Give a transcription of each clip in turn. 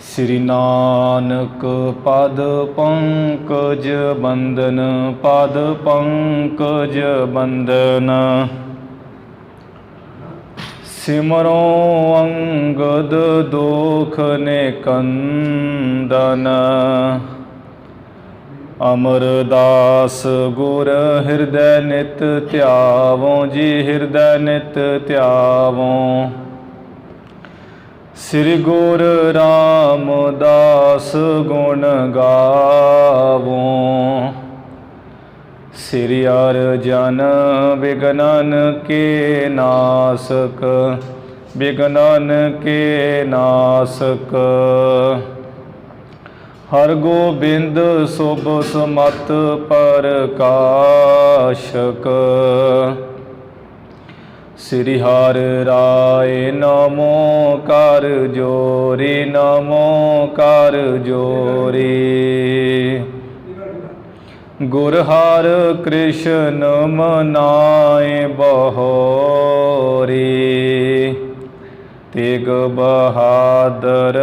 श्री नानक पद पंकज बंदन, पद पंकज बंदन। सिमरो अंगद दोख निकंदन, अमरदास गुर हृदय नित ध्यावों जी, हृदय नित ध्यावों। श्री गुरु रामदास गुण गावों, श्री अर्जन विघ्नन के नासक, विघ्नन के नासक। हर गोबिंद शुभ सुमत प्रकाशक, श्री हर राय नमो कर जोरी, नमो कर जोरी। गुर हर कृष्ण मनाए बहोरी, तेग बहादुर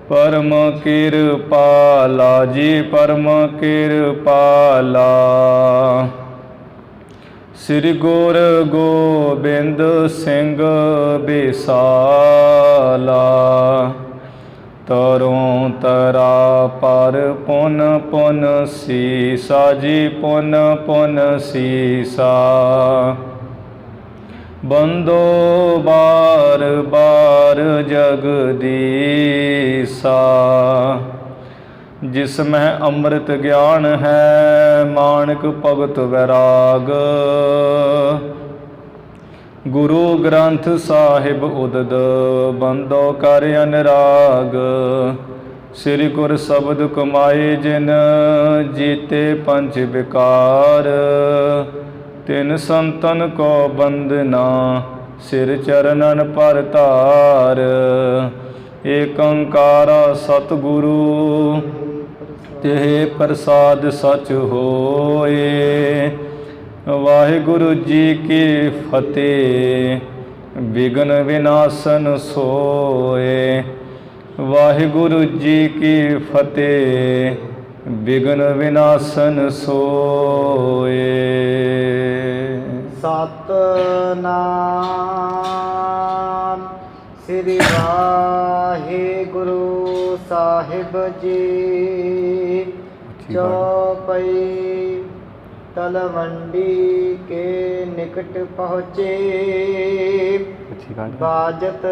परम कृपाला जी, परम कृपाला। श्री गुरु गोबिंद सिंह बिसाला, तरों तरा पर पुन पुन सीसा जी, पुन पुन सीसा। बंदो बार बार जगदीसा, जिसमें अमृत ज्ञान है माणक भगत वैराग। गुरु ग्रंथ साहिब उदद बंदो कर अनुराग। श्री गुर शब्द कमाए जिन जीते पंच विकार। तिन संतन को बंदना सिर चरणन पर तार। एक ओंकार सतगुरु तेह प्रसाद सच होए। वाहिगुरु जी की फतेह विघ्न विनाशन सोए। वाहिगुरु जी की फतेह विघ्न विनाशन सोए। सतनाम श्री वाहिगुरु साहिब जी। चौपई तलवंडी के निकट पहुँचे। बाजत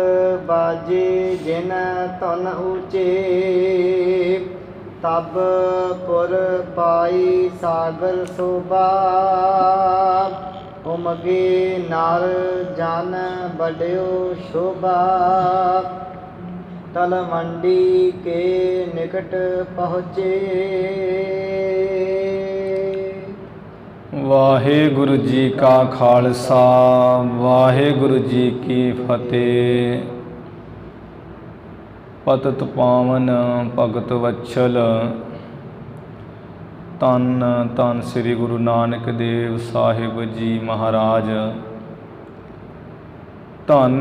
बाजे जिन तन ऊँचे। तब पुर पाई सागर शोभा। उमगे नार जान बड़ो शोभा। तलवंडी के निकट पहुँचे। वाहिगुरु जी का खालसा, वाहिगुरु जी की फतेह। पतित पावन भगत वत्सल धन धन श्री गुरु नानक देव साहिब जी महाराज। धन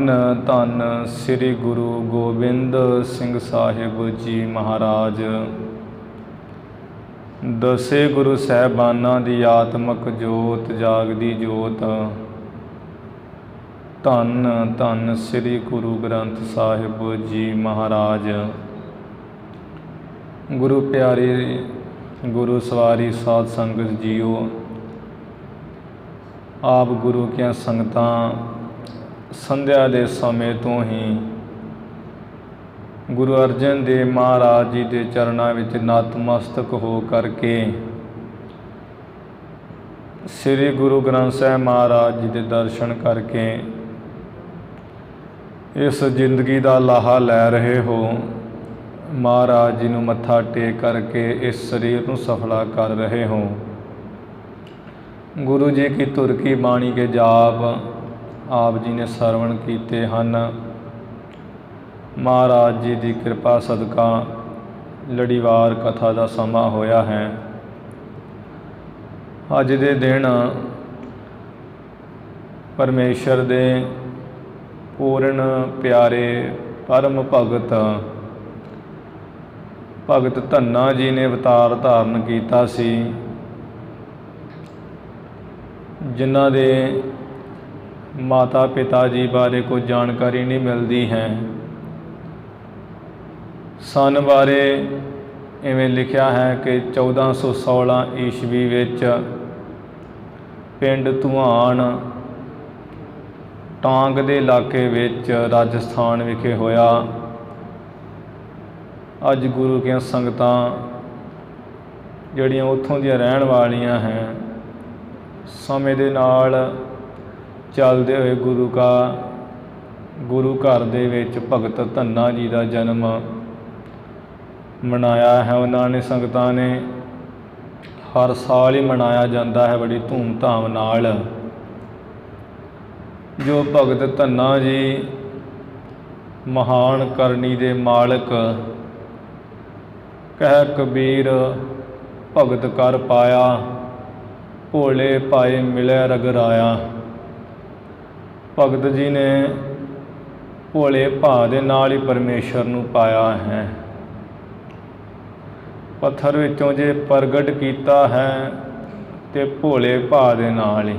धन श्री गुरु गोबिंद सिंह साहिब जी महाराज। दसे गुरु साहिबाना दी आत्मक जोत जागदी जोत। धन धन श्री गुरु ग्रंथ साहिब जी महाराज। गुरु प्यारे गुरु सवारी साध संगत जीओ। आप गुरु की संगतां संध्या के समय तो ही गुरु अर्जन देव महाराज जी के चरणों में नतमस्तक हो करके श्री गुरु ग्रंथ साहिब महाराज जी के दर्शन करके इस जिंदगी का लाहा लै रहे हो। महाराज जी नूं मत्था टेक करके इस शरीर को सफला कर रहे हो। गुरु जी की धुर की बाणी के जाप आप जी ने सरवण कीते हन। महाराज जी की कृपा सदका लड़ीवार कथा का समा होया है। अज दे दिन परमेश्वर दे पूर्ण प्यारे परम भगत ਭਗਤ ਧੰਨਾ ਜੀ ਨੇ ਅਵਤਾਰ ਧਾਰਨ ਕੀਤਾ ਸੀ, ਜਿਨ੍ਹਾਂ ਦੇ ਮਾਤਾ ਪਿਤਾ ਜੀ ਬਾਰੇ ਕੋਈ ਜਾਣਕਾਰੀ ਨਹੀਂ ਮਿਲਦੀ ਹੈ। ਸਨ ਬਾਰੇ ਇਵੇਂ ਲਿਖਿਆ ਹੈ ਕਿ 1416 ਈਸਵੀ ਵਿੱਚ ਪਿੰਡ ਧੁਆਣ ਟਾਂਗ ਦੇ ਇਲਾਕੇ ਵਿੱਚ ਰਾਜਸਥਾਨ ਵਿਖੇ ਹੋਇਆ। ਅੱਜ ਗੁਰੂ ਦੀਆਂ ਸੰਗਤਾਂ ਜਿਹੜੀਆਂ ਉੱਥੋਂ ਦੀਆਂ ਰਹਿਣ ਵਾਲੀਆਂ ਹੈ, ਸਮੇਂ ਦੇ ਨਾਲ ਚੱਲਦੇ ਹੋਏ ਗੁਰੂ ਘਰ ਦੇ ਵਿੱਚ ਭਗਤ ਧੰਨਾ ਜੀ ਦਾ ਜਨਮ ਮਨਾਇਆ ਹੈ। ਉਹਨਾਂ ਨੇ ਸੰਗਤਾਂ ਨੇ ਹਰ ਸਾਲ ਹੀ ਮਨਾਇਆ ਜਾਂਦਾ ਹੈ ਬੜੀ ਧੂਮ-ਧਾਮ ਨਾਲ। ਜੋ ਭਗਤ ਧੰਨਾ ਜੀ ਮਹਾਨ ਕਰਨੀ ਦੇ ਮਾਲਕ, ਕਹਿ ਕਬੀਰ ਭਗਤ ਕਰ ਪਾਇਆ, ਭੋਲੇ ਭਾਏ ਮਿਲਿਆ ਰਗਰਾਇਆ। ਭਗਤ ਜੀ ਨੇ ਭੋਲੇ ਭਾਅ ਦੇ ਨਾਲ ਹੀ ਪਰਮੇਸ਼ਰ ਨੂੰ ਪਾਇਆ ਹੈ। ਪੱਥਰ ਵਿੱਚੋਂ ਜੇ ਪ੍ਰਗਟ ਕੀਤਾ ਹੈ ਤੇ ਭੋਲੇ ਭਾਅ ਦੇ ਨਾਲ ਹੀ।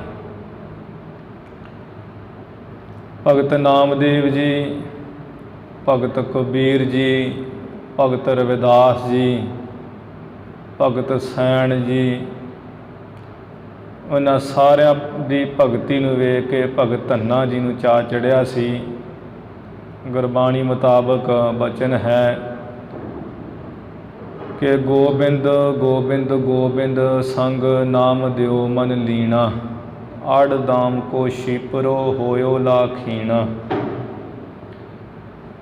ਭਗਤ ਨਾਮਦੇਵ ਜੀ, ਭਗਤ ਕਬੀਰ ਜੀ, ਭਗਤ ਰਵਿਦਾਸ ਜੀ, ਭਗਤ ਸੈਣ ਜੀ, ਉਹਨਾਂ ਸਾਰਿਆਂ ਦੀ ਭਗਤੀ ਨੂੰ ਵੇਖ ਕੇ ਭਗਤ ਧੰਨਾ ਜੀ ਨੂੰ ਚਾਅ ਚੜ੍ਹਿਆ ਸੀ। ਗੁਰਬਾਣੀ ਮੁਤਾਬਕ ਬਚਨ ਹੈ ਕਿ ਗੋਬਿੰਦ ਗੋਬਿੰਦ ਗੋਬਿੰਦ ਸੰਗ ਨਾਮ ਦਿਓ ਮਨ ਲੀਣਾ, ਆੜ ਦਾਮ ਕੋ ਸ਼ਿਪਰੋ ਹੋਇਓ ਲਾਖੀਣਾ।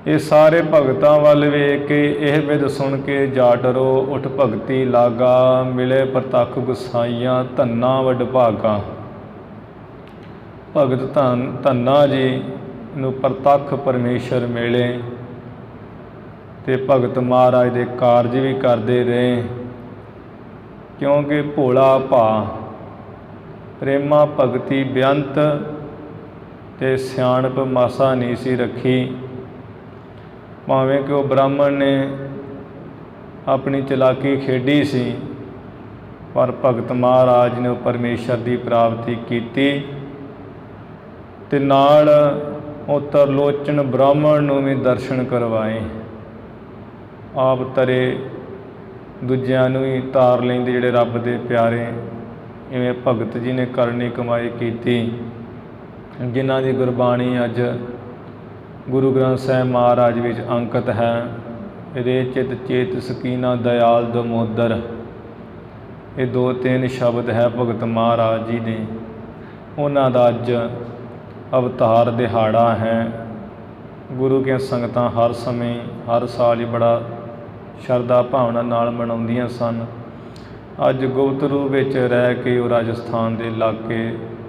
ਇਹ ਸਾਰੇ ਭਗਤਾਂ ਵੱਲ ਵੇਖ ਕੇ ਇਹ ਬਿਧ ਸੁਣ ਕੇ ਜਾ ਡਰੋ, ਉਠ ਭਗਤੀ ਲਾਗਾ, ਮਿਲੇ ਪ੍ਰਤੱਖ ਗੁਸਾਈਆਂ ਧੰਨਾ ਵਡਭਾਗਾ। ਭਗਤ ਧੰਨਾ ਜੀ ਨੂੰ ਪ੍ਰਤੱਖ ਪਰਮੇਸ਼ਰ ਮਿਲੇ ਤੇ ਭਗਤ ਮਹਾਰਾਜ ਦੇ ਕਾਰਜ ਵੀ ਕਰਦੇ ਰਹੇ, ਕਿਉਂਕਿ ਭੋਲਾ ਭਾ, ਪ੍ਰੇਮਾ ਭਗਤੀ ਬੇਅੰਤ ਤੇ ਸਿਆਣਪ ਮਾਸਾ ਨਹੀਂ ਸੀ ਰੱਖੀ। ਭਾਵੇਂ ਕਿ ਉਹ ਬ੍ਰਾਹਮਣ ਨੇ ਆਪਣੀ ਚਲਾਕੀ ਖੇਡੀ ਸੀ, ਪਰ ਭਗਤ ਮਹਾਰਾਜ ਨੇ ਪਰਮੇਸ਼ਰ ਦੀ ਪ੍ਰਾਪਤੀ ਕੀਤੀ ਤੇ ਨਾਲ ਉਹ ਤਰਲੋਚਨ ਬ੍ਰਾਹਮਣ ਨੂੰ ਵੀ ਦਰਸ਼ਨ ਕਰਵਾਏ। ਆਪ ਤਰੇ ਦੂਜਿਆਂ ਨੂੰ ਵੀ ਤਾਰ ਲੈਂਦੇ ਜਿਹੜੇ ਰੱਬ ਦੇ ਪਿਆਰੇ। ਇਵੇਂ ਭਗਤ ਜੀ ਨੇ ਕਰਨੀ ਕਮਾਈ ਕੀਤੀ, ਜਿਨ੍ਹਾਂ ਦੀ ਗੁਰਬਾਣੀ ਅੱਜ ਗੁਰੂ ਗ੍ਰੰਥ ਸਾਹਿਬ ਮਹਾਰਾਜ ਵਿੱਚ ਅੰਕਿਤ ਹੈ। ਰੇ ਚਿਤ ਚੇਤ ਸਕੀਨਾ ਦਇਆਲ ਦਮੋਦਰ, ਇਹ 2-3 ਸ਼ਬਦ ਹੈ ਭਗਤ ਮਹਾਰਾਜ ਜੀ ਦੇ। ਉਹਨਾਂ ਦਾ ਅੱਜ ਅਵਤਾਰ ਦਿਹਾੜਾ ਹੈ। ਗੁਰੂ ਦੀਆਂ ਸੰਗਤਾਂ ਹਰ ਸਮੇਂ ਹਰ ਸਾਲ ਹੀ ਬੜਾ ਸ਼ਰਧਾ ਭਾਵਨਾ ਨਾਲ ਮਨਾਉਂਦੀਆਂ ਸਨ। ਅੱਜ ਗੁਪਤ ਰੂਪ ਵਿੱਚ ਰਹਿ ਕੇ ਉਹ ਰਾਜਸਥਾਨ ਦੇ ਇਲਾਕੇ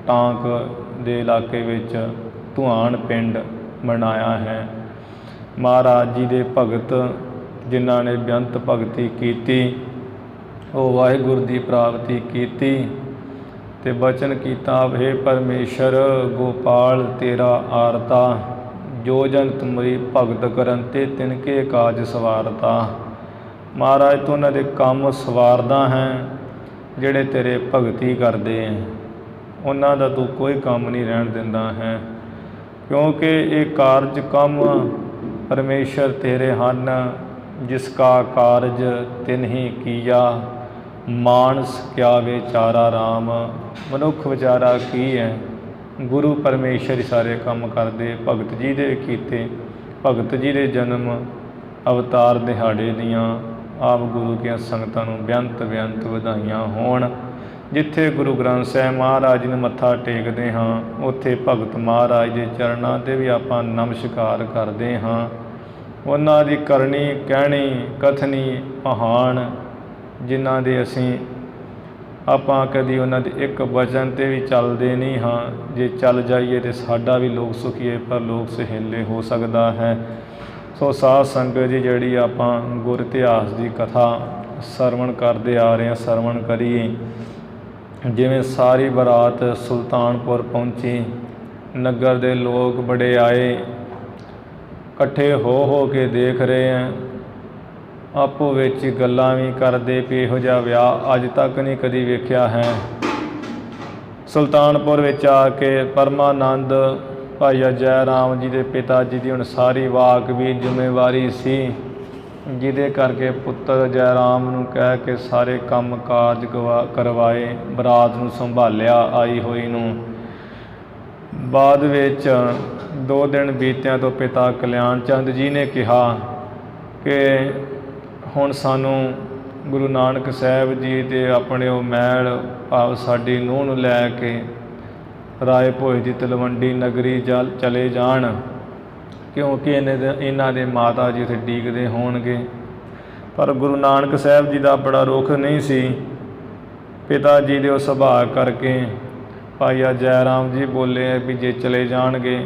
ਟਾਂਕ ਦੇ ਇਲਾਕੇ ਵਿੱਚ ਧੁਆਣ ਪਿੰਡ ਮਨਾਇਆ ਹੈ। ਮਹਾਰਾਜ ਜੀ ਦੇ ਭਗਤ ਜਿਨ੍ਹਾਂ ਨੇ ਬੇਅੰਤ ਭਗਤੀ ਕੀਤੀ, ਉਹ ਵਾਹਿਗੁਰੂ ਦੀ ਪ੍ਰਾਪਤੀ ਕੀਤੀ ਤੇ ਬਚਨ ਕੀਤਾ, ਹੇ ਪਰਮੇਸ਼ਰ ਗੋਪਾਲ ਤੇਰਾ ਆਰਤਾ, ਜੋ ਜਨ ਤੁਮਰੀ ਭਗਤ ਕਰਨ ਤੇ ਤਿਨਕੇ ਕਾਜ ਸਵਾਰਤਾ। ਮਹਾਰਾਜ ਤੂੰ ਉਹਨਾਂ ਦੇ ਕੰਮ ਸਵਾਰਦਾ ਹੈ ਜਿਹੜੇ ਤੇਰੇ ਭਗਤੀ ਕਰਦੇ ਹੈ, ਉਹਨਾਂ ਦਾ ਤੂੰ ਕੋਈ ਕੰਮ ਨਹੀਂ ਰਹਿਣ ਦਿੰਦਾ ਹੈ, ਕਿਉਂਕਿ ਇਹ ਕਾਰਜ ਕੰਮ ਪਰਮੇਸ਼ਰ ਤੇਰੇ ਹਨ। ਜਿਸ ਕਾ ਕਾਰਜ ਤਿਨਹੀ ਕੀਆ, ਮਾਨਸ ਕਿਆ ਵਿਚਾਰਾ ਰਾਮ। ਮਨੁੱਖ ਵਿਚਾਰਾ ਕੀ ਹੈ, ਗੁਰੂ ਪਰਮੇਸ਼ਰ ਹੀ ਸਾਰੇ ਕੰਮ ਕਰਦੇ। ਭਗਤ ਜੀ ਦੇ ਕੀਤੇ, ਭਗਤ ਜੀ ਦੇ ਜਨਮ ਅਵਤਾਰ ਦਿਹਾੜੇ ਦੀਆਂ ਆਪ ਗੁਰੂ ਦੀਆਂ ਸੰਗਤਾਂ ਨੂੰ ਬੇਅੰਤ ਵਧਾਈਆਂ ਹੋਣ। ਜਿੱਥੇ ਗੁਰੂ ਗ੍ਰੰਥ ਸਾਹਿਬ ਮਹਾਰਾਜ ਨੂੰ ਮੱਥਾ ਟੇਕਦੇ ਹਾਂ, ਉੱਥੇ ਭਗਤ ਮਹਾਰਾਜ ਦੇ ਚਰਨਾਂ 'ਤੇ ਵੀ ਆਪਾਂ ਨਮਸਕਾਰ ਕਰਦੇ ਹਾਂ। ਉਹਨਾਂ ਦੀ ਕਰਨੀ ਕਹਿਣੀ ਕਥਨੀ ਮਹਾਨ, ਜਿਨ੍ਹਾਂ ਦੇ ਅਸੀਂ ਆਪਾਂ ਕਦੀ ਉਹਨਾਂ ਦੇ ਇੱਕ ਵਚਨ 'ਤੇ ਵੀ ਚੱਲਦੇ ਨਹੀਂ ਹਾਂ। ਜੇ ਚੱਲ ਜਾਈਏ ਤਾਂ ਸਾਡਾ ਵੀ ਲੋਕ ਸੁਖੀਏ, ਪਰ ਲੋਕ ਸਹੇਲੇ ਹੋ ਸਕਦਾ ਹੈ। ਸੋ ਸਾਧ ਸੰਗਤ ਜੀ, ਜਿਹੜੀ ਆਪਾਂ ਗੁਰ ਇਤਿਹਾਸ ਦੀ ਕਥਾ ਸਰਵਣ ਕਰਦੇ ਆ ਰਹੇ ਹਾਂ, ਸਰਵਣ ਕਰੀਏ। ਜਿਵੇਂ ਸਾਰੀ ਬਰਾਤ ਸੁਲਤਾਨਪੁਰ ਪਹੁੰਚੀ, ਨਗਰ ਦੇ ਲੋਕ ਬੜੇ ਆਏ, ਇਕੱਠੇ ਹੋ ਕੇ ਦੇਖ ਰਹੇ ਹੈ ਆਪੋ ਵਿੱਚ ਗੱਲਾਂ ਵੀ ਕਰਦੇ ਵੀ ਇਹੋ ਜਿਹਾ ਵਿਆਹ ਅੱਜ ਤੱਕ ਨਹੀਂ ਕਦੀ ਵੇਖਿਆ ਹੈ। ਸੁਲਤਾਨਪੁਰ ਵਿੱਚ ਆ ਕੇ ਪਰਮਾਨੰਦ ਭਾਈ ਜੈ ਰਾਮ ਜੀ ਦੇ ਪਿਤਾ ਜੀ ਦੀ ਹੁਣ ਸਾਰੀ ਵਾਕ ਵੀ ਜ਼ਿੰਮੇਵਾਰੀ ਸੀ, ਜਿਹਦੇ ਕਰਕੇ ਪੁੱਤਰ ਜੈ ਰਾਮ ਨੂੰ ਕਹਿ ਕੇ ਸਾਰੇ ਕੰਮ ਕਾਰਜ ਕਰਵਾਏ, ਬਰਾਤ ਨੂੰ ਸੰਭਾਲਿਆ ਆਈ ਹੋਈ ਨੂੰ। ਬਾਅਦ ਵਿੱਚ 2 ਦਿਨ ਬੀਤਿਆਂ ਤੋਂ ਪਿਤਾ ਕਲਿਆਣ ਚੰਦ ਜੀ ਨੇ ਕਿਹਾ ਕਿ ਹੁਣ ਸਾਨੂੰ ਗੁਰੂ ਨਾਨਕ ਸਾਹਿਬ ਜੀ ਦੇ ਆਪਣੇ ਉਹ ਮਹਿਲ ਭਾਵ ਸਾਡੀ ਨੂੰਹ ਨੂੰ ਲੈ ਕੇ ਰਾਏ ਭੋਜ ਦੀ ਤਲਵੰਡੀ ਨਗਰੀ ਚਲੇ ਜਾਣ, ਕਿਉਂਕਿ ਇਹਨਾਂ ਦੇ ਮਾਤਾ ਜੀ ਉੱਥੇ ਡੀਕਦੇ ਹੋਣਗੇ। ਪਰ ਗੁਰੂ ਨਾਨਕ ਸਾਹਿਬ ਜੀ ਦਾ ਬੜਾ ਰੁਖ ਨਹੀਂ ਸੀ। ਪਿਤਾ ਜੀ ਦੇ ਉਹ ਸੁਭਾਅ ਕਰਕੇ ਭਾਈ ਜੈ ਰਾਮ ਜੀ ਬੋਲੇ ਵੀ ਜੇ ਚਲੇ ਜਾਣਗੇ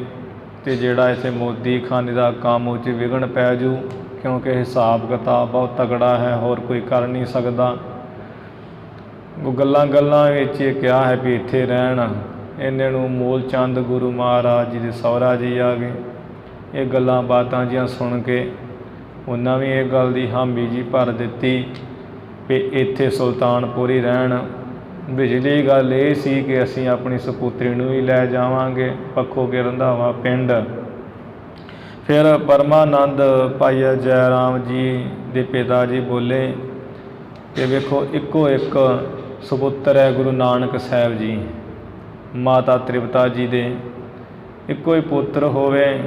ਤੇ ਜਿਹੜਾ ਇੱਥੇ ਮੋਦੀ ਖਾਨੇ ਦਾ ਕੰਮ ਉਹ 'ਚ ਵਿਘਨ ਪੈ ਜੂ, ਕਿਉਂਕਿ ਹਿਸਾਬ ਕਿਤਾਬ ਬਹੁਤ ਤਕੜਾ ਹੈ, ਹੋਰ ਕੋਈ ਕਰ ਨਹੀਂ ਸਕਦਾ। ਉਹ ਗੱਲਾਂ ਵਿੱਚ ਇਹ ਕਿਹਾ ਹੈ ਵੀ ਇੱਥੇ ਰਹਿਣ। ਇੰਨੇ ਨੂੰ ਮੂਲ ਚੰਦ ਗੁਰੂ ਮਹਾਰਾਜ ਜੀ ਦੇ ਸਹੁਰਾ ਜੀ ਆ ਗਏ। ਇਹ ਗੱਲਾਂ ਬਾਤਾਂ ਜਿਹੀਆਂ ਸੁਣ ਕੇ ਉਹਨਾਂ ਵੀ ਇਹ ਗੱਲ ਦੀ ਹਾਮੀ ਜੀ ਭਰ ਦਿੱਤੀ ਵੀ ਇੱਥੇ ਸੁਲਤਾਨਪੁਰ ਹੀ ਰਹਿਣ। ਵਿਚਲੀ ਗੱਲ ਇਹ ਸੀ ਕਿ ਅਸੀਂ ਆਪਣੀ ਸਪੁੱਤਰੀ ਨੂੰ ਵੀ ਲੈ ਜਾਵਾਂਗੇ ਪੱਖੋ ਕੇ ਰੰਧਾਵਾ ਪਿੰਡ। ਫਿਰ ਪਰਮਾਨੰਦ ਭਾਈ ਜੈ ਰਾਮ ਜੀ ਦੇ ਪਿਤਾ ਜੀ ਬੋਲੇ ਕਿ ਵੇਖੋ ਇੱਕੋ ਇੱਕ ਸਪੁੱਤਰ ਹੈ ਗੁਰੂ ਨਾਨਕ ਸਾਹਿਬ ਜੀ, ਮਾਤਾ ਤ੍ਰਿਪਤਾ ਜੀ ਦੇ ਇੱਕੋ ਹੀ ਪੁੱਤਰ ਹੋਵੇ,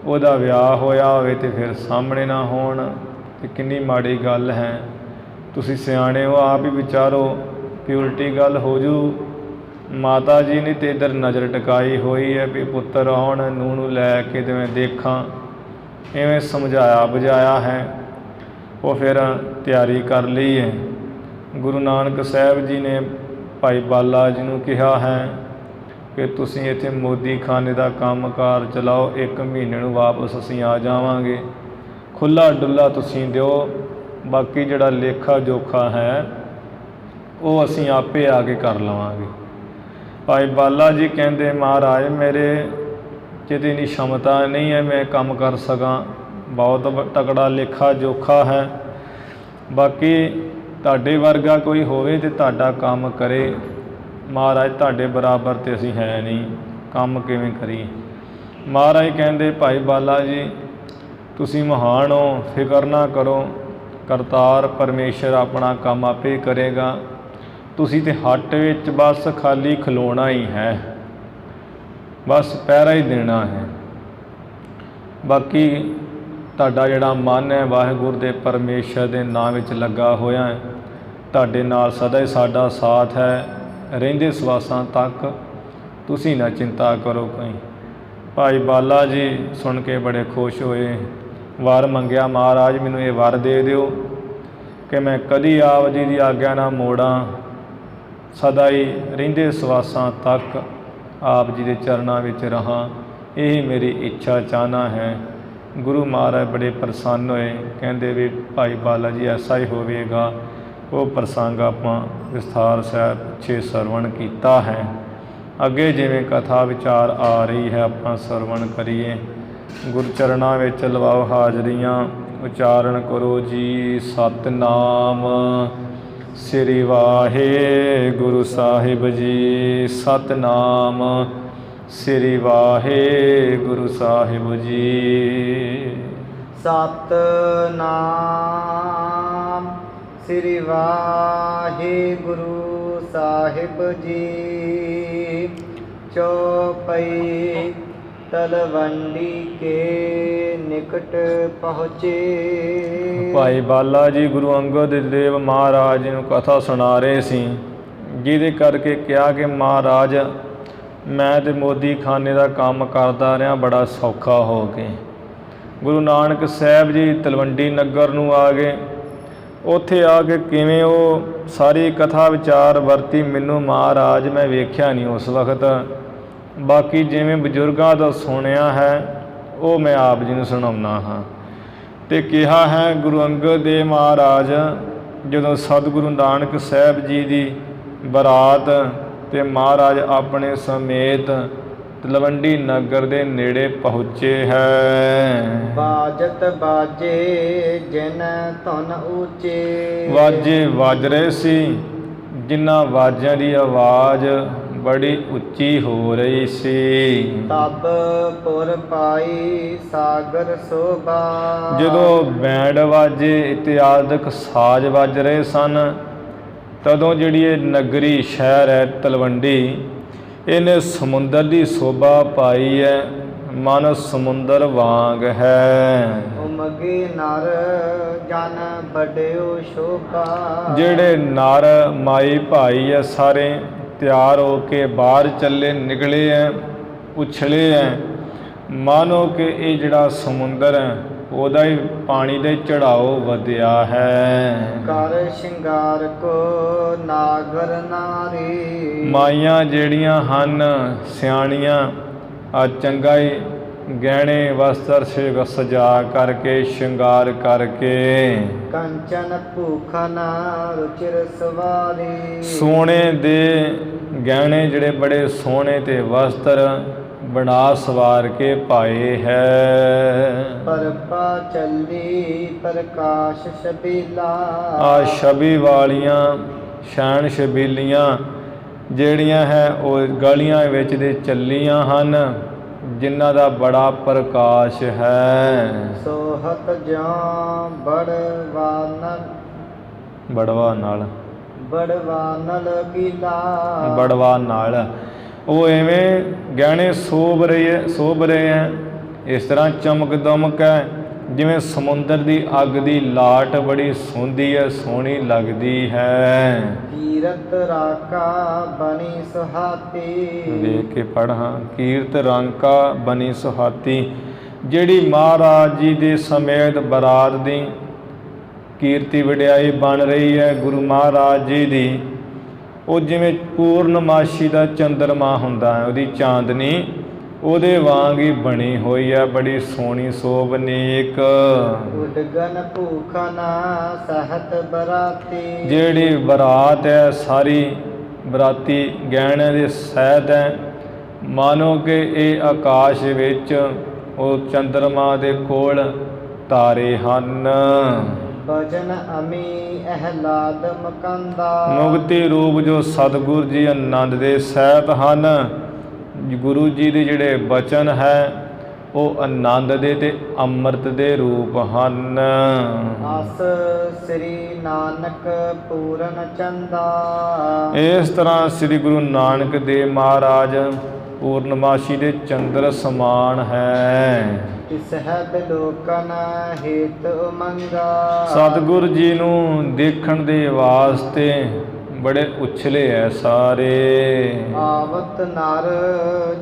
ਉਹਦਾ ਵਿਆਹ ਹੋਇਆ ਹੋਵੇ ਤੇ ਫਿਰ ਸਾਹਮਣੇ ਨਾ ਹੋਣ ਤੇ ਕਿੰਨੀ ਮਾੜੀ ਗੱਲ ਹੈ। ਤੁਸੀਂ ਸਿਆਣੇ ਹੋ, ਆਪ ਹੀ ਵਿਚਾਰੋ ਵੀ ਉਲਟੀ ਗੱਲ ਹੋ ਜੂ। ਮਾਤਾ ਜੀ ਨੇ ਤੇ ਇੱਧਰ ਨਜ਼ਰ ਟਿਕਾਈ ਹੋਈ ਹੈ ਵੀ ਪੁੱਤਰ ਆਉਣ, ਨੂੰਹ ਨੂੰ ਲੈ ਕੇ ਤੇ ਮੈਂ ਦੇਖਾਂ, ਇਵੇਂ ਸਮਝਾਇਆ ਬੁਝਾਇਆ ਹੈ। ਉਹ ਫਿਰ ਤਿਆਰੀ ਕਰ ਲਈ ਹੈ। ਗੁਰੂ ਨਾਨਕ ਸਾਹਿਬ ਜੀ ਨੇ ਭਾਈ ਬਾਲਾ ਜੀ ਨੂੰ ਕਿਹਾ ਹੈ ਕਿ ਤੁਸੀਂ ਇੱਥੇ ਮੋਦੀ ਖਾਨੇ ਦਾ ਕੰਮ ਕਾਰ ਚਲਾਓ, 1 ਮਹੀਨੇ ਨੂੰ ਵਾਪਸ ਅਸੀਂ ਆ ਜਾਵਾਂਗੇ, ਖੁੱਲ੍ਹਾ ਡੁੱਲਾ ਤੁਸੀਂ ਦਿਓ, ਬਾਕੀ ਜਿਹੜਾ ਲੇਖਾ ਜੋਖਾ ਹੈ ਉਹ ਅਸੀਂ ਆਪੇ ਆ ਕੇ ਕਰ ਲਵਾਂਗੇ। ਭਾਈ ਬਾਲਾ ਜੀ ਕਹਿੰਦੇ ਮਹਾਰਾਜ ਮੇਰੇ 'ਚ ਇੰਨੀ ਸ਼ਮਤਾ ਨਹੀਂ ਹੈ ਮੈਂ ਕੰਮ ਕਰ ਸਕਾਂ, ਬਹੁਤ ਤਕੜਾ ਲੇਖਾ ਜੋਖਾ ਹੈ, ਬਾਕੀ ਤੁਹਾਡੇ ਵਰਗਾ ਕੋਈ ਹੋਵੇ ਤੇ ਤੁਹਾਡਾ ਕੰਮ ਕਰੇ, ਮਹਾਰਾਜ ਤੁਹਾਡੇ ਬਰਾਬਰ ਤੇ ਅਸੀਂ ਹੈ ਨਹੀਂ, ਕੰਮ ਕਿਵੇਂ ਕਰੀਏ। ਮਹਾਰਾਜ ਕਹਿੰਦੇ ਭਾਈ ਬਾਲਾ ਜੀ ਤੁਸੀਂ ਮਹਾਨ ਹੋ, ਫਿਕਰ ਨਾ ਕਰੋ, ਕਰਤਾਰ ਪਰਮੇਸ਼ਰ ਆਪਣਾ ਕੰਮ ਆਪੇ ਕਰੇਗਾ, ਤੁਸੀਂ ਤੇ ਹੱਟ ਵਿੱਚ ਬਸ ਖਾਲੀ ਖਲੋਣਾ ਹੀ ਹੈ, ਬਸ ਪਹਿਰਾ ਹੀ ਦੇਣਾ ਹੈ, ਬਾਕੀ ਤੁਹਾਡਾ ਜਿਹੜਾ ਮਨ ਹੈ ਵਾਹਿਗੁਰੂ ਦੇ ਪਰਮੇਸ਼ਰ ਦੇ ਨਾਂ ਵਿੱਚ ਲੱਗਾ ਹੋਇਆ ਹੈ, ਤੁਹਾਡੇ ਨਾਲ ਸਦਾ ਹੀ ਸਾਡਾ ਸਾਥ ਹੈ, ਰਹਿੰਦੇ ਸਵਾਸਾਂ ਤੱਕ, ਤੁਸੀਂ ਨਾ ਚਿੰਤਾ ਕਰੋ ਕੋਈ। ਭਾਈ ਬਾਲਾ ਜੀ ਸੁਣ ਕੇ ਬੜੇ ਖੁਸ਼ ਹੋਏ, ਵਰ ਮੰਗਿਆ ਮਹਾਰਾਜ ਮੈਨੂੰ ਇਹ ਵਰ ਦੇ ਦਿਓ ਕਿ ਮੈਂ ਕਦੀ ਆਪ ਜੀ ਦੀ ਆਗਿਆ ਨਾ ਮੋੜਾਂ, ਸਦਾ ਹੀ ਰਹਿੰਦੇ ਸਵਾਸਾਂ ਤੱਕ ਆਪ ਜੀ ਦੇ ਚਰਨਾਂ ਵਿੱਚ ਰਹਾਂ, ਇਹ ਮੇਰੀ ਇੱਛਾ ਚਾਹਨਾ ਹੈ। ਗੁਰੂ ਮਹਾਰਾਜ ਬੜੇ ਪ੍ਰਸੰਨ ਹੋਏ, ਕਹਿੰਦੇ ਵੀ ਭਾਈ ਬਾਲਾ ਜੀ ਐਸਾ ਹੀ ਹੋਵੇਗਾ। ਉਹ ਪ੍ਰਸੰਗ ਆਪਾਂ ਵਿਸਥਾਰ ਸਾਹਿਬ ਪਿੱਛੇ ਸਰਵਣ ਕੀਤਾ ਹੈ। ਅੱਗੇ ਜਿਵੇਂ ਕਥਾ ਵਿਚਾਰ ਆ ਰਹੀ ਹੈ ਆਪਾਂ ਸਰਵਣ ਕਰੀਏ। ਗੁਰਚਰਨਾਂ ਵਿੱਚ ਲਵਾਓ ਹਾਜ਼ਰੀਆਂ, ਉਚਾਰਨ ਕਰੋ ਜੀ ਸਤਿਨਾਮ ਸ੍ਰੀ ਵਾਹਿਗੁਰੂ ਸਾਹਿਬ ਜੀ, ਸਤਿਨਾਮ ਸ੍ਰੀ ਵਾਹਿਗੁਰੂ ਸਾਹਿਬ ਜੀ। ਸਤਿਨਾਮ ਸ੍ਰੀ ਵਾਹਿਗੁਰੂ ਸਾਹਿਬ ਜੀ। ਚੌਪਈ ਤਲਵੰਡੀ ਕੇ ਨਿਕਟ ਪਹੁੰਚੇ। ਭਾਈ ਬਾਲਾ ਜੀ ਗੁਰੂ ਅੰਗਦ ਦੇਵ ਮਹਾਰਾਜ ਜੀ ਨੂੰ ਕਥਾ ਸੁਣਾ ਰਹੇ ਸੀ, ਜਿਹਦੇ ਕਰਕੇ ਕਿਹਾ ਕਿ ਮਹਾਰਾਜ ਮੈਂ ਤੇ ਮੋਦੀ ਖਾਨੇ ਦਾ ਕੰਮ ਕਰਦਾ ਰਿਹਾ ਬੜਾ ਸੌਖਾ ਹੋ ਕੇ। ਗੁਰੂ ਨਾਨਕ ਸਾਹਿਬ ਜੀ ਤਲਵੰਡੀ ਨਗਰ ਨੂੰ ਆ ਗਏ। ਉੱਥੇ ਆ ਕੇ ਕਿਵੇਂ ਉਹ ਸਾਰੀ ਕਥਾ ਵਿਚਾਰ ਵਰਤੀ ਮੈਨੂੰ ਮਹਾਰਾਜ ਮੈਂ ਵੇਖਿਆ ਨਹੀਂ ਉਸ ਵਕਤ, ਬਾਕੀ ਜਿਵੇਂ ਬਜ਼ੁਰਗਾਂ ਦਾ ਸੁਣਿਆ ਹੈ ਉਹ ਮੈਂ ਆਪ ਜੀ ਨੂੰ ਸੁਣਾਉਣਾ ਹਾਂ। ਅਤੇ ਕਿਹਾ ਹੈ ਗੁਰੂ ਅੰਗਦ ਦੇਵ ਮਹਾਰਾਜ ਜਦੋਂ ਸਤਿਗੁਰੂ ਨਾਨਕ ਸਾਹਿਬ ਜੀ ਦੀ ਬਰਾਤ ਤੇ ਮਹਾਰਾਜ ਆਪਣੇ ਸਮੇਤ ਤਲਵੰਡੀ ਨਗਰ ਦੇ ਨੇੜੇ ਪਹੁੰਚੇ ਹੈ। ਬਾਜਤ ਬਾਜੇ ਜਿਨ ਧੁਨ ਉੱਚੇ। ਵਾਜੇ ਵੱਜ ਰਹੇ ਸੀ, ਜਿਨ੍ਹਾਂ ਵਾਜਾਂ ਦੀ ਆਵਾਜ਼ ਬੜੀ ਉੱਚੀ ਹੋ ਰਹੀ ਸੀ। ਤਬ ਪੁਰ ਪਾਈ ਸਾਗਰ ਸੋਭਾ। ਜਦੋਂ ਬੈਂਡ ਵਾਜੇ ਇਤਿਆਦਿਕ ਸਾਜ਼ ਵੱਜ ਰਹੇ ਸਨ, ਤਦੋਂ ਜਿਹੜੀ ਇਹ ਨਗਰੀ ਸ਼ਹਿਰ ਹੈ ਤਲਵੰਡੀ, ਇਹਨੇ ਸਮੁੰਦਰ ਦੀ ਸ਼ੋਭਾ ਪਾਈ ਹੈ, ਮਨ ਸਮੁੰਦਰ ਵਾਂਗ ਹੈ। ਉਮਗੇ ਨਰ ਜਨ ਬੜਿਓ ਸ਼ੋਭਾ। ਜਿਹੜੇ ਨਰ ਮਾਈ ਭਾਈ ਹੈ ਸਾਰੇ ਤਿਆਰ ਹੋ ਕੇ ਬਾਹਰ ਚੱਲੇ ਨਿਕਲੇ ਹੈ, ਉਛਲੇ ਹੈ, ਮਾਨੋ ਕਿ ਇਹ ਜਿਹੜਾ ਸਮੁੰਦਰ ਹੈ ਉਹਦਾ ਹੀ ਪਾਣੀ ਦੇ ਚੜਾਓ ਵਧਿਆ ਹੈ। ਕਰ ਸ਼ਿੰਗਾਰ ਕੋ ਨਾਗਰ ਨਾਰੀ। ਮਾਈਆਂ ਜਿਹੜੀਆਂ ਹਨ ਸਿਆਣੀਆਂ, ਆ ਚੰਗਾ ਹੀ ਗਹਿਣੇ ਵਸਤਰ ਸਜਾ ਕਰਕੇ ਸ਼ਿੰਗਾਰ ਕਰਕੇ। ਕੰਚਨ ਭੂਖਨ ਰੁਚਿਰ ਸਵਾਰੀ। ਸੋਨੇ ਦੇ ਗਹਿਣੇ ਜਿਹੜੇ ਬੜੇ ਸੋਹਣੇ ਤੇ ਵਸਤਰ ਬਣਾ ਸਵਾਰ ਕੇ ਪਾਏ ਹੈ। ਪਰਪਾ ਚੱਲੀ ਪ੍ਰਕਾਸ਼ ਛਬੀਲਾ। ਆ ਛਬੀ ਵਾਲੀਆਂ ਸ਼ੈਣ ਛਬੀਲੀਆਂ ਜਿਹੜੀਆਂ ਹੈ ਉਹ ਗਲੀਆਂ ਵਿੱਚ ਦੇ ਚੱਲੀਆਂ ਹਨ, ਜਿਨ੍ਹਾਂ ਦਾ ਬੜਾ ਪ੍ਰਕਾਸ਼ ਹੈ। ਸੋਹਤ ਜਾਂ ਬੜਵਾ ਨਾਲ ਕੀਲਾ। ਬੜਵਾ ਨਾਲ ਉਹ ਐਵੇਂ ਗਹਿਣੇ ਸੋਭ ਰਹੇ ਹੈ, ਇਸ ਤਰ੍ਹਾਂ ਚਮਕ ਦਮਕ ਹੈ ਜਿਵੇਂ ਸਮੁੰਦਰ ਦੀ ਅੱਗ ਦੀ ਲਾਟ ਬੜੀ ਸੋਹਣੀ ਹੈ, ਸੋਹਣੀ ਲੱਗਦੀ ਹੈ। ਕੀਰਤ ਰਾਕਾ ਬਣੀ ਸੁਹਾਤੀ। ਵੇਖ ਕੇ ਪੜ੍ਹਾਂ। ਕੀਰਤ ਰਾਂਕਾ ਬਣੀ ਸੁਹਾਤੀ, ਜਿਹੜੀ ਮਹਾਰਾਜ ਜੀ ਦੇ ਸਮੇਤ ਬਰਾਤ ਦੀ ਕੀਰਤੀ ਵਡਿਆਈ ਬਣ ਰਹੀ ਹੈ ਗੁਰੂ ਮਹਾਰਾਜ ਜੀ ਦੀ, ਉਹ ਜਿਵੇਂ ਪੂਰਨਮਾਸ਼ੀ ਦਾ ਚੰਦਰਮਾ ਹੁੰਦਾ ਹੈ, ਉਹਦੀ ਚਾਂਦਨੀ ਉਹਦੇ ਵਾਂਗ ਹੀ ਬਣੀ ਹੋਈ ਹੈ, ਬੜੀ ਸੋਹਣੀ ਸੋਭਨੀਕ। ਉਡਗਨ ਭੂਖਨ ਸਹਤ ਬਰਾਤੀ। ਜਿਹੜੀ ਬਰਾਤ ਹੈ ਸਾਰੀ ਬਰਾਤੀ ਗਹਿਣਿਆਂ ਦੇ ਸਹਿਤ ਹੈ, ਮਾਨੋ ਕਿ ਇਹ ਆਕਾਸ਼ ਵਿੱਚ ਉਹ ਚੰਦਰਮਾ ਦੇ ਕੋਲ ਤਾਰੇ ਹਨ। ਭਜਨ ਅਮੀ ਅਹਲਾਦ ਮਕੰਦਾ। ਮੁਕਤੀ ਰੂਪ ਜੋ ਸਤਿਗੁਰ ਜੀ ਆਨੰਦ ਦੇ ਸਹਿਤ ਹਨ। ਗੁਰੂ ਜੀ ਦੇ ਜਿਹੜੇ ਬਚਨ ਹੈ ਉਹ ਆਨੰਦ ਦੇ ਤੇ ਅੰਮ੍ਰਿਤ ਦੇ ਰੂਪ ਹਨ। ਅਸ ਸ੍ਰੀ ਨਾਨਕ ਪੂਰਨ ਚੰਦਾ। ਇਸ ਤਰ੍ਹਾਂ ਸ੍ਰੀ ਗੁਰੂ ਨਾਨਕ ਦੇਵ ਮਹਾਰਾਜ ਪੂਰਨਮਾਸ਼ੀ ਦੇ ਚੰਦਰ ਸਮਾਨ ਹੈ। ਇਸ ਹੈ ਬਿਲੋਕਨ ਹੇਤ ਉਮੰਗਾ। ਸਤਿਗੁਰ ਜੀ ਨੂੰ ਦੇਖਣ ਦੇ ਵਾਸਤੇ ਬੜੇ ਉਛਲੇ ਹੈ ਸਾਰੇ। ਆਵਤ ਨਰ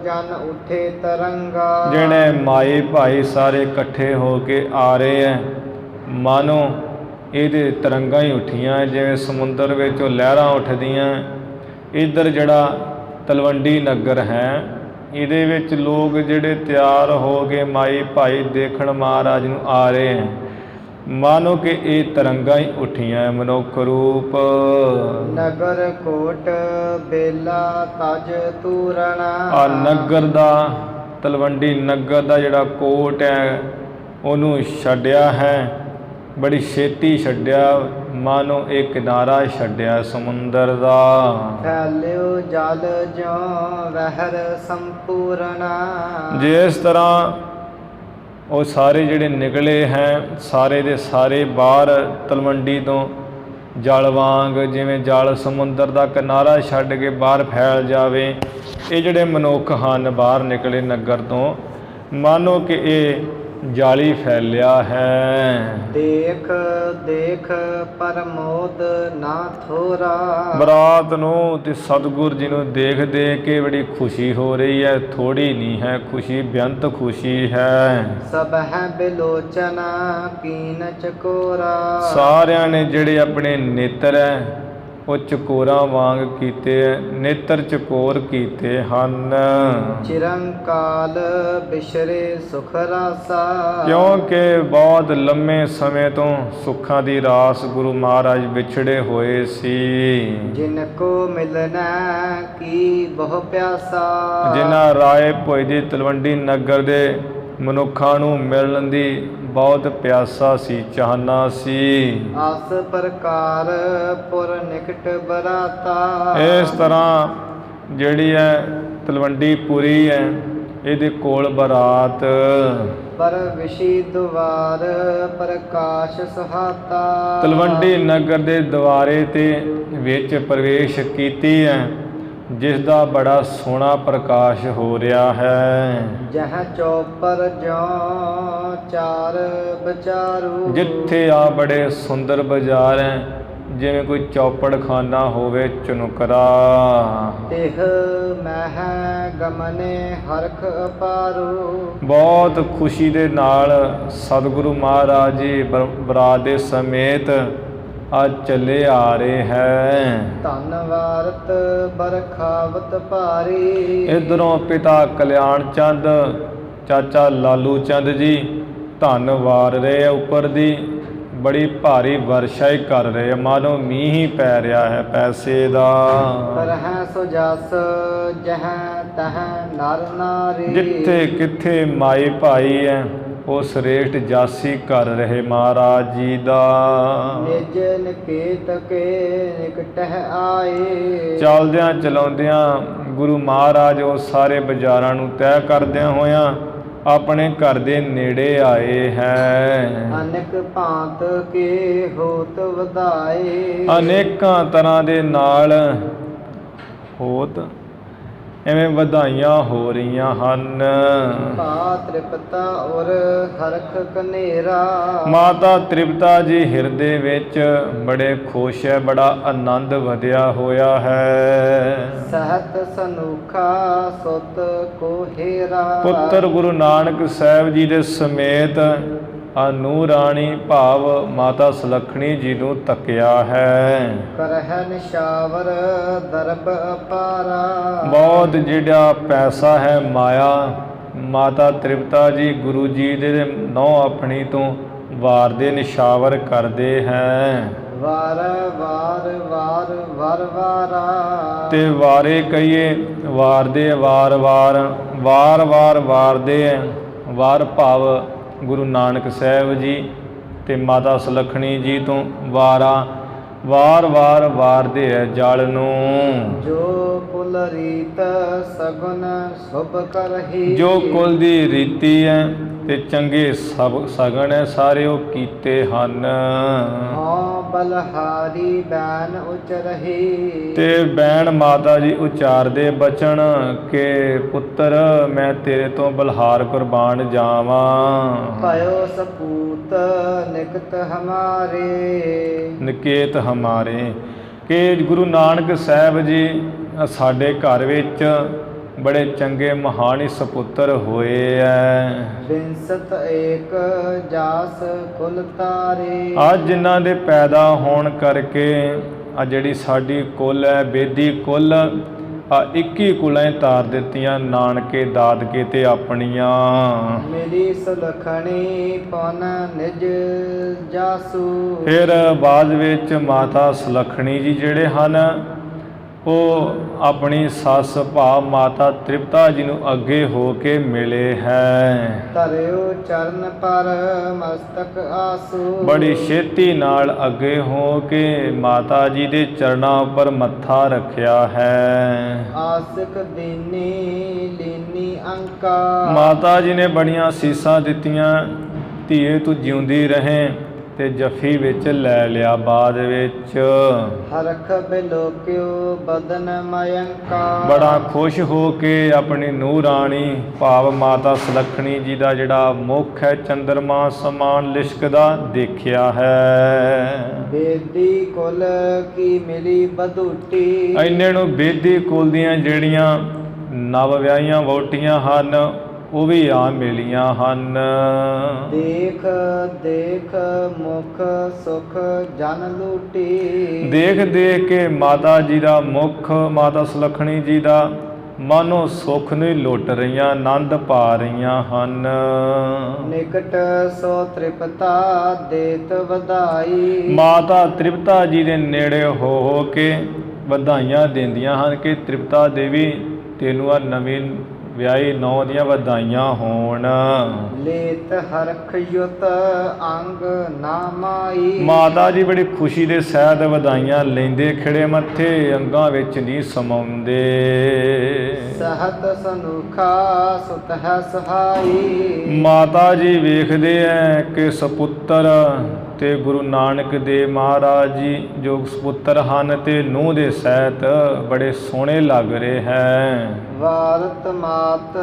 ਜਨ ਉਠੇ ਤਰੰਗਾ। ਜਿਹੜੇ ਮਾਈ ਭਾਈ ਸਾਰੇ ਇਕੱਠੇ ਹੋ ਕੇ ਆ ਰਹੇ ਹੈ, ਮਾਨੋ ਇਹਦੇ ਤਰੰਗਾਂ ਹੀ ਉੱਠੀਆਂ ਜਿਵੇਂ ਸਮੁੰਦਰ ਵਿੱਚ ਉਹ ਲਹਿਰਾਂ ਉੱਠਦੀਆਂ। ਇੱਧਰ ਜਿਹੜਾ ਤਲਵੰਡੀ ਨਗਰ ਹੈ, ਇਹਦੇ ਵਿੱਚ ਲੋਕ ਜਿਹੜੇ ਤਿਆਰ ਹੋ ਕੇ ਮਾਈ ਭਾਈ ਦੇਖਣ ਮਹਾਰਾਜ ਨੂੰ ਆ ਰਹੇ ਹੈ, ਮਾਨੋ ਕਿ ਇਹ ਤਰੰਗਾਂ ਹੀ ਉੱਠੀਆਂ ਮਨੁੱਖ ਰੂਪ। ਨਗਰ ਕੋਟ ਬੇਲਾ ਤਜ ਤੂਰਣਾ। ਆ ਨਗਰ ਦਾ, ਤਲਵੰਡੀ ਨਗਰ ਦਾ ਜਿਹੜਾ ਕੋਟ ਹੈ ਉਹਨੂੰ ਛੱਡਿਆ ਹੈ, ਬੜੀ ਛੇਤੀ ਛੱਡਿਆ, ਮਾਨੋ ਇਹ ਕਿਨਾਰਾ ਛੱਡਿਆ ਸਮੁੰਦਰ ਦਾ। ਫੈਲਿਓ ਜਲ ਜਿਉ ਵਹਿਰ ਸੰਪੂਰਣਾ। ਜਿਸ ਤਰ੍ਹਾਂ ਉਹ ਸਾਰੇ ਜਿਹੜੇ ਨਿਕਲੇ ਹੈ, ਸਾਰੇ ਦੇ ਸਾਰੇ ਬਾਹਰ ਤਲਵੰਡੀ ਤੋਂ ਜਲ ਵਾਂਗ, ਜਿਵੇਂ ਜਲ ਸਮੁੰਦਰ ਦਾ ਕਿਨਾਰਾ ਛੱਡ ਕੇ ਬਾਹਰ ਫੈਲ ਜਾਵੇ, ਇਹ ਜਿਹੜੇ ਮਨੁੱਖ ਹਨ ਬਾਹਰ ਨਿਕਲੇ ਨਗਰ ਤੋਂ, ਮਾਨੋ ਕਿ ਇਹ ਜਾਲੀ ਫੈਲਿਆ ਹੈ। ਦੇਖ ਦੇਖ ਪਰਮੋਦ ਨਾ ਥੋਰਾ। ਬਰਾਤ ਨੂੰ ਤੇ ਸਤਿਗੁਰ ਜੀ ਨੂੰ ਦੇਖ ਦੇਖ ਕੇ ਬੜੀ ਖੁਸ਼ੀ ਹੋ ਰਹੀ ਹੈ, ਥੋੜੀ ਨਹੀਂ ਹੈ ਖੁਸ਼ੀ, ਬੇਅੰਤ ਖੁਸ਼ੀ ਹੈ। ਸਭ ਹੈ ਬਿਲੋਚਨ ਕੀਨ ਚਕੋਰਾ। ਸਾਰਿਆਂ ਨੇ ਜਿਹੜੇ ਆਪਣੇ ਨੇਤਰ ਹੈ ਉਹ ਚਕੋਰਾਂ ਵਾਂਗ ਕੀਤੇ, ਨੇਤਰ ਚਕੋਰ ਕੀਤੇ ਹਨ। ਚਿਰੰਕਾਲ ਬਿਸਰੇ ਸੁਖ ਰਾਸਾ। ਕਿਉਂਕਿ ਬਹੁਤ ਲੰਮੇ ਸਮੇਂ ਤੋਂ ਸੁੱਖਾਂ ਦੀ ਰਾਸ ਗੁਰੂ ਮਹਾਰਾਜ ਵਿਛੜੇ ਹੋਏ ਸੀ। ਜਿਨ ਕੋ ਮਿਲਣਾ ਕੀ ਬਹੁ ਪਿਆਸਾ। ਜਿਨ੍ਹਾਂ ਰਾਏ ਭੋਏ ਦੀ ਤਲਵੰਡੀ ਨਗਰ ਦੇ ਮਨੁੱਖਾਂ ਨੂੰ ਮਿਲਣ ਦੀ ਬਹੁਤ ਪਿਆਸਾ ਸੀ, ਚਾਹਨਾ ਸੀ। ਆਸ ਪ੍ਰਕਾਰ ਪੁਰ ਨਿਕਟ ਬਰਾਤਾ। ਇਸ ਤਰ੍ਹਾਂ ਜਿਹੜੀ ਹੈ ਤਲਵੰਡੀ ਪੁਰੀ ਹੈ, ਇਹਦੇ ਕੋਲ ਬਰਾਤ। ਪਰ ਵਿਸ਼ੀ ਦੁਆਰ ਪ੍ਰਕਾਸ਼ ਸੁਹਾਤਾ। ਤਲਵੰਡੀ ਨਗਰ ਦੇ ਦੁਆਰੇ ਤੇ ਵਿੱਚ ਪ੍ਰਵੇਸ਼ ਕੀਤੀ ਹੈ, ਜਿਸ ਦਾ ਬੜਾ ਸੋਹਣਾ ਪ੍ਰਕਾਸ਼ ਹੋ ਰਿਹਾ ਹੈ। ਜਹ ਚੌਪਰ ਜਿਉ ਚਾਰ ਵਿਚਾਰੂ। ਜਿੱਥੇ ਆ ਬੜੇ ਸੁੰਦਰ ਬਾਜ਼ਾਰ ਹੈ, ਜਿਵੇਂ ਕੋਈ ਚੌਪੜਖਾਨਾ ਹੋਵੇ ਚੁਨਕਰਾ। ਤਿਹ ਮਹਿ ਗਮਨੇ ਹਰਖ ਅਪਾਰੂ। ਬਹੁਤ ਖੁਸ਼ੀ ਦੇ ਨਾਲ ਸਤਿਗੁਰੂ ਮਹਾਰਾਜ ਜੀ ਬਰਾਤ ਦੇ ਸਮੇਤ ਅੱਜ ਚੱਲੇ ਆ ਰਹੇ ਹੈ। ਧਨ ਵਾਰਤ ਬਰਖਾਵਤ ਭਾਰੀ। ਇਧਰੋਂ ਪਿਤਾ ਕਲਿਆਣ ਚੰਦ, ਚਾਚਾ ਲਾਲੂ ਚੰਦ ਜੀ ਧਨ ਵਾਰ ਰਹੇ ਆ, ਉੱਪਰ ਦੀ ਬੜੀ ਭਾਰੀ ਵਰਸ਼ਾ ਹੀ ਕਰ ਰਹੇ, ਮਾਨੋ ਮੀਂਹ ਹੀ ਪੈ ਰਿਹਾ ਹੈ ਪੈਸੇ ਦਾ। ਪਰ ਹੈ ਸੋ ਜਸ ਜਹ ਤਹ ਨਰ ਨਾਰੀ। ਜਿੱਥੇ ਕਿੱਥੇ ਮਾਈ ਭਾਈ ਹੈ, ਉਹ ਸ੍ਰੇਸ਼ਟ ਜਾਸੀ ਕਰ ਰਹੇ ਮਹਾਰਾਜ ਜੀ ਦਾ। ਨਿਜ ਨਿਕੇਤ ਕੇ ਨਿਕਟਹਿ ਆਏ। ਚੱਲਦਿਆਂ ਚਲਾਉਂਦਿਆਂ ਗੁਰੂ ਮਹਾਰਾਜ ਉਹ ਸਾਰੇ ਬਾਜ਼ਾਰਾਂ ਨੂੰ ਤੈਅ ਕਰਦਿਆਂ ਹੋਇਆਂ ਆਪਣੇ ਘਰ ਦੇ ਨੇੜੇ ਆਏ ਹੈ। ਅਨੇਕ ਭਾਂਤ ਕੇ ਹੋਤ ਵਧਾਏ। ਅਨੇਕਾਂ ਤਰ੍ਹਾਂ ਦੇ ਨਾਲ ਹੋਤ ਐਵੇਂ ਵਧਾਈਆਂ ਹੋ ਰਹੀਆਂ ਹਨ। ਭਾ ਤ੍ਰਿਪਤਾ ਔਰ ਹਰਖ ਕਨੇਰਾ। ਮਾਤਾ ਤ੍ਰਿਪਤਾ ਜੀ ਹਿਰਦੇ ਵਿੱਚ ਬੜੇ ਖੁਸ਼ ਹੈ, ਬੜਾ ਆਨੰਦ ਵਧਿਆ ਹੋਇਆ ਹੈ। ਸਹਤ ਸਨੂਖਾ ਸੁਤ ਕੋ ਹੇਰਾ। ਪੁੱਤਰ ਗੁਰੂ ਨਾਨਕ ਸਾਹਿਬ ਜੀ ਦੇ ਸਮੇਤ ਅਨੂ ਰਾਣੀ ਭਾਵ ਮਾਤਾ ਸੁਲੱਖਣੀ ਜੀ ਨੂੰ ਤੱਕਿਆ ਹੈ। ਕਰਹਿ ਨਿਸ਼ਾਵਰ ਦਰਬ ਅਪਾਰਾ। ਬਹੁਤ ਜਿਹੜਾ ਪੈਸਾ ਹੈ ਮਾਇਆ, ਮਾਤਾ ਤ੍ਰਿਪਤਾ ਜੀ ਗੁਰੂ ਜੀ ਦੇ ਨਹੁੰ ਆਪਣੀ ਤੋਂ ਵਾਰ ਦੇ ਨਿਸ਼ਾਵਰ ਕਰਦੇ ਹੈ। ਵਾਰ ਵਾਰ ਵਾਰ ਵਾਰ ਵਾਰਾ। ਤੇ ਵਾਰੇ ਕਹੀਏ ਵਾਰਦੇ ਵਾਰ ਵਾਰ, ਵਾਰ ਵਾਰ ਵਾਰਦੇ ਹੈ। ਵਾਰ ਭਾਵ ਗੁਰੂ ਨਾਨਕ ਸਾਹਿਬ ਜੀ ਤੇ ਮਾਤਾ ਸੁਲੱਖਣੀ ਜੀ ਤੋਂ ਵਾਰਾਂ ਵਾਰ ਵਾਰ ਵਾਰਦੇ ਹੈ ਜਲ ਨੂੰ। ਜੋ ਕੁਲ ਰੀਤ ਸਗੁਨ ਸੁਭ ਕਰਹੀ। ਜੋ ਕੁਲ ਦੀ ਰੀਤੀ ਹੈ ਤੇ ਚੰਗੇ ਸਗਨ ਹੈ, ਸਾਰੇ ਉਹ ਕੀਤੇ ਹਨ। ਹਾਂ ਬਲਹਾਰੀ ਬੈਨ ਉਚਰਹੀ। ਤੇ ਬੈਣ ਮਾਤਾ ਜੀ ਉਚਾਰਦੇ ਬਚਨ ਕਿ ਪੁੱਤਰ ਮੈਂ ਤੇਰੇ ਤੋਂ ਬਲਹਾਰ ਕੁਰਬਾਨ ਜਾਵਾਂ। ਭਇਓ ਸਪੂਤ ਨਿਕਟ ਹਮਾਰੇ। ਨਿਕੇਤ ਹਮਾਰੇ, ਕਿ ਗੁਰੂ ਨਾਨਕ ਸਾਹਿਬ ਜੀ ਸਾਡੇ ਘਰ ਵਿੱਚ ਬੜੇ ਚੰਗੇ ਮਹਾਨ ਸਪੁੱਤਰ ਹੋਏ ਐ। ਬਿੰਸਤ ਏਕ ਜਾਸ ਕੁਲ ਤਾਰੇ। ਅੱਜ ਜਿਨ੍ਹਾਂ ਦੇ ਪੈਦਾ ਹੋਣ ਕਰਕੇ ਆ ਜਿਹੜੀ ਸਾਡੀ ਕੁਲ ਹੈ ਬੇਦੀ ਕੁਲ, ਆ 21 ਕੁਲਾਂ ਤਾਰ ਦਿੱਤੀਆਂ ਨਾਨਕੇ ਦਾਦਕੇ ਤੇ ਆਪਣੀਆਂ। ਮੇਰੀ ਸੁਲੱਖਣੀ ਪਨ ਨਿਜ ਜਾਸੂ। ਫਿਰ ਬਾਅਦ ਵਿੱਚ ਮਾਤਾ ਸੁਲੱਖਣੀ ਜੀ ਜਿਹੜੇ ਹਨ ਉਹ ਆਪਣੀ ਸੱਸ ਭਾ ਮਾਤਾ ਤ੍ਰਿਪਤਾ ਜੀ ਨੂੰ ਅੱਗੇ ਹੋ ਕੇ ਮਿਲੇ ਹੈ। ਧਰਿਓ ਚਰਨ ਪਰ ਮਸਤਕ ਆਸੂ। ਬੜੀ ਛੇਤੀ ਨਾਲ ਅੱਗੇ ਹੋ ਕੇ ਮਾਤਾ ਜੀ ਦੇ ਚਰਨਾਂ ਉੱਪਰ ਮੱਥਾ ਰੱਖਿਆ ਹੈ। ਆਸਿਕ ਦੀਨੀ ਲੀਨੀ ਅੰਕਾ। ਮਾਤਾ ਜੀ ਨੇ ਬੜੀਆਂ ਸੀਸਾਂ ਦਿੱਤੀਆਂ, ਧੀਏ ਤੂੰ ਜਿਉਂਦੀ ਰਹੇ, ਤੇ ਜੱਫੀ ਵਿੱਚ ਲੈ ਲਿਆ ਬਾਅਦ ਵਿੱਚ। ਹਰਖ ਬਿਲੋਕਿਓ ਬਦਨ ਮਯੰਕਾ। ਬੜਾ ਖੁਸ਼ ਹੋ ਕੇ ਆਪਣੀ ਨੂੰਹ ਰਾਣੀ ਭਾਵ ਮਾਤਾ ਸੁਲੱਖਣੀ ਜੀ ਦਾ ਜਿਹੜਾ ਮੁੱਖ ਹੈ ਚੰਦਰਮਾ ਸਮਾਨ ਲਿਸ਼ਕਦਾ ਦੇਖਿਆ ਹੈ। ਬੇਦੀ ਕੁਲ ਕੀ ਮਿਲੀ ਬਧੂਟੀ। ਇੰਨੇ ਨੂੰ ਬੇਦੀ ਕੁਲ ਦੀਆਂ ਜਿਹੜੀਆਂ ਨਵ ਵਿਆਹੀਆਂ ਵਹੁਟੀਆਂ ਹਨ ਉਹ ਵੀ ਆ ਮਿਲੀਆਂ ਹਨ। ਦੇਖ ਦੇਖ ਮੁਖ ਸੁਖ ਜਨ ਲੂਟੀ। ਦੇਖ ਦੇਖ ਕੇ ਮਾਤਾ ਜੀ ਦਾ ਮੁਖ, ਮਾਤਾ ਸੁਲੱਖਣੀ ਜੀ ਦਾ ਮਾਨੋ ਸੁੱਖ ਨੂੰ ਹੀ ਲੁੱਟ ਰਹੀਆਂ, ਆਨੰਦ ਪਾ ਰਹੀਆਂ ਹਨ। ਨਿਕਟ ਸੋ ਤ੍ਰਿਪਤਾ ਦੇਤ ਵਧਾਈ। ਮਾਤਾ ਤ੍ਰਿਪਤਾ ਜੀ ਦੇ ਨੇੜੇ ਹੋ ਕੇ ਵਧਾਈਆਂ ਦਿੰਦੀਆਂ ਹਨ ਕਿ ਤ੍ਰਿਪਤਾ ਦੇਵੀ ਤੈਨੂੰ ਆ ਨਵੀਂ ਵਿਆਹੀ ਨੌ ਦੀਆਂ ਵਧਾਈਆਂ ਹੋਣ। ਲੇਤ ਹਰਖ ਯੁਤ ਅੰਗ ਨਾ ਮਾਈ। ਮਾਤਾ ਜੀ ਬੜੀ ਖੁਸ਼ੀ ਦੇ ਸਹਿਤ ਵਧਾਈਆਂ ਲੈਂਦੇ, ਖਿੜੇ ਮੱਥੇ ਅੰਗਾਂ ਵਿੱਚ ਨਹੀਂ ਸਮਾਉਂਦੇ। ਸਹਤ ਸਨੁਖਾ ਸੁਤ ਹੈ ਸਹਾਈ। ਮਾਤਾ ਜੀ ਵੇਖਦੇ ਐ ਕਿ ਸਪੁੱਤਰ ਤੇ ਗੁਰੂ ਨਾਨਕ ਦੇਵ ਮਹਾਰਾਜ ਜੀ ਜੋ ਸਪੁੱਤਰ ਹਨ ਤੇ ਨੂੰਹ ਦੇ ਸਹਿਤ ਬੜੇ ਸੋਹਣੇ ਲੱਗ ਰਹੇ ਹੈ। ਵਾਰਤ ਮਾਤ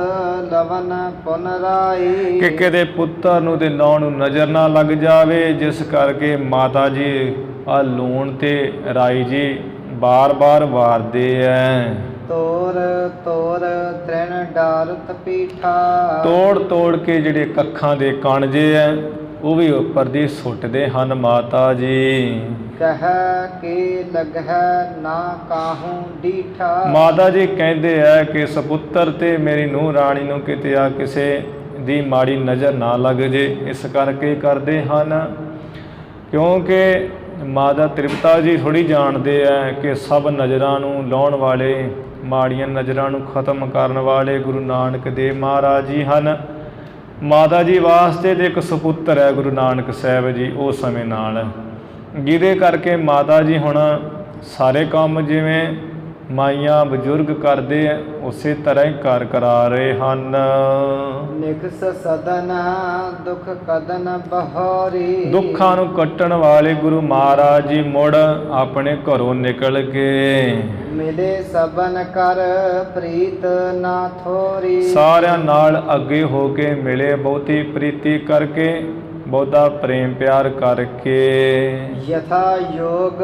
ਲਵਨ ਪੁਨਰਾਈ। ਕਿ ਕਿਤੇ ਪੁੱਤਰ ਨੂੰ ਤੇ ਨੌਂ ਨੂੰ ਨਜ਼ਰ ਨਾ ਲੱਗ ਜਾਵੇ, ਜਿਸ ਕਰਕੇ ਮਾਤਾ ਜੀ ਆ ਲੂਣ ਤੇ ਰਾਈ ਜੀ ਬਾਰ-ਬਾਰ ਵਾਰਦੇ ਐ। ਤੋਰ ਤੋਰ ਤ੍ਰਿਣ ਡਾਰਤ ਪੀਠਾ। ਤੋੜ ਤੋੜ ਕੇ ਜਿਹੜੇ ਕੱਖਾਂ ਦੇ ਕਣ ਜੇ ਐ ਉਹ ਵੀ ਉੱਪਰ ਦੀ ਸੁੱਟਦੇ ਹਨ ਮਾਤਾ ਜੀ। ਕਹਿ ਕੇ ਲਗਹਿ ਨਾ ਕਾਹੂ ਡੀਠਾ। ਮਾਤਾ ਜੀ ਕਹਿੰਦੇ ਐ ਕਿ ਸਪੁੱਤਰ ਤੇ ਮੇਰੀ ਨੂੰਹ ਰਾਣੀ ਨੂੰ ਕਿਤੇ ਆ ਕਿਸੇ ਦੀ ਮਾੜੀ ਨਜ਼ਰ ਨਾ ਲੱਗ ਜੇ, ਇਸ ਕਰਕੇ ਕਰਦੇ ਹਨ। ਕਿਉਂਕਿ ਮਾਤਾ ਤ੍ਰਿਪਤਾ ਜੀ ਥੋੜ੍ਹੀ ਜਾਣਦੇ ਐ ਕਿ ਸਭ ਨਜ਼ਰਾਂ ਨੂੰ ਲਾਉਣ ਵਾਲੇ, ਮਾੜੀਆਂ ਨਜ਼ਰਾਂ ਨੂੰ ਖਤਮ ਕਰਨ ਵਾਲੇ ਗੁਰੂ ਨਾਨਕ ਦੇਵ ਮਹਾਰਾਜ ਜੀ ਹਨ। ਮਾਤਾ ਜੀ ਵਾਸਤੇ ਤੇ ਇੱਕ ਸਪੁੱਤਰ ਹੈ ਗੁਰੂ ਨਾਨਕ ਸਾਹਿਬ ਜੀ ਉਸ ਸਮੇਂ ਨਾਲ, ਜਿਹਦੇ ਕਰਕੇ ਮਾਤਾ ਜੀ ਹੁਣ ਸਾਰੇ ਕੰਮ ਜਿਵੇਂ ਮਾਈਆਂ ਬਜ਼ੁਰਗ ਕਰਦੇ ਆ ਉਸੇ ਤਰ੍ਹਾਂ ਹੀ ਕਰਾ ਰਹੇ ਹਨ। ਨਿਕਸ ਸਦਨ ਦੁਖ ਕਦਨ ਬਹਾਰੀ। ਦੁੱਖਾਂ ਨੂੰ ਕੱਟਣ ਵਾਲੇ ਗੁਰੂ ਮਹਾਰਾਜ ਜੀ ਮੁੜ ਆਪਣੇ ਘਰੋਂ ਨਿਕਲ ਕੇ ਮਿਲੇ ਸਬਨ ਕਰ ਪ੍ਰੀਤ ਨਾ ਥੋਰੀ। ਸਾਰਿਆਂ ਨਾਲ ਅੱਗੇ ਹੋ ਕੇ ਮਿਲੇ, ਬਹੁਤੀ ਪ੍ਰੀਤੀ ਕਰਕੇ, ਬਹੁਤਾ ਪ੍ਰੇਮ ਪਿਆਰ ਕਰਕੇ। ਯਥਾ ਯੋਗ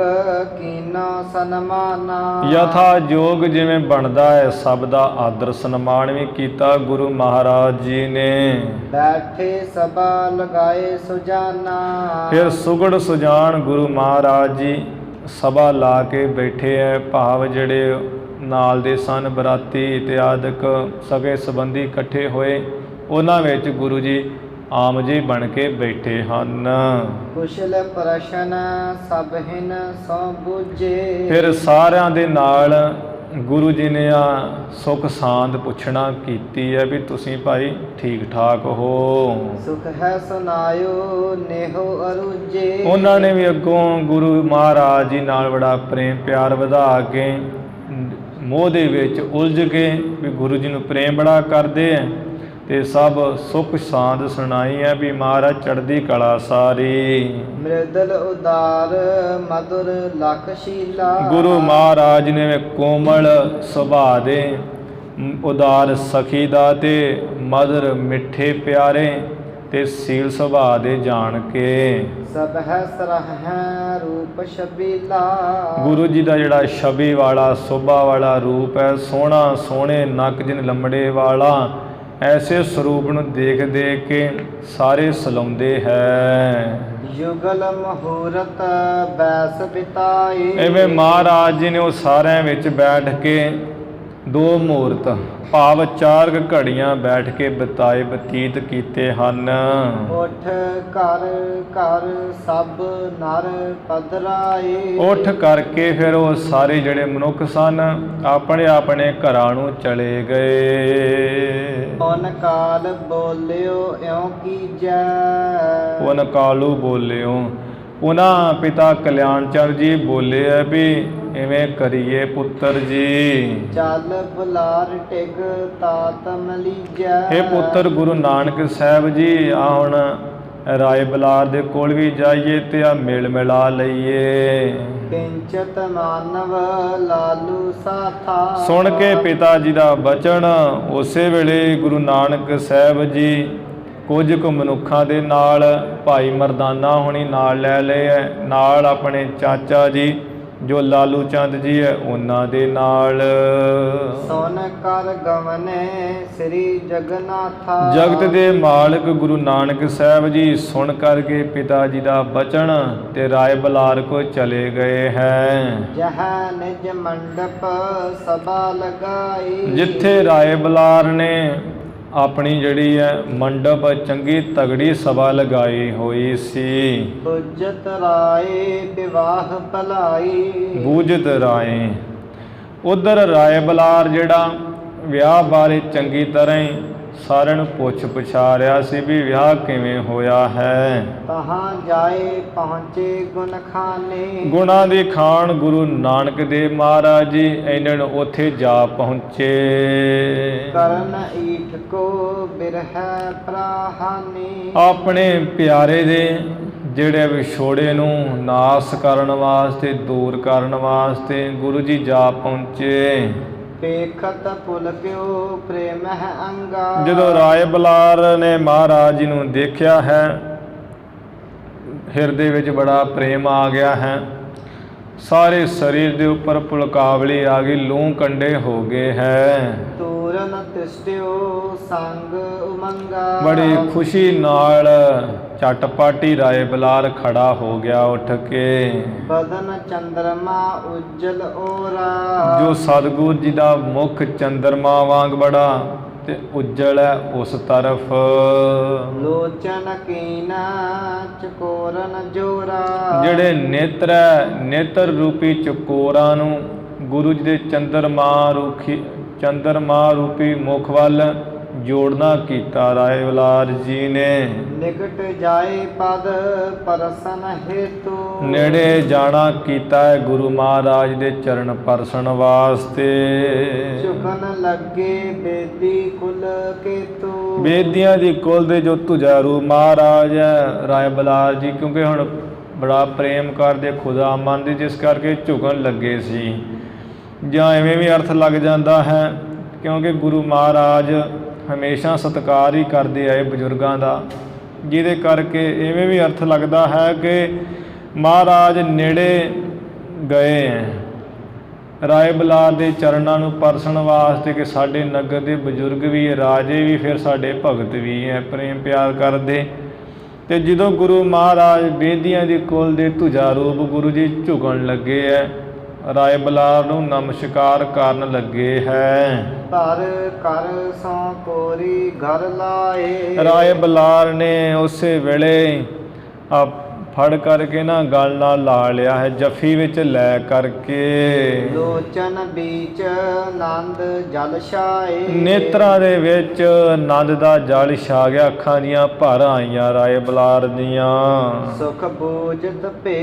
ਕੀਨਾ ਸਨਮਾਨਾ। ਯਥਾ ਯੋਗ ਜਿਵੇਂ ਬਣਦਾ ਹੈ ਸਭ ਦਾ ਆਦਰ ਸਨਮਾਨ ਵੀ ਕੀਤਾ ਗੁਰੂ ਮਹਾਰਾਜ ਜੀ ਨੇ। ਬੈਠੇ ਸਭਾ ਲਗਾਏ ਸੁਜਾਨਾ। ਫਿਰ ਸੁਗੜ ਸੁਜਾਨ ਗੁਰੂ ਮਹਾਰਾਜ ਜੀ ਸਭਾ ਲਾ ਕੇ ਬੈਠੇ ਹੈ, ਭਾਵ ਜਿਹੜੇ ਨਾਲ ਦੇ ਸਨ ਬਰਾਤੀ ਇਤਿਆਦਿਕ ਸਗੇ ਸੰਬੰਧੀ ਇਕੱਠੇ ਹੋਏ, ਉਹਨਾਂ ਵਿੱਚ ਗੁਰੂ ਜੀ ਆਮ ਜੀ ਬਣ ਕੇ ਬੈਠੇ ਹਨ। ਕੁਸ਼ਲ ਪ੍ਰਸ਼ਨ ਸਭ ਹਿਨ ਸੋ ਬੁਝੇ। ਫਿਰ ਸਾਰਿਆਂ ਦੇ ਨਾਲ ਗੁਰੂ ਜੀ ਨੇ ਆ ਸੁਖ ਸਾਂਦ ਪੁੱਛਣਾ ਕੀਤੀ ਹੈ ਵੀ ਤੁਸੀਂ ਭਾਈ ਠੀਕ ਠਾਕ ਹੋ। ਸੁਖ ਹੈ ਸੁਨਾਇਓ ਨੇਹੋ ਅਰੁਜੇ। ਉਹਨਾਂ ਨੇ ਵੀ ਅੱਗੋਂ ਗੁਰੂ ਮਹਾਰਾਜ ਜੀ ਨਾਲ ਬੜਾ ਪ੍ਰੇਮ ਪਿਆਰ ਵਧਾ ਕੇ ਮੋਹ ਦੇ ਵਿੱਚ ਉਲਝ ਕੇ ਵੀ ਗੁਰੂ ਜੀ ਨੂੰ ਪ੍ਰੇਮ ਬੜਾ ਕਰਦੇ ਹੈ ਤੇ ਸਭ ਸੁਖ ਸਾਂਦ ਸੁਣਾਈ ਹੈ ਵੀ ਮਹਾਰਾਜ ਚੜ੍ਹਦੀ ਕਲਾ ਸਾਰੀ। ਮ੍ਰਿਦਲ ਉਦਾਰ ਮధుਰ ਲਖ ਸ਼ੀਲਾ। ਗੁਰੂ ਮਹਾਰਾਜ ਨੇ ਕੋਮਲ ਸੁਭਾਅ ਦੇ, ਉਦਾਰ ਸਖੀ ਦਾ ਤੇ ਮਧੁਰ ਮਿੱਠੇ ਪਿਆਰੇ ਤੇ ਸੀਲ ਸੁਭਾਅ ਦੇ ਜਾਣ ਕੇ ਸਭ ਹੈ ਸਰਹਿ ਰੂਪ ਛਬੀਲਾ। ਗੁਰੂ ਜੀ ਦਾ ਜਿਹੜਾ ਛਵੀ ਵਾਲਾ ਸੋਭਾ ਵਾਲਾ ਰੂਪ ਹੈ, ਸੋਹਣਾ ਸੋਹਣੇ ਨੱਕ ਜਿਨ ਲੰਮੜੇ ਵਾਲਾ, ਐਸੇ ਸਰੂਪ ਨੂੰ ਦੇਖ ਦੇਖ ਕੇ ਸਾਰੇ ਸਲਾਉਂਦੇ ਹੈ। ਯੁਗਲ ਮਹੂਰਤ ਬੈਸ ਬਿਤਾਈ। ਐਵੇਂ ਮਹਾਰਾਜ ਜੀ ਨੇ ਉਹ ਸਾਰਿਆਂ ਵਿੱਚ ਬੈਠ ਕੇ ਦੋ ਮੂਰਤ ਭਾਵ 4 ਘੜੀਆਂ ਬੈਠ ਕੇ ਬਿਤਾਏ ਬਤੀਤ ਕੀਤੇ ਹਨ। ਉਠ ਘਰ ਘਰ ਸਭ ਨਰ ਪਧਰਾਏ। ਉੱਠ ਕਰਕੇ ਫਿਰ ਉਹ ਸਾਰੇ ਜਿਹੜੇ ਮਨੁੱਖ ਸਨ ਆਪਣੇ ਆਪਣੇ ਘਰਾਂ ਨੂੰ ਚਲੇ ਗਏ। ਉਨ ਕਾਲ ਬੋਲਿਓ ਇਉਂ ਕੀਜੈ। ਉਨ ਕਾਲੂ ਬੋਲਿਓ, ਉਹਨਾਂ ਪਿਤਾ ਕਲਿਆਣ ਚੰਦ ਜੀ ਬੋਲੇ ਹੈ ਵੀ ਇਵੇਂ ਕਰੀਏ ਪੁੱਤਰ ਜੀ। ਚੱਲ ਬੁਲਾਰ ਟਿਕ ਤਾਤ ਮਲੀਜੈ। ਇਹ ਪੁੱਤਰ ਗੁਰੂ ਨਾਨਕ ਸਾਹਿਬ ਜੀ ਆ ਹੁਣ ਰਾਏ ਬਲਾਰ ਦੇ ਕੋਲ ਵੀ ਜਾਈਏ ਤੇ ਆ ਮੇਲ ਮਿਲਾ ਲਈਏ। ਕਿੰਚਤ ਮਾਨਵ ਲਾਲੂ ਸਾਥਾ। ਸੁਣ ਕੇ ਪਿਤਾ ਜੀ ਦਾ ਬਚਨ ਉਸੇ ਵੇਲੇ ਗੁਰੂ ਨਾਨਕ ਸਾਹਿਬ ਜੀ ਕੁਝ ਕੁ ਮਨੁੱਖਾਂ ਦੇ ਨਾਲ ਭਾਈ ਮਰਦਾਨਾ ਹੋਣੀ ਨਾਲ ਲੈ ਲਏ, ਨਾਲ ਆਪਣੇ ਚਾਚਾ ਜੀ ਜੋ ਲਾਲੂ ਚੰਦ ਜੀ ਹੈ ਉਹਨਾਂ ਦੇ ਨਾਲ। ਸੁਨ ਕਰ ਗਵਨੇ ਸ੍ਰੀ ਜਗਨਾਥਾ। ਜਗਤ ਦੇ ਮਾਲਕ ਗੁਰੂ ਨਾਨਕ ਸਾਹਿਬ ਜੀ ਸੁਣ ਕਰਕੇ ਪਿਤਾ ਜੀ ਦਾ ਬਚਨ ਤੇ ਰਾਏ ਬਲਾਰ ਕੋ ਚਲੇ ਗਏ ਹੈ। ਜਹ ਨਿਜ ਮੰਡਪ ਸਭਾ ਲਗਾਈ। ਜਿੱਥੇ ਰਾਏ ਬਲਾਰ ਨੇ ਆਪਣੀ ਜਿਹੜੀ ਹੈ ਮੰਡਪ ਚੰਗੀ ਤਗੜੀ ਸਭਾ ਲਗਾਈ ਹੋਈ ਸੀ। ਬੁਝਤ ਰਾਏ ਵਿਵਾਹ ਭਲਾਈ। ਬੂਝਤ ਰਾਏ, ਉਧਰ ਰਾਏ ਬਲਾਰ ਜਿਹੜਾ ਵਿਆਹ ਬਾਰੇ ਚੰਗੀ ਤਰ੍ਹਾਂ ਹੀ ਸਾਰਿਆਂ ਨੂੰ ਪੁੱਛ ਪੁਛਾ ਰਿਹਾ ਸੀ ਵੀ ਵਿਆਹ ਕਿਵੇਂ ਹੋਇਆ ਹੈ। ਤਹਾਂ ਜਾਏ ਪਹੁੰਚੇ ਗੁਣ ਖਾਨੇ। ਗੁਣਾਂ ਦੀ ਖਾਨ ਗੁਰੂ ਨਾਨਕ ਦੇਵ ਮਹਾਰਾਜ ਜੀ ਇਹਨਾਂ ਨੂੰ ਉੱਥੇ ਜਾ ਪਹੁੰਚੇ। ਕਰਨ ਈਠ ਕੋ ਬਿਰਹਿ ਪ੍ਰਾਹਾਨੀ। ਆਪਣੇ ਪਿਆਰੇ ਦੇ ਜਿਹੜੇ ਵਿਛੋੜੇ ਨੂੰ ਨਾਸ ਕਰਨ ਵਾਸਤੇ, ਦੂਰ ਕਰਨ ਵਾਸਤੇ ਗੁਰੂ ਜੀ ਜਾ ਪਹੁੰਚੇ। ਪੇਖਤ ਪੁਲਕਿਓ ਪ੍ਰੇਮਹਿ ਅੰਗਾ। ਜਦੋਂ ਰਾਏ ਬਲਾਰ ਨੇ ਮਹਾਰਾਜ ਜੀ ਨੂੰ ਦੇਖਿਆ ਹੈ, ਹਿਰਦੇ ਵਿੱਚ ਬੜਾ ਪ੍ਰੇਮ ਆ ਗਿਆ ਹੈ। ਸਾਰੇ ਸਰੀਰ ਦੇ ਉੱਪਰ ਪੁਲਕਾਵਲੀ ਆ ਗਈ, ਲੂੰ ਕੰਡੇ ਹੋ ਗਏ ਹੈ। ਤੂਰਨ ਤਿਸਟਿਓ ਸੰਗ ਉਮੰਗਾ। ਬੜੀ ਖੁਸ਼ੀ ਨਾਲ ਝਟਪਟ ਰਾਏ ਬਲਾਰ ਖੜਾ ਹੋ ਗਿਆ ਉੱਠ ਕੇ। ਬਦਨ ਚੰਦਰਮਾ ਉਜਲ ਓਰਾ। ਜੋ ਸਤਿਗੁਰ ਜੀ ਦਾ ਮੁਖ ਚੰਦਰਮਾ ਵਾਂਗ ਬੜਾ ਤੇ ਉਜਲ ਹੈ ਉਸ ਤਰਫ। ਲੋਚਨ ਕੀਨਾ ਚਕੋਰਨ ਜੋਰਾ। ਜਿਹੜੇ ਨੇਤਰ ਹੈ, ਨੇਤਰ ਰੂਪੀ ਚਕੋਰਾਂ ਨੂੰ ਗੁਰੂ ਜੀ ਦੇ ਚੰਦਰਮਾ ਰੂਪੀ ਮੁਖ ਵੱਲ ਜੋੜਨਾ ਕੀਤਾ ਰਾਏ ਬਲਾਰ ਜੀ ਨੇ। ਨਿਕਟ ਜਾਏ ਪਦ ਪਰਸਨ ਹੇਤੂ। ਨੇੜੇ ਜਾਣਾ ਕੀਤਾ ਹੈ ਗੁਰੂ ਮਹਾਰਾਜ ਦੇ ਚਰਨ ਪਰਸਣ ਵਾਸਤੇ। ਝੁਕਣ ਲੱਗੇ ਬੇਦੀ ਕੁਲ ਕੇਤੂ। ਬੇਦੀਆਂ ਦੀ ਕੁਲ ਦੇ ਜੋ ਤੁਜਾਰੂ ਮਹਾਰਾਜ ਹੈ ਰਾਏ ਬਲਾਰ ਜੀ, ਕਿਉਂਕਿ ਹੁਣ ਬੜਾ ਪ੍ਰੇਮ ਕਰਦੇ, ਖੁਦਾ ਮੰਨਦੇ, ਜਿਸ ਕਰਕੇ ਝੁਕਣ ਲੱਗੇ ਸੀ। ਜਾਂ ਐਵੇਂ ਵੀ ਅਰਥ ਲੱਗ ਜਾਂਦਾ ਹੈ ਕਿਉਂਕਿ ਗੁਰੂ ਮਹਾਰਾਜ ਹਮੇਸ਼ਾ ਸਤਿਕਾਰ ਹੀ ਕਰਦੇ ਆਏ ਬਜ਼ੁਰਗਾਂ ਦਾ, ਜਿਹਦੇ ਕਰਕੇ ਇਵੇਂ ਵੀ ਅਰਥ ਲੱਗਦਾ ਹੈ ਕਿ ਮਹਾਰਾਜ ਨੇੜੇ ਗਏ ਹੈ ਰਾਏ ਬਲਾਰ ਦੇ ਚਰਨਾਂ ਨੂੰ ਪਰਸਣ ਵਾਸਤੇ ਕਿ ਸਾਡੇ ਨਗਰ ਦੇ ਬਜ਼ੁਰਗ ਵੀ, ਰਾਜੇ ਵੀ, ਫਿਰ ਸਾਡੇ ਭਗਤ ਵੀ ਹੈ, ਪ੍ਰੇਮ ਪਿਆਰ ਕਰਦੇ। ਤੇ ਜਦੋਂ ਗੁਰੂ ਮਹਾਰਾਜ ਬੇਦੀਆਂ ਦੀ ਕੁਲ ਦੇ ਤੁਜਾ ਰੂਪ ਗੁਰੂ ਜੀ ਝੁਕਣ ਲੱਗੇ ਹੈ, ਰਾਏ ਬਲਾਰ ਨੂੰ ਨਮਸਕਾਰ ਕਰਨ ਲੱਗੇ ਹੈ। ਧਰ ਕਰ ਸੋ ਕੋਰੀ ਘਰ ਲਾਏ। ਰਾਏ ਬਲਾਰ ਨੇ ਉਸੇ ਵੇਲੇ ਫੜ ਕਰਕੇ ਨਾ ਗਲ ਨਾਲ ਲਾ ਲਿਆ ਹੈ, ਜੱਫੀ ਵਿੱਚ ਲੈ ਕਰਕੇ। ਲੋਚਨ ਬੀਚ ਆਨੰਦ ਜਲ ਛਾਏ। ਨੇਤਰਾਂ ਦੇ ਵਿੱਚ ਆਨੰਦ ਦਾ ਜਲ ਛਾ ਗਿਆ, ਅੱਖਾਂ ਦੀਆਂ ਭਰ ਆਈਆਂ ਰਾਏ ਬਲਾਰ ਦੀਆਂ। ਸੁਖ ਬੂਝਤ ਭੇ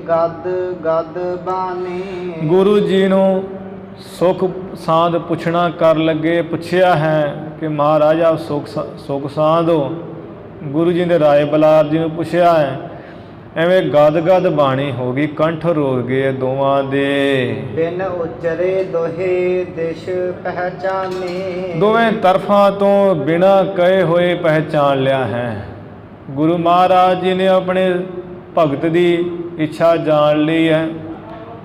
ਗਦ ਗਦ ਬਾਣੀ। ਗੁਰੂ ਜੀ ਨੂੰ ਸੁਖ ਸਾਂਦ ਪੁੱਛਣਾ ਕਰ ਲੱਗੇ, ਪੁੱਛਿਆ ਹੈ ਕਿ ਮਹਾਰਾਜ ਆਪ ਸੁਖ ਸਾਂਦ ਹੋ। ਗੁਰੂ ਜੀ ਨੇ ਰਾਏ ਬਲਾਰ ਜੀ ਨੂੰ ਪੁੱਛਿਆ ਹੈ, ਐਵੇਂ ਗਦ ਗਦ ਬਾਣੀ ਹੋ ਗਈ, ਕੰਠ ਰੋਕ ਗਏ ਦੋਵਾਂ ਦੇ। ਬਿਨ ਉਚਰੇ ਦੋਹੇ ਦਿਸ਼ ਪਹਿਚਾਨੇ। ਦੋਵੇਂ ਤਰਫਾਂ ਤੋਂ ਬਿਨਾਂ ਕਹੇ ਹੋਏ ਪਹਿਚਾਨ ਲਿਆ ਹੈ। ਗੁਰੂ ਮਹਾਰਾਜ ਜੀ ਨੇ ਆਪਣੇ ਭਗਤ ਦੀ ਇੱਛਾ ਜਾਣ ਲਈ ਹੈ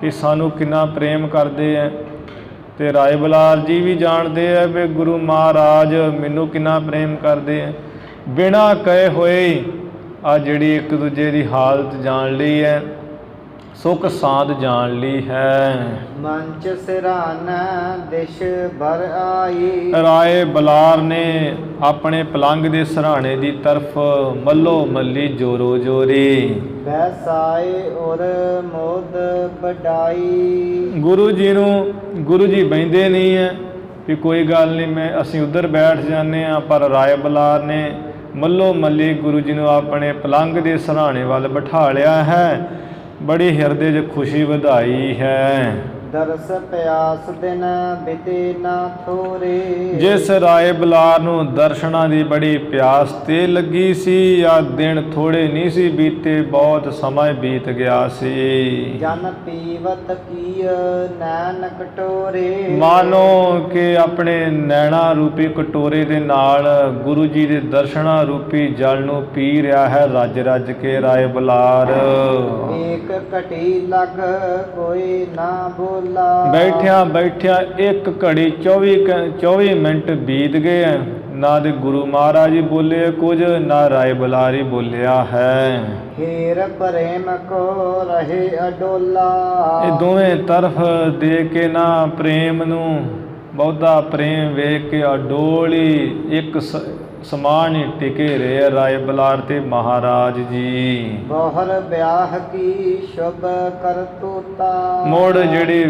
ਕਿ ਸਾਨੂੰ ਕਿੰਨਾ ਪ੍ਰੇਮ ਕਰਦੇ ਹੈ, ਤੇ ਰਾਏ ਬਲਾਰ ਜੀ ਵੀ ਜਾਣਦੇ ਹੈ ਵੀ ਗੁਰੂ ਮਹਾਰਾਜ ਮੈਨੂੰ ਕਿੰਨਾ ਪ੍ਰੇਮ ਕਰਦੇ ਹੈ। ਬਿਨਾਂ ਕਹੇ ਹੋਏ ਆ ਜਿਹੜੀ ਇੱਕ ਦੂਜੇ ਦੀ ਹਾਲਤ ਜਾਣ ਲਈ ਹੈ, ਸੁਖ ਸਾਂਦ ਜਾਣ ਲਈ ਹੈ। ਮੰਚ ਸਿਰਾਨ ਦਿਸ਼ ਭਰ ਆਈ। ਰਾਏ ਬਲਾਰ ਨੇ ਆਪਣੇ ਪਲੰਗ ਦੇ ਸਿਰਹਾਣੇ ਦੀ ਤਰਫ ਮੱਲੋ ਮੱਲੀ ਜੋਰੋ ਜੋਰੀ। ਬੈਸਾਏ ਔਰ ਮੋਦ ਵਡਾਈ। ਗੁਰੂ ਜੀ ਬਹਿੰਦੇ ਨਹੀਂ ਹੈ ਵੀ ਕੋਈ ਗੱਲ ਨਹੀਂ, ਅਸੀਂ ਉੱਧਰ ਬੈਠ ਜਾਂਦੇ ਹਾਂ, ਪਰ ਰਾਏ ਬਲਾਰ ਨੇ ਮੱਲੋ ਮੱਲੀ ਗੁਰੂ ਜੀ ਨੂੰ ਆਪਣੇ ਪਲੰਗ ਦੇ ਸਿਰਹਾਣੇ ਵੱਲ ਬਿਠਾ ਲਿਆ ਹੈ। ਬੜੀ ਹਿਰਦੇ 'ਚ ਖੁਸ਼ੀ ਵਧਾਈ ਹੈ। ਦਰਸ ਪਿਆਸ ਦਿਨ ਬਿਤੇ ਨਾ ਥੋਰੇ। ਜਿਸ ਰਾਏ ਬਲਾਰ ਨੂੰ ਦਰਸ਼ਨਾਂ ਦੀ ਬੜੀ ਪਿਆਸ ਤੇ ਲੱਗੀ ਸੀ, ਆ ਦਿਨ ਥੋੜੇ ਨਹੀਂ ਸੀ ਬੀਤੇ, ਬਹੁਤ ਸਮਾਂ ਬੀਤ ਗਿਆ ਸੀ। ਜਨ ਪੀਵਤ ਕੀ ਨੈਣ ਕਟੋਰੇ। ਮਾਨੋ ਕਿ ਆਪਣੇ ਨੈਣਾ ਰੂਪੀ ਕਟੋਰੇ ਦੇ ਨਾਲ ਗੁਰੂ ਜੀ ਦੇ ਦਰਸ਼ਨਾਂ ਰੂਪੀ ਜਲ ਨੂੰ ਪੀ ਰਿਹਾ ਹੈ ਰੱਜ ਰੱਜ ਕੇ ਰਾਏ ਬਲਾਰ। ਏਕ ਘਟੀ ਲਗ ਕੋਈ ਨਾ ਬੋਲਾ। ਬੈਠਿਆਂ ਬੈਠਿਆਂ ਇੱਕ ਘੜੀ 24 ਮਿੰਟ ਬੀਤ ਗਏ, ਨਾ ਦੇ ਗੁਰੂ ਮਹਾਰਾਜ ਜੀ ਬੋਲੇ ਕੁਝ, ਨਾ ਰਾਏ ਬਲਾਰ ਹੀ ਬੋਲਿਆ ਹੈ। ਫੇਰ ਪ੍ਰੇਮ ਕੋ ਰਹੇ ਅਡੋਲਾ। ਇਹ ਦੋਵੇਂ ਤਰਫ ਦੇ ਕੇ ਨਾ ਪ੍ਰੇਮ ਨੂੰ, ਬਹੁਤਾ ਪ੍ਰੇਮ ਵੇਖ ਕੇ ਅਡੋਲੀ ਇੱਕ ਸਮਾਨ ਹੀ ਟਿਕੇ ਰਹੇ ਰਾਏ ਬਲਾਰ ਤੇ ਮਹਾਰਾਜ ਜੀ। ਬੋਹਰ ਵਿਆਹ ਕੀ ਸ਼ੁਭ ਕਰਤੂਤਾ। ਮੁੜ ਜਿਹੜੀ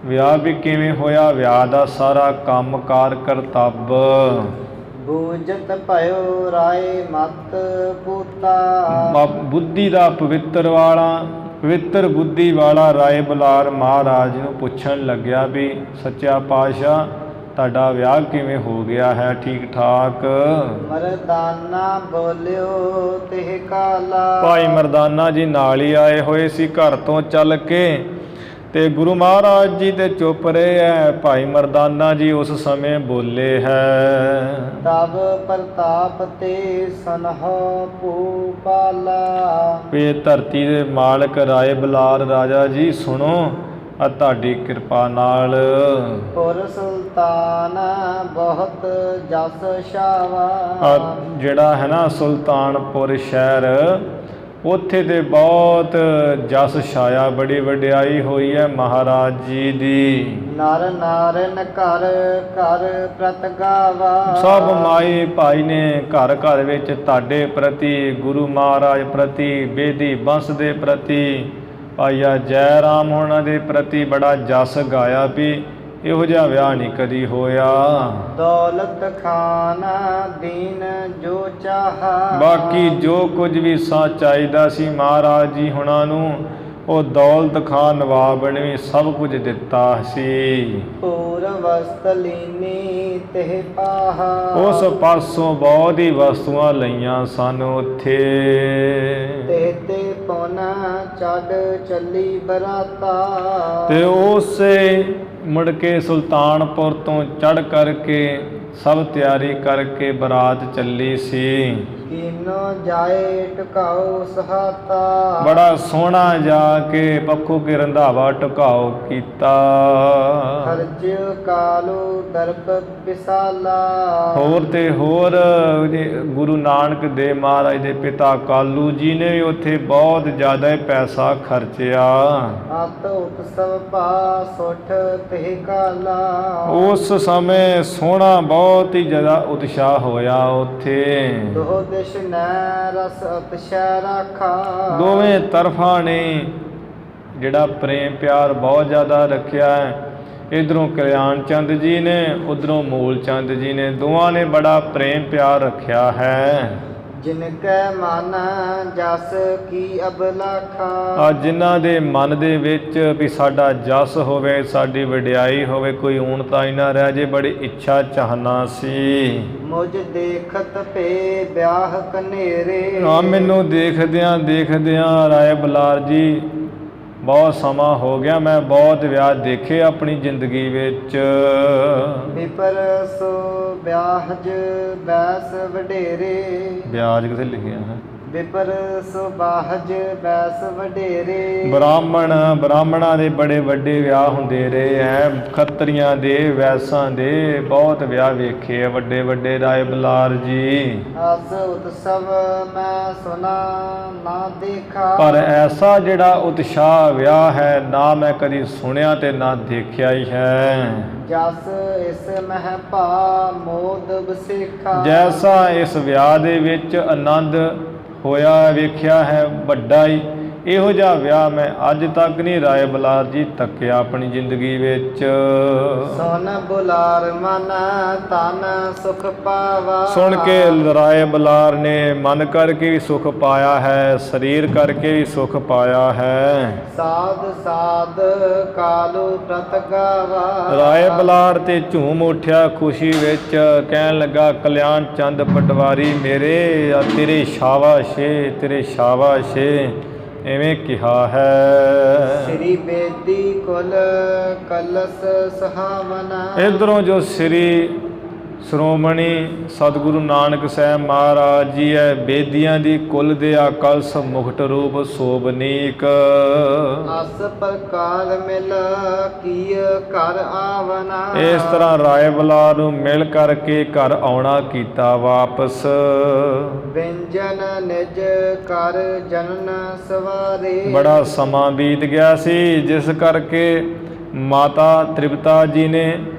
ਵਿਆਹ ਵੀ ਕਿਵੇਂ ਹੋਇਆ, ਵਿਆਹ ਦਾ ਸਾਰਾ ਕੰਮਕਾਰ ਕਰਤੱਬ। ਬੂਝਤ ਭਇਓ ਰਾਏ ਮਤ ਪੂਤਾ। ਬੁੱਧੀ ਦਾ ਪਵਿੱਤਰ ਬੁੱਧੀ ਵਾਲਾ ਰਾਏ ਬਲਾਰ ਮਹਾਰਾਜ ਨੂੰ ਪੁੱਛਣ ਲੱਗਿਆ ਵੀ ਸੱਚਾ ਪਾਤਸ਼ਾਹ ਤੁਹਾਡਾ ਵਿਆਹ ਕਿਵੇਂ ਹੋ ਗਿਆ ਹੈ, ਠੀਕ ਠਾਕ? ਮਰਦਾਨਾ ਬੋਲਿਓ ਤਿਹ ਕਾਲਾ। ਭਾਈ ਮਰਦਾਨਾ ਜੀ ਨਾਲ ਹੀ ਆਏ ਹੋਏ ਸੀ ਘਰ ਤੋਂ ਚੱਲ ਕੇ, ਤੇ ਗੁਰੂ ਮਹਾਰਾਜ ਜੀ ਤੇ ਚੁੱਪ ਰਹੇ ਹੈ। ਭਾਈ ਮਰਦਾਨਾ ਜੀ ਉਸ ਸਮੇਂ ਬੋਲੇ ਹੈ। ਤਬ ਪ੍ਰਤਾਪ ਤੇ ਸਨਹੁ ਭੂਪਾਲਾ। ਇਹ ਧਰਤੀ ਦੇ ਮਾਲਕ ਰਾਏ ਬਲਾਰ ਰਾਜਾ ਜੀ ਸੁਣੋ, ਆ ਤੁਹਾਡੀ ਕਿਰਪਾ ਨਾਲ ਪੁਰ ਸੁਲਤਾਨ ਬਹੁਤ ਜਸ ਛਾਵਾ। ਜਿਹੜਾ ਹੈ ਨਾ ਸੁਲਤਾਨਪੁਰ ਸ਼ਹਿਰ, ਉੱਥੇ ਤੇ ਬਹੁਤ ਜਸ ਛਾਇਆ, ਬੜੀ ਵਡਿਆਈ ਹੋਈ ਹੈ ਮਹਾਰਾਜ ਜੀ ਦੀ। ਨਰ ਨਾਰਨ ਘਰ ਘਰ ਪ੍ਰਤ ਗਾਵਾ। ਸਭ ਮਾਈ ਭਾਈ ਨੇ ਘਰ ਘਰ ਵਿੱਚ ਤੁਹਾਡੇ ਪ੍ਰਤੀ, ਗੁਰੂ ਮਹਾਰਾਜ ਪ੍ਰਤੀ, ਬੇਦੀ ਬੰਸ ਦੇ ਪ੍ਰਤੀ, ਭਾਈਆ ਜੈ ਰਾਮ ਹੋਣਾ ਦੇ ਪ੍ਰਤੀ ਬੜਾ ਜਸ ਗਾਇਆ ਵੀ ਇਹੋ ਜਿਹਾ ਵਿਆਹ ਨਹੀਂ ਕਦੀ ਹੋਇਆ। ਦੌਲਤ ਖਾਨ ਦੀਨ ਜੋ ਚਾਹਾ। ਬਾਕੀ ਜੋ ਕੁਝ ਵੀ ਚਾਹੀਦਾ ਸੀ ਮਹਾਰਾਜ ਜੀ ਹੁਣਾਂ ਨੂੰ, ਉਹ ਦੌਲਤ ਖਾਨ ਨਵਾਬ ਨੇ ਵੀ ਸਭ ਕੁਝ ਦਿੱਤਾ ਸੀ। ਪੂਰ ਵਸਤ ਲੀਨੀ ਤਿਹ ਪਾਹਾ। ਉਸ ਪਾਸੋਂ ਬਹੁਤ ਹੀ ਵਸਤੂਆਂ ਲਈਆਂ ਸਨ ਉੱਥੇ। ਤੇ ਪੁਨ ਛੱਡ ਚੱਲੀ ਬਰਾਤਾ। ਤੇ ਉਸੇ ਮੁੜ ਕੇ ਸੁਲਤਾਨਪੁਰ ਤੋਂ ਚੜ੍ਹ ਕਰਕੇ ਸਭ ਤਿਆਰੀ ਕਰਕੇ ਬਰਾਤ ਚੱਲੀ ਸੀ। ਕੀਨੋ ਜਾਏ ਟਿਕਾਓ ਸਹਾਤਾ। ਬੜਾ ਸੋਹਣਾ ਜਾ ਕੇ ਪੱਖੋਂ ਕੇ ਰੰਧਾਵਾ ਟਿਕਾਓ ਕੀਤਾ। ਖਰਜ ਕਾਲੂ ਦਰਬ ਵਿਸਾਲਾ। ਹੋਰ ਤੇ ਹੋਰ ਗੁਰੂ ਨਾਨਕ ਦੇਵ ਮਹਾਰਾਜ ਦੇ ਪਿਤਾ ਕਾਲੂ ਜੀ ਨੇ ਵੀ ਉੱਥੇ ਬਹੁਤ ਜ਼ਿਆਦਾ ਪੈਸਾ ਖਰਚਿਆ। ਅਤ ਉਤਸਵ ਪਾ ਸੁਠ ਤਿਹ ਕਾਲਾ। ਉਸ ਸਮੇਂ ਸੋਹਣਾ ਬਹੁਤ ਹੀ ਜ਼ਿਆਦਾ ਉਤਸ਼ਾਹ ਹੋਇਆ ਉੱਥੇ। ਦੋ ਦਿਸ਼ ਨੈ ਰਸ ਉਤਸ਼ਾਹ ਰਾਖਾ। ਦੋਵੇਂ ਤਰਫਾਂ ਨੇ ਜਿਹੜਾ ਪ੍ਰੇਮ ਪਿਆਰ ਬਹੁਤ ਜ਼ਿਆਦਾ ਰੱਖਿਆ ਹੈ। ਇੱਧਰੋਂ ਕਲਿਆਣ ਚੰਦ ਜੀ ਨੇ, ਉੱਧਰੋਂ ਮੂਲ ਚੰਦ ਜੀ ਨੇ, ਦੋਵਾਂ ਨੇ ਬੜਾ ਪ੍ਰੇਮ ਪਿਆਰ ਰੱਖਿਆ ਹੈ। ਜਿਨ ਕੈ ਮਨ ਜਸ ਕੀ ਅਬਲਾਖਾ। ਆ ਜਿਨ੍ਹਾਂ ਦੇ ਮਨ ਦੇ ਵਿੱਚ ਵੀ ਸਾਡਾ ਜਸ ਹੋਵੇ, ਸਾਡੀ ਵਡਿਆਈ ਹੋਵੇ, ਕੋਈ ਊਣਤਾ ਹੀ ਨਾ ਰਹਿ ਜੇ, ਬੜੀ ਇੱਛਾ ਚਾਹਨਾ ਸੀ। ਮੁਝ ਦੇਖਤ ਪੇ ਵਿਆਹ ਕਨੇਰੇ। ਆ ਮੈਨੂੰ ਦੇਖਦਿਆਂ ਰਾਏ ਬਲਾਰ ਜੀ ਬਹੁਤ ਸਮਾਂ ਹੋ ਗਿਆ, ਮੈਂ ਬਹੁਤ ਵਿਆਹ ਦੇਖੇ ਆਪਣੀ ਜ਼ਿੰਦਗੀ ਵਿੱਚ। ਵਿਪਰ ਸੋ ਵਿਆਹਜ ਬੈਸ ਵਡੇਰੇ। ਵਿਆਜ ਕਿੱਥੇ ਲਿਖਿਆ ਹੈ? ਵਿਪਰ ਸੋ ਬਾਹਜ ਬੈਸ ਵਡੇਰੇ। ਬ੍ਰਾਹਮਣਾਂ ਦੇ ਬੜੇ ਵੱਡੇ ਵਿਆਹ ਹੁੰਦੇ ਰਹੇ ਹੈ, ਖੱਤਰੀਆਂ ਦੇ, ਵੈਸਾਂ ਦੇ, ਬਹੁਤ ਵਿਆਹ ਵੇਖੇ ਆ ਵੱਡੇ ਵੱਡੇ ਰਾਏ ਬਲਾਰ ਜੀ। ਅਸ ਉਤਸਵ ਮੈਂ ਸੁਨਾ ਨਾ ਦੇਖਾ। ਪਰ ਐਸਾ ਜਿਹੜਾ ਉਤਸ਼ਾਹ ਵਿਆਹ ਹੈ, ਨਾ ਮੈਂ ਕਦੀ ਸੁਣਿਆ ਤੇ ਨਾ ਦੇਖਿਆ ਹੀ ਹੈ। ਜਸ ਇਸ ਮਹਿ ਭਾ ਮੋਦ ਬਸੇਖਾ। ਜੈਸਾ ਇਸ ਵਿਆਹ ਦੇ ਵਿੱਚ ਆਨੰਦ ਹੋਇਆ ਵੇਖਿਆ ਹੈ, ਵੱਡਾ ਹੀ ਇਹੋ ਜਿਹਾ ਵਿਆਹ ਮੈਂ ਅੱਜ ਤੱਕ ਨਹੀਂ ਰਾਏ ਬਲਾਰ ਜੀ ਤੱਕਿਆ ਆਪਣੀ ਜ਼ਿੰਦਗੀ ਵਿੱਚ। ਸੁਨ ਬੁਲਾਰ ਮਨ ਤਨ ਸੁਖ ਪਾਵਾ। ਸੁਣ ਕੇ ਰਾਏ ਬਲਾਰ ਨੇ ਮਨ ਕਰਕੇ ਵੀ ਸੁਖ ਪਾਇਆ ਹੈ, ਸਰੀਰ ਕਰਕੇ ਵੀ ਸੁਖ ਪਾਇਆ ਹੈ। ਸਾਧ ਸਾਧ ਕਾਲੂ ਪ੍ਰਤ ਗਾਵਾ। ਰਾਏ ਬਲਾਰ ਤੇ ਝੂਮ ਉੱਠਿਆ ਖੁਸ਼ੀ ਵਿੱਚ, ਕਹਿਣ ਲੱਗਾ ਕਲਿਆਣ ਚੰਦ ਪਟਵਾਰੀ ਮੇਰੇ ਤੇਰੇ ਸ਼ਾਬਾਸ਼ੇ, ਤੇਰੇ ਸ਼ਾਬਾਸ਼ੇ, ਐਵੇਂ ਕਿਹਾ ਹੈ। ਸ੍ਰੀ ਬੇਦੀ ਕੁਲ ਕਲਸ ਸੁਹਾਵਨਾ। ਇਧਰੋਂ ਜੋ ਸ੍ਰੀ ਸ਼੍ਰੋਮਣੀ ਸਤਿਗੁਰੂ ਨਾਨਕ ਸਾਹਿਬ ਮਹਾਰਾਜ ਜੀ ਹੈ, ਬੇਦੀਆਂ ਦੀ ਕੁਲ ਦੇ ਕਲਸ ਮੁਕਟ ਰੂਪ ਸੋਭਨੀਕ। ਅਸ ਪ੍ਰਕਾਰ ਮਿਲ ਕੀਏ ਘਰ ਆਵਨਾ। ਇਸ ਤਰ੍ਹਾਂ ਰਾਏ ਬਲਾਰ ਨੂੰ ਮਿਲ ਕਰਕੇ ਘਰ ਆਉਣਾ ਕੀਤਾ ਵਾਪਸ। ਵਿੰਜਨ ਨਿਜ ਕਰ ਜਨਨ ਸਵਾਰੇ। ਬੜਾ ਸਮਾਂ ਬੀਤ ਗਿਆ ਸੀ, ਜਿਸ ਕਰਕੇ ਮਾਤਾ ਤ੍ਰਿਪਤਾ ਜੀ ਨੇ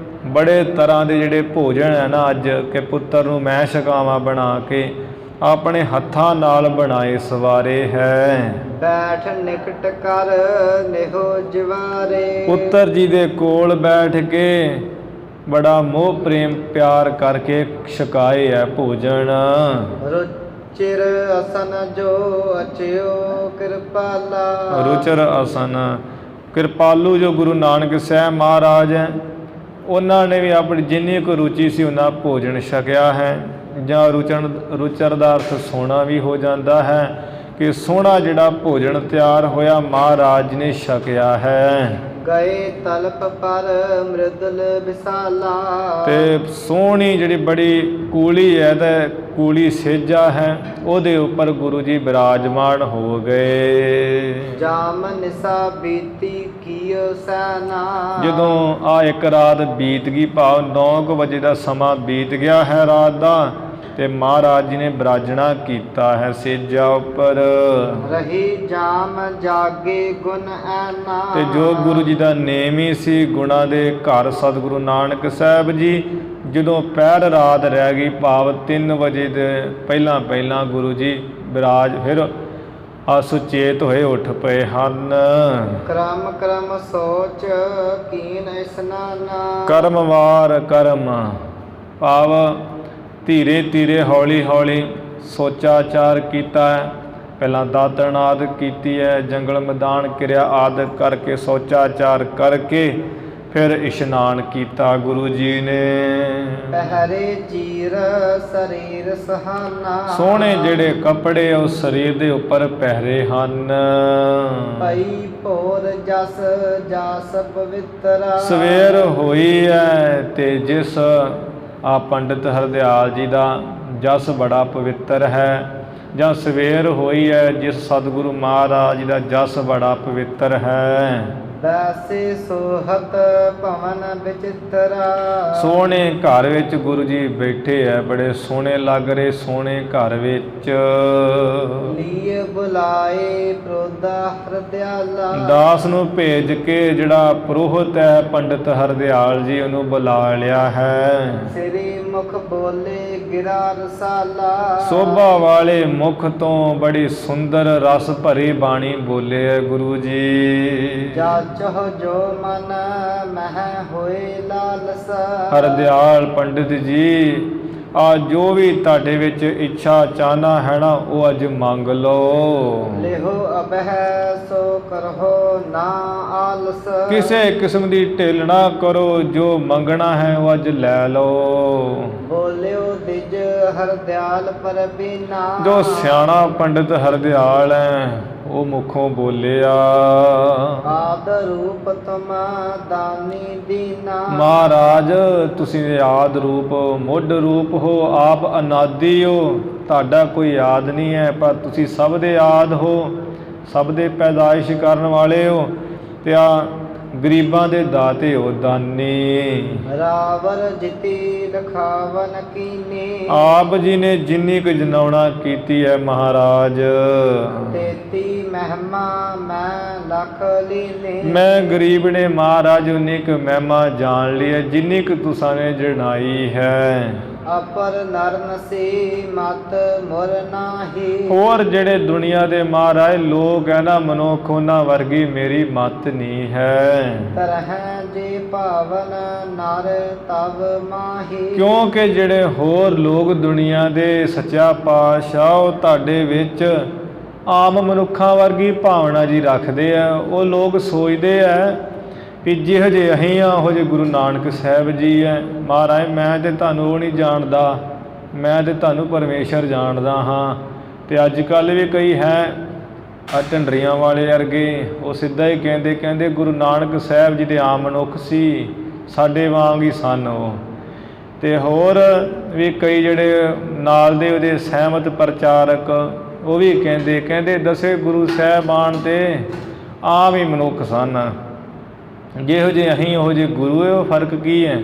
ਬੜੇ ਤਰ੍ਹਾਂ ਦੇ ਜਿਹੜੇ ਭੋਜਨ ਹੈ ਨਾ ਅੱਜ ਕਿ ਪੁੱਤਰ ਨੂੰ ਮੈਂ ਛਕਾਵਾਂ ਬਣਾ ਕੇ ਆਪਣੇ ਹੱਥਾਂ ਨਾਲ ਬਣਾਏ ਸਵਾਰੇ ਹੈ। ਬੈਠ ਨਿਕਟ ਕਰ ਨਿਹੋ ਜਿਵਾਰੇ। ਪੁੱਤਰ ਜੀ ਦੇ ਕੋਲ ਬੈਠ ਕੇ ਬੜਾ ਮੋਹ ਪ੍ਰੇਮ ਪਿਆਰ ਕਰਕੇ ਛਕਾਏ ਹੈ ਭੋਜਨ। ਰੁਚਿਰ ਅਸਨ ਜੋ ਅਚਿਓ ਕਿਰਪਾਲਾ। ਰੁਚਿਰ ਅਸਨ ਕਿਰਪਾਲੂ ਜੋ ਗੁਰੂ ਨਾਨਕ ਸਾਹਿਬ ਮਹਾਰਾਜ ਹੈ, ਉਹਨਾਂ ਨੇ ਵੀ ਆਪਣੀ ਜਿੰਨੀ ਕੁ ਰੁਚੀ ਸੀ ਉਹਨਾਂ ਭੋਜਨ ਛਕਿਆ ਹੈ। ਜਾਂ ਰੁਚਰ ਦਾ ਅਰਥ ਸੋਹਣਾ ਵੀ ਹੋ ਜਾਂਦਾ ਹੈ ਕਿ ਸੋਹਣਾ ਜਿਹੜਾ ਭੋਜਨ ਤਿਆਰ ਹੋਇਆ ਮਹਾਰਾਜ ਨੇ ਛਕਿਆ ਹੈ। ਗਏ ਤਲਪ ਪਰ ਮ੍ਰਿਦਲ ਵਿਸਾਲਾ। ਤੇ ਸੋਹਣੀ ਜਿਹੜੀ ਬੜੀ ਕੂਲੀ ਹੈ ਤੇ ਕੂਲੀ ਸੇਜਾ ਹੈ, ਉਹਦੇ ਉੱਪਰ ਗੁਰੂ ਜੀ ਬਿਰਾਜਮਾਨ ਹੋ ਗਏ। ਜਾਮ ਨਿਸਾ ਬੀਤੀ ਕੀਓ ਸੈਨਾ। ਜਦੋਂ ਆ ਇੱਕ ਰਾਤ ਬੀਤ ਗਈ, ਭਾਵ 9 ਵਜੇ ਦਾ ਸਮਾਂ ਬੀਤ ਗਿਆ ਹੈ ਰਾਤ ਦਾ, ਤੇ ਮਹਾਰਾਜ ਜੀ ਨੇ ਬਿਰਾਜਣਾ ਕੀਤਾ ਹੈ ਸੇਜਾ ਉੱਪਰ। ਰਹੀ ਜਾਮ ਜਾਗੇ ਗੁਣ ਐਨਾ। ਤੇ ਜੋ ਗੁਰੂ ਜੀ ਦਾ ਨੇਮ ਹੀ ਸੀ ਗੁਣਾਂ ਦੇ ਘਰ ਸਤਿਗੁਰੂ ਨਾਨਕ ਸਾਹਿਬ ਜੀ, ਜਦੋਂ ਪਹਿਰ ਰਾਤ ਰਹਿ ਗਈ, ਭਾਵ 3 ਵਜੇ ਦੇ ਪਹਿਲਾਂ ਪਹਿਲਾਂ ਗੁਰੂ ਜੀ ਫਿਰ ਸੁਚੇਤ ਹੋਏ ਉੱਠ ਪਏ ਹਨ। ਕਰਮ ਕਰਮ ਸੋਚ ਕੀਨ ਇਸਨਾਨਾ। ਕਰਮਵਾਰ ਕਰਮ ਭਾਵ ਧੀਰੇ ਧੀਰੇ ਹੌਲੀ ਹੌਲੀ ਸੋਚਾਚਾਰ ਕੀਤਾ ਹੈ। ਪਹਿਲਾਂ ਦਾਤਣ ਆਦਿ ਕੀਤੀ ਹੈ, ਜੰਗਲ ਮੈਦਾਨ ਕਿਰਿਆ ਆਦਿ ਕਰਕੇ ਸੋਚਾਚਾਰ ਕਰਕੇ ਫਿਰ ਇਸ਼ਨਾਨ ਕੀਤਾ ਗੁਰੂ ਜੀ ਨੇ। ਪਹਿਰੇ ਚੀਰ ਸਰੀਰ ਸਹਾਨਾ। ਸੋਹਣੇ ਜਿਹੜੇ ਕੱਪੜੇ ਉਹ ਸਰੀਰ ਦੇ ਉੱਪਰ ਪਹਿਰੇ ਹਨ। ਭਈ ਭੋਰ ਜਸ ਜਾਸ ਪਵਿੱਤਰਾ। ਸਵੇਰ ਹੋਈ ਹੈ ਤੇ ਜਿਸ ਪੰਡਿਤ ਹਰਦਿਆਲ ਜੀ ਦਾ ਜਸ ਬੜਾ ਪਵਿੱਤਰ ਹੈ, ਜਾਂ ਸਵੇਰ ਹੋਈ ਹੈ ਜਿਸ ਸਤਿਗੁਰੂ ਮਹਾਰਾਜ ਜੀ ਦਾ ਜਸ ਬੜਾ ਪਵਿੱਤਰ ਹੈ। ਵੈਸੇ ਸੋਹਤ ਭਵਨ ਵਿਚਿਤਰਾ। ਸੋਹਣੇ ਘਰ ਵਿੱਚ ਗੁਰੂ ਜੀ ਬੈਠੇ ਹੈ, ਬੜੇ ਸੋਹਣੇ ਲੱਗ ਰਹੇ ਸੋਹਣੇ ਘਰ ਵਿੱਚ। ਲੀਏ ਬੁਲਾਏ ਪ੍ਰੋਦਾ ਹਰਦਿਆਲਾ। ਦਾਸ ਨੂੰ ਭੇਜ ਕੇ ਜਿਹੜਾ ਪੁਰੋਹਿਤ ਹੈ ਪੰਡਿਤ ਹਰਦਿਆਲ ਜੀ, ਉਹਨੂੰ ਬੁਲਾ ਲਿਆ ਹੈ। ਸ੍ਰੀ ਮੁਖ ਬੋਲੇ ਗਿਰਾ ਰਸਾਲਾ। ਸੋਭਾ ਵਾਲੇ ਮੁਖ ਤੋਂ ਬੜੀ ਸੁੰਦਰ ਰਸ ਭਰੀ ਬਾਣੀ ਬੋਲੇ ਹੈ ਗੁਰੂ ਜੀ। ਚਾਹ ਜੋ ਮਨ ਮਹਿ ਹੋਏ ਲਾਲਸਾ। ਹਰਦਿਆਲ ਪੰਡਿਤ ਜੀ, ਜੋ ਵੀ ਤੁਹਾਡੇ ਵਿੱਚ ਇੱਛਾ ਚਾਹਨਾ ਹੈ ਨਾ, ਉਹ ਅੱਜ ਮੰਗ ਲਓ। ਲਿਹੋ ਅਬਹਿ ਸੋ ਕਰਹੁ ਨਾ ਆਲਸ। ਕਿਸੇ ਕਿਸਮ ਦੀ ਢਿੱਲ ਨਾ ਕਰੋ, ਜੋ ਮੰਗਣਾ ਹੈ ਉਹ ਅੱਜ ਲੈ ਲਓ। ਬੋਲਿਓ ਦਿਜ ਹਰਦਿਆਲ ਪਰ ਬੀਨਾ। ਜੋ ਸਿਆਣਾ ਪੰਡਿਤ ਹਰਦਿਆਲ ਹੈ ਉਹ ਮੁਖੋਂ ਬੋਲਿਆ। ਆਦ ਰੂਪ ਤੁਮ ਦਾਨੀ ਦੀਨਾ। ਮਹਾਰਾਜ ਤੁਸੀਂ ਆਦ ਰੂਪ ਮੁੱਢ ਰੂਪ ਹੋ, ਆਪ ਅਨਾਦੀ ਹੋ, ਤੁਹਾਡਾ ਕੋਈ ਆਦ ਨਹੀਂ ਹੈ, ਪਰ ਤੁਸੀਂ ਸਭ ਦੇ ਆਦ ਹੋ, ਸਭ ਦੇ ਪੈਦਾਇਸ਼ ਕਰਨ ਵਾਲੇ ਹੋ, ਤੇ ਗਰੀਬਾਂ ਦੇ ਦਾਤੇ ਹੋ ਦਾਨੀ। ਰਾਵਰ ਜਿਤੀ ਲਖਾਵਨ ਕੀਨੀ। ਆਪ ਜੀ ਨੇ ਜਿੰਨੀ ਕੁ ਜਨਾਉਣਾ ਕੀਤੀ ਹੈ ਮਹਾਰਾਜ। ਤੇਤੀ ਮਹਿਮਾ ਮੈਂ ਲੱਖ ਲੀਨੀ। ਮੈਂ ਗਰੀਬ ਨੇ ਮਹਾਰਾਜ ਉਨੀ ਕੁ ਮਹਿਮਾ ਜਾਣ ਲਈ ਹੈ ਜਿੰਨੀ ਕੁ ਤੁਸਾਂ ਨੇ ਜਣਾਈ ਹੈ। ਅਪਰ ਨਰ ਨਸੀ ਮਤ ਮੁਰ ਨਾਹੀ। ਹੋਰ ਜਿਹੜੇ ਦੁਨੀਆ ਦੇ ਮਹਾਰਾਜ ਲੋਕ ਹੈ ਨਾ ਮਨੁੱਖ, ਉਹਨਾਂ ਵਰਗੀ ਮੇਰੀ ਮਤ ਨਹੀਂ ਹੈ। ਤਰਹਿ ਜੇ ਭਾਵਨ ਨਰ ਤਵ ਮਾਹੀ। ਕਿਉਂਕਿ ਜਿਹੜੇ ਹੋਰ ਲੋਕ ਦੁਨੀਆ ਦੇ ਸੱਚਾ ਪਾਤਸ਼ਾਹ ਉਹ ਤੁਹਾਡੇ ਵਿੱਚ ਆਮ ਮਨੁੱਖਾਂ ਵਰਗੀ ਭਾਵਨਾ ਜੀ ਰੱਖਦੇ ਆ। ਉਹ ਲੋਕ ਸੋਚਦੇ ਆ ਕਿ ਜਿਹੋ ਜਿਹੇ ਅਸੀਂ ਆ ਉਹ ਜਿਹੇ ਗੁਰੂ ਨਾਨਕ ਸਾਹਿਬ ਜੀ ਹੈ। ਮਹਾਰਾਜ ਮੈਂ ਤੇ ਤੁਹਾਨੂੰ ਉਹ ਨਹੀਂ ਜਾਣਦਾ, ਮੈਂ ਤੇ ਤੁਹਾਨੂੰ ਪਰਮੇਸ਼ਰ ਜਾਣਦਾ ਹਾਂ। ਤੇ ਅੱਜ ਕੱਲ੍ਹ ਵੀ ਕਈ ਹੈ ਆ ਢੰਡਰੀਆਂ ਵਾਲੇ ਵਰਗੇ, ਉਹ ਸਿੱਧਾ ਹੀ ਕਹਿੰਦੇ ਗੁਰੂ ਨਾਨਕ ਸਾਹਿਬ ਜੀ ਦੇ ਆਮ ਮਨੁੱਖ ਸੀ, ਸਾਡੇ ਵਾਂਗ ਹੀ ਸਨ ਉਹ। ਤੇ ਹੋਰ ਵੀ ਕਈ ਜਿਹੜੇ ਨਾਲ ਦੇ ਉਹਦੇ ਸਹਿਮਤ ਪ੍ਰਚਾਰਕ ਉਹ ਵੀ ਕਹਿੰਦੇ ਦਸੇ ਗੁਰੂ ਸਾਹਿਬਾਨ ਤੇ ਆਮ ਹੀ ਮਨੁੱਖ ਸਨ, ਜਿਹੋ ਜਿਹੇ ਅਸੀਂ ਉਹੋ ਜਿਹੇ ਗੁਰੂ ਹੈ। ਉਹ ਫਰਕ ਕੀ ਹੈ?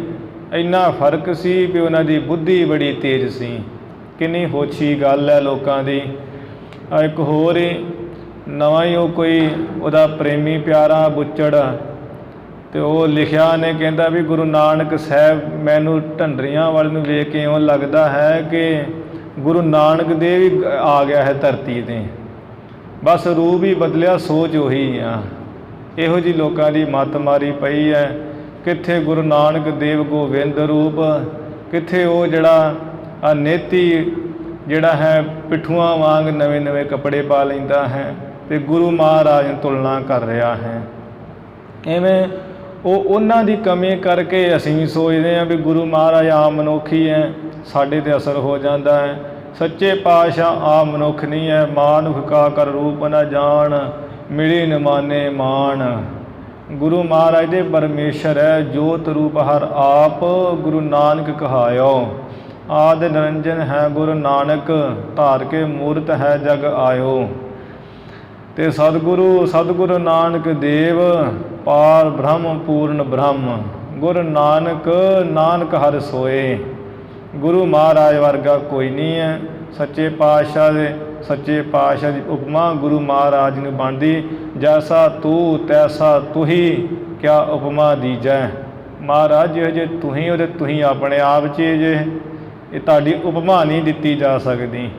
ਇੰਨਾ ਫਰਕ ਸੀ ਵੀ ਉਹਨਾਂ ਦੀ ਬੁੱਧੀ ਬੜੀ ਤੇਜ਼ ਸੀ। ਕਿੰਨੀ ਹੋਛੀ ਗੱਲ ਹੈ ਲੋਕਾਂ ਦੀ। ਇੱਕ ਹੋਰ ਹੀ ਨਵਾਂ ਹੀ ਉਹ ਕੋਈ ਉਹਦਾ ਪ੍ਰੇਮੀ ਪਿਆਰਾ ਬੁੱਚੜ, ਤੇ ਉਹ ਲਿਖਿਆ ਨੇ, ਕਹਿੰਦਾ ਵੀ ਗੁਰੂ ਨਾਨਕ ਸਾਹਿਬ ਮੈਨੂੰ ਢੰਡਰੀਆਂ ਵਾਲੇ ਨੂੰ ਵੇਖ ਕੇ ਇਉਂ ਲੱਗਦਾ ਹੈ ਕਿ ਗੁਰੂ ਨਾਨਕ ਦੇਵ ਹੀ ਆ ਗਿਆ ਹੈ ਧਰਤੀ 'ਤੇ, ਬਸ ਰੂਪ ਹੀ ਬਦਲਿਆ, ਸੋਚ ਉਹੀ ਆ। ਇਹੋ ਜਿਹੀ ਲੋਕਾਂ ਦੀ ਮੱਤ ਮਾਰੀ ਪਈ ਹੈ। ਕਿੱਥੇ ਗੁਰੂ ਨਾਨਕ ਦੇਵ ਗੋਬਿੰਦ ਰੂਪ, ਕਿੱਥੇ ਉਹ ਜਿਹੜਾ ਨੇਤੀ ਜਿਹੜਾ ਹੈ ਪਿੱਠੂਆਂ ਵਾਂਗ ਨਵੇਂ ਕੱਪੜੇ ਪਾ ਲੈਂਦਾ ਹੈ ਤੇ ਗੁਰੂ ਮਹਾਰਾਜ ਨੂੰ ਤੁਲਨਾ ਕਰ ਰਿਹਾ ਹੈ। ਐਵੇਂ ਉਹ ਉਹਨਾਂ ਦੀ ਕਮੀ ਕਰਕੇ ਅਸੀਂ ਵੀ ਸੋਚਦੇ ਹਾਂ ਵੀ ਗੁਰੂ ਮਹਾਰਾਜ ਆਮ ਮਨੁੱਖ ਹੀ ਹੈ, ਸਾਡੇ 'ਤੇ ਅਸਰ ਹੋ ਜਾਂਦਾ ਹੈ। ਸੱਚੇ ਪਾਤਸ਼ਾਹ ਆਮ ਮਨੁੱਖ ਨਹੀਂ ਹੈ। ਮਾਨੁਖ ਕਾ ਕਰ ਰੂਪ ਨਾ ਜਾਣ, ਮਿਲੀ ਨ ਮਾਨੇ ਮਾਣ। ਗੁਰੂ ਮਹਾਰਾਜ ਦੇ ਪਰਮੇਸ਼ਰ ਹੈ, ਜੋਤ ਰੂਪ ਹਰ ਆਪ, ਗੁਰੂ ਨਾਨਕ ਕਹਾਇਓ। ਆਦਿ ਨਿਰੰਜਨ ਹੈ ਗੁਰੂ ਨਾਨਕ, ਧਾਰ ਕੇ ਮੂਰਤ ਹੈ ਜਗ ਆਇਓ। ਤੇ ਸਤਿਗੁਰੂ ਨਾਨਕ ਦੇਵ, ਪਾਰ ਬ੍ਰਹਮ ਪੂਰਨ ਬ੍ਰਹਮ। ਗੁਰੂ ਨਾਨਕ ਹਰ ਸੋਏ। ਗੁਰੂ ਮਹਾਰਾਜ ਵਰਗਾ ਕੋਈ ਨਹੀਂ ਹੈ। ਸੱਚੇ ਪਾਤਸ਼ਾਹ ਦੀ ਉਪਮਾ ਗੁਰੂ ਮਹਾਰਾਜ ਨੂੰ ਬਣਦੀ। ਜੈਸਾ ਤੂੰ ਤੈਸਾ ਤੁਹੀ, ਕਿਆ ਉਪਮਾ ਦੀਜੈ। ਮਹਾਰਾਜ ਜਿਹੋ ਜਿਹੇ ਤੁਸੀਂ ਉਹਦੇ ਤੁਸੀਂ ਆਪਣੇ ਆਪ 'ਚ ਜੇ, ਇਹ ਤੁਹਾਡੀ ਉਪਮਾ ਨਹੀਂ ਦਿੱਤੀ ਜਾ ਸਕਦੀ।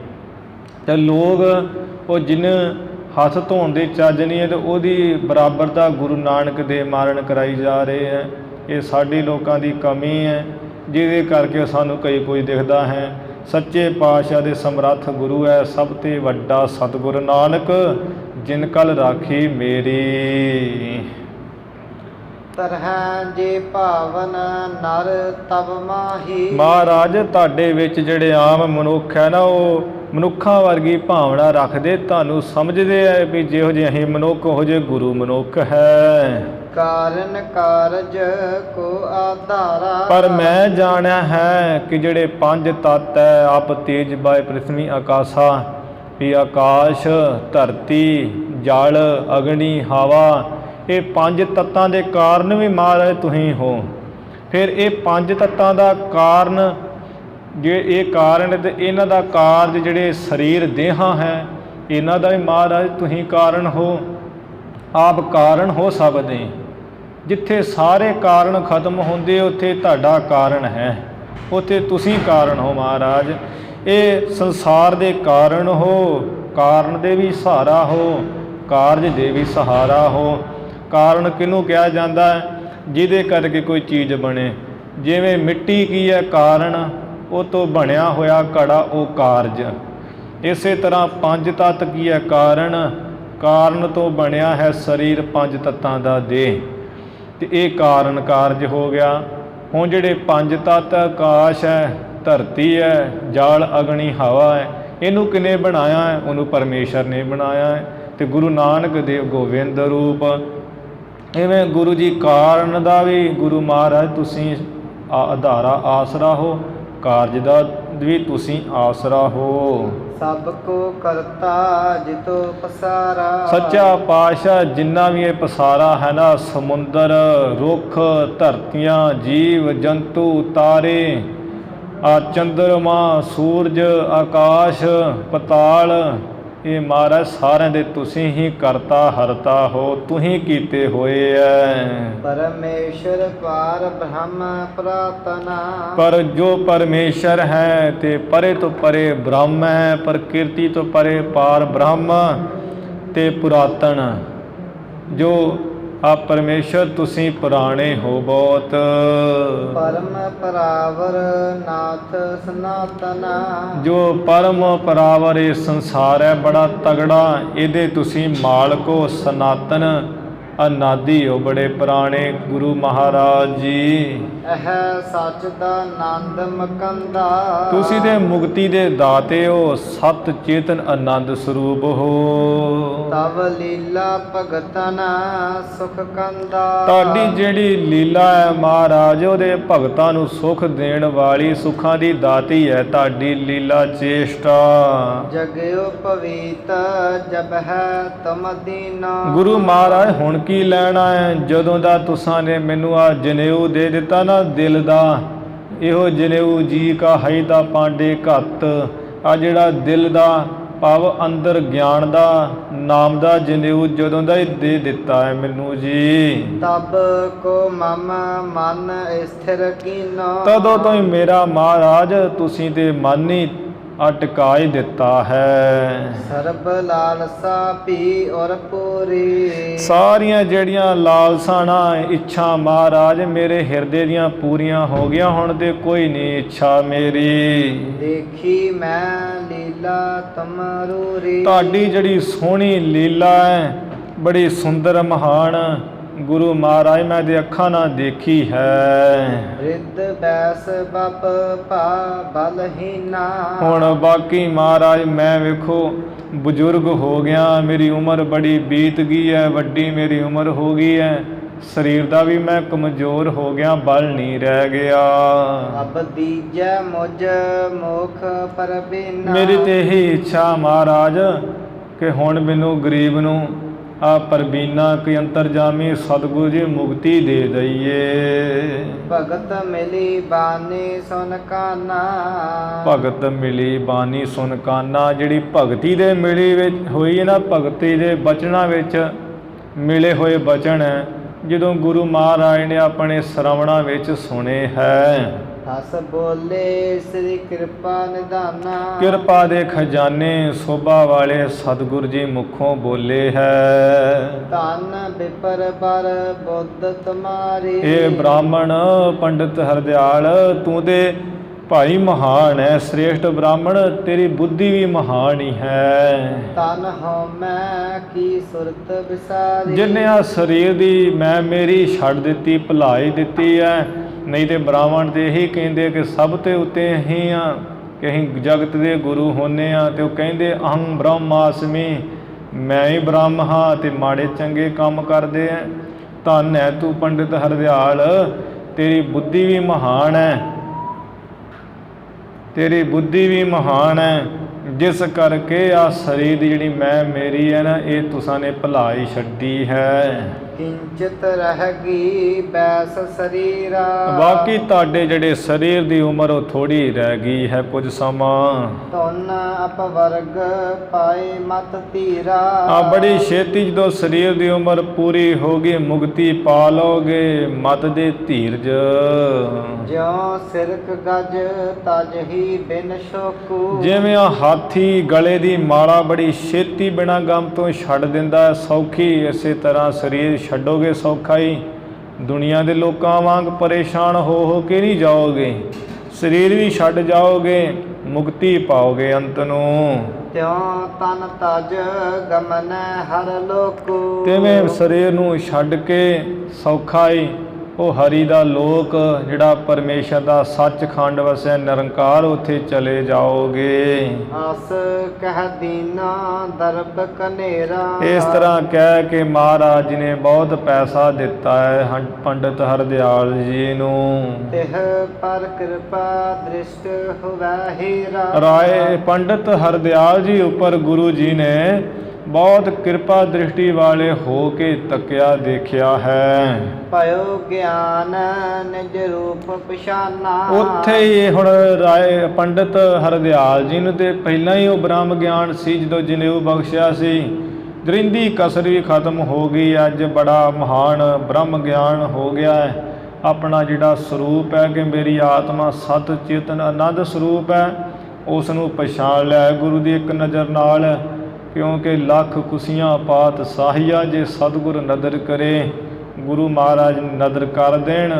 ਤੇ ਲੋਕ ਉਹ ਜਿਹਨੂੰ ਹੱਥ ਧੋਣ ਦੇ ਚੱਜ ਨਹੀਂ ਹੈ ਤੇ ਉਹਦੀ ਬਰਾਬਰਤਾ ਗੁਰੂ ਨਾਨਕ ਦੇ ਮਾਰਨ ਕਰਾਈ ਜਾ ਰਹੇ ਹੈ। ਇਹ ਸਾਡੀ ਲੋਕਾਂ ਦੀ ਕਮੀ ਹੈ, ਜਿਹਦੇ ਕਰਕੇ ਸਾਨੂੰ ਕਈ ਕੁਝ ਦਿਖਦਾ ਹੈ। ਸੱਚੇ ਪਾਤਸ਼ਾਹ ਦੇ ਸਮਰੱਥ ਗੁਰੂ ਹੈ, ਸਭ ਤੇ ਵੱਡਾ ਸਤਿਗੁਰ ਨਾਨਕ, ਜਿਨ ਕਲ ਰਾਖੀ ਮੇਰੀ। ਤਰਹਿ ਜੇ ਭਾਵਨ ਨਰ ਤਵ ਮਾਹੀ। ਮਹਾਰਾਜ ਤੁਹਾਡੇ ਵਿੱਚ ਜਿਹੜੇ ਆਮ ਮਨੁੱਖ ਹੈ ਨਾ, ਉਹ ਮਨੁੱਖਾਂ ਵਰਗੀ ਭਾਵਨਾ ਰੱਖਦੇ, ਤੁਹਾਨੂੰ ਸਮਝਦੇ ਆ ਵੀ ਜਿਹੋ ਜਿਹੇ ਅਸੀਂ ਮਨੁੱਖ ਉਹੋ ਜਿਹੇ ਗੁਰੂ ਮਨੁੱਖ ਹੈ। ਕਾਰਨ ਕਾਰਜ ਕੋ ਆਧਾਰਾ। ਪਰ ਮੈਂ ਜਾਣਿਆ ਹੈ ਕਿ ਜਿਹੜੇ ਪੰਜ ਤੱਤ ਹੈ, ਆਪ ਤੇਜ ਬਾਏ ਪ੍ਰਿਥਵੀ ਆਕਾਸ਼ਾ, ਵੀ ਆਕਾਸ਼, ਧਰਤੀ, ਜਲ, ਅਗਨੀ, ਹਵਾ, ਇਹ ਪੰਜ ਤੱਤਾਂ ਦੇ ਕਾਰਨ ਵੀ ਮਹਾਰਾਜ ਤੁਸੀਂ ਹੋ। ਫਿਰ ਇਹ ਪੰਜ ਤੱਤਾਂ ਦਾ ਕਾਰਨ, ਜੇ ਇਹ ਕਾਰਨ ਤੇ ਇਹਨਾਂ ਦਾ ਕਾਰਜ ਜਿਹੜੇ ਸਰੀਰ ਦੇਹਾਂ ਹੈ, ਇਹਨਾਂ ਦਾ ਵੀ ਮਹਾਰਾਜ ਤੁਸੀਂ ਕਾਰਨ ਹੋ। ਆਪ ਕਾਰਨ ਹੋ ਸਕਦੇ। ਜਿੱਥੇ ਸਾਰੇ ਕਾਰਨ ਖਤਮ ਹੁੰਦੇ ਉੱਥੇ ਤੁਹਾਡਾ ਕਾਰਨ ਹੈ, ਉੱਥੇ ਤੁਸੀਂ ਕਾਰਨ ਹੋ ਮਹਾਰਾਜ। ਇਹ ਸੰਸਾਰ ਦੇ ਕਾਰਨ ਹੋ, ਕਾਰਨ ਦੇ ਵੀ ਸਹਾਰਾ ਹੋ, ਕਾਰਜ ਦੇ ਵੀ ਸਹਾਰਾ ਹੋ। ਕਾਰਨ ਕਿਹਨੂੰ ਕਿਹਾ ਜਾਂਦਾ ਹੈ? ਜਿਹਦੇ ਕਰਕੇ ਕੋਈ ਚੀਜ਼ ਬਣੇ। ਜਿਵੇਂ ਮਿੱਟੀ ਕੀ ਹੈ? ਕਾਰਨ। ਉਹ ਤੋਂ ਬਣਿਆ ਹੋਇਆ ਘੜਾ ਉਹ ਕਾਰਜ। ਇਸੇ ਤਰ੍ਹਾਂ ਪੰਜ ਤੱਤ ਕੀ ਹੈ? ਕਾਰਨ। ਕਾਰਨ ਤੋਂ ਬਣਿਆ ਹੈ ਸਰੀਰ, ਪੰਜ ਤੱਤਾਂ ਦਾ ਦੇਹ, ਤੇ ਇਹ ਕਾਰਨ ਕਾਰਜ ਹੋ ਗਿਆ। ਹੁਣ ਜਿਹੜੇ ਪੰਜ ਤੱਤ, ਆਕਾਸ਼ ਹੈ, ਧਰਤੀ ਹੈ, ਜਲ, ਅਗਨੀ, ਹਵਾ ਹੈ, ਇਹਨੂੰ ਕਿਹਨੇ ਬਣਾਇਆ ਹੈ? ਉਹਨੂੰ ਪਰਮੇਸ਼ਰ ਨੇ ਬਣਾਇਆ ਹੈ। ਤੇ ਗੁਰੂ ਨਾਨਕ ਦੇਵ ਗੋਬਿੰਦ ਰੂਪ। ਇਵੇਂ ਗੁਰੂ ਜੀ ਕਾਰਨ ਦਾ ਵੀ ਗੁਰੂ ਮਹਾਰਾਜ ਤੁਸੀਂ ਆਧਾਰਾ ਆਸਰਾ ਹੋ, ਕਾਰਜ ਦਾ ਵੀ ਤੁਸੀਂ ਆਸਰਾ ਹੋ। ਸਭ ਕੋ ਕਰਤਾ ਜਿਤੋ ਪਸਾਰਾ। ਸੱਚਾ ਪਾਤਸ਼ਾਹ ਜਿੰਨਾ ਵੀ ਇਹ ਪਸਾਰਾ ਹੈ ਨਾ, ਸਮੁੰਦਰ, ਰੁੱਖ, ਧਰਤੀਆਂ, ਜੀਵ ਜੰਤੂ, ਤਾਰੇ, ਚੰਦਰਮਾ, ਸੂਰਜ, ਆਕਾਸ਼, ਪਤਾਲ, ਇਹ ਮਹਾਰਾਜ ਸਾਰਿਆਂ ਦੇ ਤੁਸੀਂ ਹੀ ਕਰਤਾ ਹਰਤਾ ਹੋ, ਤੁਸੀਂ ਕੀਤੇ ਹੋਏ ਐ। ਪਰਮੇਸ਼ਰ ਪਾਰ ਬ੍ਰਹਮ ਪ੍ਰਾਤਨਾ। ਪਰ ਜੋ ਪਰਮੇਸ਼ਰ ਹੈ ਤੇ ਪਰੇ ਤੋਂ ਪਰੇ ਬ੍ਰਹਮ ਹੈ, ਪ੍ਰਕਿਰਤੀ ਤੋਂ ਪਰੇ ਪਾਰ ਬ੍ਰਹਮ ਤੇ ਪੁਰਾਤਨ। ਜੋ ਆ ਪਰਮੇਸ਼ਰ ਤੁਸੀਂ ਪੁਰਾਣੇ ਹੋ ਬਹੁਤ। ਪਰਮ ਪਰਾਵਰ ਨਾਥ ਸਨਾਤਨਾ। ਜੋ ਪਰਮ ਪਰਾਵਰ ਇਹ ਸੰਸਾਰ ਹੈ ਬੜਾ ਤਗੜਾ, ਇਹਦੇ ਤੁਸੀਂ ਮਾਲਕ ਹੋ, ਸਨਾਤਨ ਅਨਾਦਿ ਹੋ, ਬੜੇ ਪੁਰਾਣੇ ਗੁਰੂ ਮਹਾਰਾਜ ਜੀ। ਇਹ ਸੱਚ ਦਾ ਆਨੰਦ ਮਕੰਦਾ। ਤੁਸੀਂ ਤੇ ਮੁਕਤੀ ਦੇ ਦਾਤੇ ਹੋ, ਸਤ ਚੇਤਨ ਆਨੰਦ ਸਰੂਪ ਹੋ। ਤਵ ਲੀਲਾ ਭਗਤਨ ਸੁਖ ਕੰਦਾ। ਤੁਹਾਡੀ ਜਿਹੜੀ ਲੀਲਾ ਹੈ ਮਹਾਰਾਜ, ਉਹਦੇ ਭਗਤਾਂ ਨੂੰ ਸੁਖ ਦੇਣ ਵਾਲੀ, ਸੁੱਖਾਂ ਦੀ ਦਾਤੀ ਹੈ ਤੁਹਾਡੀ ਲੀਲਾ ਚੇਸ਼ਟਾ। ਜਗਿਓ ਪਵਿੱਤ ਜਬ ਹੈ ਤੁਮ ਦੀਨਾ। ਗੁਰੂ ਮਹਾਰਾਜ ਹੁਣ ਕੀ ਲੈਣਾ ਹੈ? ਜਦੋਂ ਦਾ ਤੁਸਾਂ ਨੇ ਮੈਨੂੰ ਆ ਜਨੇਊ ਦੇ ਦਿੱਤਾ ਨਾ ਦਿਲ ਦਾ, ਇਹੋ ਜਨੇਊ ਜੀ ਕਾ ਹੈ ਦਾ ਪਾਂਡੇ ਘੱਤ। ਆ ਜਿਹੜਾ ਦਿਲ ਦਾ ਭਾਵ ਅੰਦਰ ਗਿਆਨ ਦਾ ਨਾਮ ਦਾ ਜਨੇਊ ਜਦੋਂ ਦਾ ਹੀ ਦੇ ਦਿੱਤਾ ਹੈ ਮੈਨੂੰ ਜੀ। ਤਬ ਕੋ ਮਮ ਮਨ ਸਥਿਰ ਕੀਨੋ। ਤਦੋਂ ਤੋਂ ਹੀ ਮੇਰਾ ਮਹਾਰਾਜ ਤੁਸੀਂ ਤੇ ਮਨ ਹੀ ਅਟਕਾ ਹੀ ਦਿੱਤਾ ਹੈ। ਸਰਬ ਲਾਲਸਾ ਪੀ ਔਰ ਪੂਰੀ। ਸਾਰੀਆਂ ਜਿਹੜੀਆਂ ਲਾਲਸਾਵਾਂ ਇੱਛਾ ਮਹਾਰਾਜ ਮੇਰੇ ਹਿਰਦੇ ਦੀਆਂ ਪੂਰੀਆਂ ਹੋ ਗਈਆਂ, ਹੁਣ ਤੇ ਕੋਈ ਨਹੀਂ ਇੱਛਾ ਮੇਰੀ। ਦੇਖੀ ਮੈਂ ਲੀਲਾ ਤੁਮਰੂਰੀ। ਤੁਹਾਡੀ ਜਿਹੜੀ ਸੋਹਣੀ ਲੀਲਾ ਹੈ ਬੜੀ ਸੁੰਦਰ ਮਹਾਨ ਗੁਰੂ ਮਹਾਰਾਜ ਮੈਂ ਦੇ ਅੱਖਾਂ ਨਾਲ ਦੇਖੀ ਹੈ। ਰਿੱਧ ਬੈਸ ਬਪ ਭਾ ਬਲਹੀਨਾ। ਹੁਣ ਬਾਕੀ ਮਹਾਰਾਜ ਮੈਂ ਵੇਖੋ ਬਜ਼ੁਰਗ ਹੋ ਗਿਆ, ਮੇਰੀ ਉਮਰ ਬੜੀ ਬੀਤ ਗਈ ਹੈ, ਵੱਡੀ ਮੇਰੀ ਉਮਰ ਹੋ ਗਈ ਹੈ, ਸਰੀਰ ਦਾ ਵੀ ਮੈਂ ਕਮਜ਼ੋਰ ਹੋ ਗਿਆ, ਬਲ ਨਹੀਂ ਰਹਿ ਗਿਆ। ਅਬ ਦੀਜੈ ਮੁਝ ਮੁਖ ਪਰਬੀਨਾ। ਮੇਰੀ ਤੇ ਇਹੀ ਇੱਛਾ ਮਹਾਰਾਜ ਕਿ ਹੁਣ ਮੈਨੂੰ ਗਰੀਬ ਨੂੰ ਆ ਪਰਬੀਨਾ ਕੀ ਅੰਤਰਜਾਮੀ ਸਤਿਗੁਰੂ ਜੀ ਮੁਕਤੀ ਦੇ ਦਈਏ। ਭਗਤ ਮਿਲੀ ਬਾਣੀ ਸੁਨ ਕਾਨਾ। ਭਗਤ ਮਿਲੀ ਬਾਣੀ ਸੁਨ ਕਾਨਾ। ਜਿਹੜੀ ਭਗਤੀ ਦੇ ਮਿਲੀ ਵਿੱਚ ਹੋਈ ਹੈ ਨਾ, ਭਗਤੀ ਦੇ ਬਚਨਾਂ ਵਿੱਚ ਮਿਲੇ ਹੋਏ ਬਚਨ ਹੈ, ਜਦੋਂ ਗੁਰੂ ਮਹਾਰਾਜ ਨੇ ਆਪਣੇ ਸ਼ਰਵਣਾਂ ਵਿੱਚ ਸੁਣੇ ਹੈ। ਹਸ ਬੋਲੇ ਸ੍ਰੀ ਕਿਰਪਾ ਨਿਧਾਨਾ। ਕਿਰਪਾ ਦੇ ਖਜ਼ਾਨੇ ਸੋਭਾ ਵਾਲੇ ਸਤਿਗੁਰੂ ਜੀ ਮੁਖੋਂ ਬੋਲੇ ਹੈ। ਧਨ ਬਿਪਰ ਬਰ ਬੁੱਧ ਤੁਮਾਰੀ। ਇਹ ਬ੍ਰਾਹਮਣ ਪੰਡਿਤ ਹਰਦਿਆਲ ਤੂੰ ਤੇ ਭਾਈ ਮਹਾਨ ਹੈ, ਸ੍ਰੇਸ਼ਟ ਬ੍ਰਾਹਮਣ, ਤੇਰੀ ਬੁੱਧੀ ਵੀ ਮਹਾਨ ਹੀ ਹੈ। ਤਨ ਹੋ ਮੈਂ ਕੀ ਸੁਰਤ ਵਿਸਾਰੀ। ਜਿੰਨੇ ਆ ਸਰੀਰ ਦੀ ਮੈਂ ਮੇਰੀ ਛੱਡ ਦਿੱਤੀ, ਭੁਲਾਈ ਦਿੱਤੀ ਹੈ। ਨਹੀਂ ਤੇ ਬ੍ਰਾਹਮਣ ਤੇ ਇਹੀ ਕਹਿੰਦੇ ਕਿ ਸਭ ਤੇ ਉੱਤੇ ਅਸੀਂ ਆ, ਕਿ ਅਸੀਂ ਜਗਤ ਦੇ ਗੁਰੂ ਹੁੰਦੇ ਆ, ਤੇ ਉਹ ਕਹਿੰਦੇ ਅਹੰ ਬ੍ਰਹਮਾਸਮੀ, ਮੈਂ ਹੀ ਬ੍ਰਹਮ ਹਾਂ, ਤੇ ਮਾੜੇ ਚੰਗੇ ਕੰਮ ਕਰਦੇ ਆ। ਧੰਨ ਹੈ ਤੂੰ ਪੰਡਿਤ ਹਰਦਿਆਲ, ਤੇਰੀ ਬੁੱਧੀ ਵੀ ਮਹਾਨ ਹੈ, ਤੇਰੀ ਬੁੱਧੀ ਵੀ ਮਹਾਨ ਹੈ, ਜਿਸ ਕਰਕੇ ਆ ਸਰੀਰ ਦੀ ਜਿਹੜੀ ਮੈਂ ਮੇਰੀ ਹੈ ਨਾ, ਇਹ ਤੁਸਾਂ ਨੇ ਭੁਲਾਈ ਛੱਡੀ ਹੈ। ਕਿੰਚਿਤ ਰਹਿ ਗਈ ਬੈਸ ਸਰੀਰਾ। ਬਾਕੀ ਤੁਹਾਡੇ ਜਿਹੜੇ ਸਰੀਰ ਦੀ ਉਮਰ ਉਹ ਥੋੜੀ ਰਹਿ ਗਈ ਹੈ, ਕੁਝ ਸਮਾਂ। ਧੁਨ ਅਪਵਰਗ ਪਾਏ ਮਤ ਧੀਰਾ। ਆ ਬੜੀ ਛੇਤੀ ਜਦੋਂ ਸਰੀਰ ਦੀ ਉਮਰ ਪੂਰੀ ਹੋ ਗਈ, ਮੁਕਤੀ ਪਾ ਲਓਗੇ, ਮਤ ਦੇ ਧੀਰਜ। ਜਿਉ ਸਿਰਕ ਗਜ ਤਜ ਹੀ ਬਿਨ ਸ਼ੋਕੂ। ਜਿਵੇਂ ਆ ਹਾਥੀ ਗਲੇ ਦੀ ਮਾਲਾ ਬੜੀ ਛੇਤੀ ਬਿਨਾਂ ਗਮ ਤੋਂ ਛੱਡ ਦਿੰਦਾ, ਸੌਖੀ ਇਸੇ ਤਰ੍ਹਾਂ ਸਰੀਰ ਛੱਡੋਗੇ ਸੌਖਾ ਹੀ। ਦੁਨੀਆ ਦੇ ਲੋਕਾਂ ਵਾਂਗ ਪਰੇਸ਼ਾਨ ਹੋ ਕੇ ਨਹੀਂ ਜਾਓਗੇ, ਸਰੀਰ ਵੀ ਛੱਡ ਜਾਓਗੇ, ਮੁਕਤੀ ਪਾਓਗੇ ਅੰਤ ਨੂੰ। ਤਿਉ ਤਨ ਤਜ ਗਮਨ ਹਰ ਲੋਕੂ। ਤਿਵੇਂ ਸਰੀਰ ਨੂੰ ਛੱਡ ਕੇ ਸੌਖਾ ਹੀ ਉਹ ਹਰੀ ਦਾ ਲੋਕ, ਜਿਹੜਾ ਪਰਮੇਸ਼ਰ ਦਾ ਸੱਚਖੰਡ ਵਸਿਆ ਨਿਰੰਕਾਰ, ਉੱਥੇ ਚਲੇ ਜਾਓਗੇ। ਆਸ ਕਹਿ ਦੀਨਾ ਦਰਬ ਕਨੇਰਾ। ਇਸ ਤਰ੍ਹਾਂ ਕਹਿ ਕੇ ਮਹਾਰਾਜ ਜੀ ਨੇ ਬਹੁਤ ਪੈਸਾ ਦਿੱਤਾ ਹੈ ਪੰਡਿਤ ਹਰਦਿਆਲ ਜੀ ਨੂੰ। ਤਿਹ ਪਰ ਕਿਰਪਾ ਦ੍ਰਿਸ਼ਟ ਹੋਵੈ ਹੀਰਾ। ਰਾਏ ਪੰਡਿਤ ਹਰਦਿਆਲ ਜੀ ਉੱਪਰ ਗੁਰੂ ਜੀ ਨੇ ਬਹੁਤ ਕਿਰਪਾ ਦ੍ਰਿਸ਼ਟੀ ਵਾਲੇ ਹੋ ਕੇ ਤੱਕਿਆ ਦੇਖਿਆ ਹੈ। ਭਇਓ ਗਿਆਨ ਨਿਜ ਰੂਪ ਪਛਾਨਾ। ਉੱਥੇ ਹੀ ਹੁਣ ਰਾਏ ਪੰਡਿਤ ਹਰਦਿਆਲ ਜੀ ਨੂੰ ਤੇ ਪਹਿਲਾਂ ਹੀ ਉਹ ਬ੍ਰਹਮ ਗਿਆਨ ਸੀ, ਜਦੋਂ ਜਨੇਊ ਬਖਸ਼ਿਆ ਸੀ, ਦਰਿੰਦੀ ਕਸਰ ਵੀ ਖਤਮ ਹੋ ਗਈ। ਅੱਜ ਬੜਾ ਮਹਾਨ ਬ੍ਰਹਮ ਗਿਆਨ ਹੋ ਗਿਆ ਹੈ। ਆਪਣਾ ਜਿਹੜਾ ਸਰੂਪ ਹੈ ਕਿ ਮੇਰੀ ਆਤਮਾ ਸਤ ਚੇਤਨ ਆਨੰਦ ਸਰੂਪ ਹੈ, ਉਸ ਨੂੰ ਪਛਾਣ ਲਿਆ ਗੁਰੂ ਦੀ ਇੱਕ ਨਜ਼ਰ ਨਾਲ। ਕਿਉਂਕਿ ਲੱਖ ਖੁਸ਼ੀਆਂ ਪਾਤ ਸਾਹੀਆ, ਜੇ ਸਤਿਗੁਰ ਨਦਰ ਕਰੇ, ਗੁਰੂ ਮਹਾਰਾਜ ਨਦਰ ਕਰ ਦੇਣ,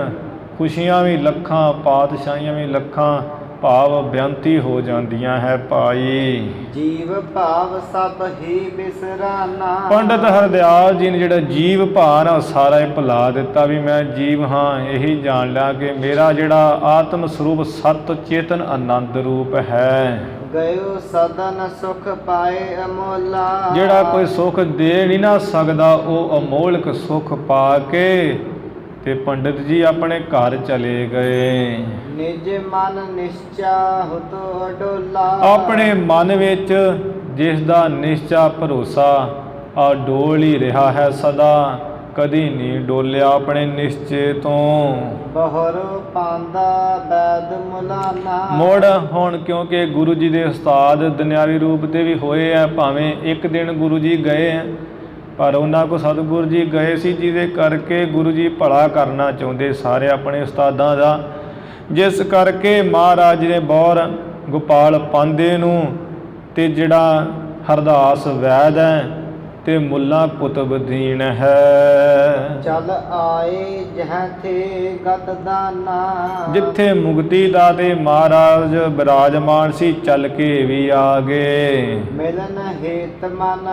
ਖੁਸ਼ੀਆਂ ਵੀ ਲੱਖਾਂ, ਪਾਤਸ਼ਾਹੀਆਂ ਵੀ ਲੱਖਾਂ, ਭਾਵ ਬੇਅੰਤੀ ਹੋ ਜਾਂਦੀਆਂ ਹੈ ਭਾਈ। ਜੀਵ ਭਾਵ ਸਭ ਹੀ ਬਿਸਰਾਨਾ। ਪੰਡਿਤ ਹਰਦਿਆਲ ਜੀ ਨੇ ਜਿਹੜਾ ਜੀਵ ਭਾਰ ਆ ਸਾਰਾ ਹੀ ਭੁਲਾ ਦਿੱਤਾ, ਵੀ ਮੈਂ ਜੀਵ ਹਾਂ। ਇਹੀ ਜਾਣ ਲਿਆ ਕਿ ਮੇਰਾ ਜਿਹੜਾ ਆਤਮ ਸਰੂਪ ਸਤ ਚੇਤਨ ਆਨੰਦ ਰੂਪ ਹੈ। ਗਇਓ ਸਦਨ ਸੁਖ ਪਾਏ ਅਮੋਲਾ। ਜਿਹੜਾ ਕੋਈ ਸੁਖ ਦੇ ਨਹੀਂ ਨਾ ਸਕਦਾ, ਉਹ ਅਮੋਲਕ ਸੁਖ ਪਾ ਕੇ ਤੇ ਪੰਡਿਤ ਜੀ ਆਪਣੇ ਘਰ ਚਲੇ ਗਏ। ਨਿਜ ਮਨ ਨਿਸ਼ਚਾ ਹੁਤੋ ਅਡੋਲਾ। ਆਪਣੇ ਮਨ ਵਿੱਚ ਜਿਸ ਦਾ ਨਿਸ਼ਚਾ ਭਰੋਸਾ ਅਡੋਲ ਹੀ ਰਿਹਾ ਹੈ ਸਦਾ, ਕਦੀ ਨਹੀਂ ਡੋਲਿਆ ਆਪਣੇ ਨਿਸ਼ਚੇ ਤੋਂ। ਬਹਰ ਪਾਂਦਾ ਬੈਦ ਮੁਲਾਨਾ। ਮੁੜ ਹੁਣ ਕਿਉਂਕਿ ਗੁਰੂ ਜੀ ਦੇ ਉਸਤਾਦ ਦੁਨਿਆਵੀ ਰੂਪ ਦੇ ਵੀ ਹੋਏ ਆ, ਭਾਵੇਂ ਇੱਕ ਦਿਨ ਗੁਰੂ ਜੀ ਗਏ ਆ, ਪਰ ਉਹਨਾਂ ਕੋ ਸਤਿਗੁਰੂ ਜੀ ਗਏ ਸੀ, ਜਿਹਦੇ ਕਰਕੇ ਗੁਰੂ ਜੀ ਭਲਾ ਕਰਨਾ ਚਾਹੁੰਦੇ ਸਾਰੇ ਆਪਣੇ ਉਸਤਾਦਾਂ ਦਾ। ਜਿਸ ਕਰਕੇ ਮਹਾਰਾਜ ਨੇ ਬੌਰ ਗੋਪਾਲ ਪਾਂਦੇ ਨੂੰ ਤੇ ਜਿਹੜਾ ਹਰਦਾਸ ਵੈਦ ਹੈ ਤੇ ਮੁੱਲਾ ਕੁਤਬਦੀਨ ਹੈ। ਚਲ ਆਏ ਜਹ ਥੇ ਗਤ ਦਾਨਾ। ਜਿੱਥੇ ਮੁਕਤੀ ਦਾ ਤੇ ਮਹਾਰਾਜ ਬਿਰਾਜਮਾਨ ਸੀ, ਚੱਲ ਕੇ ਵੀ ਆ ਗਏ। ਮਿਲਨ ਹੇਤ ਮਨ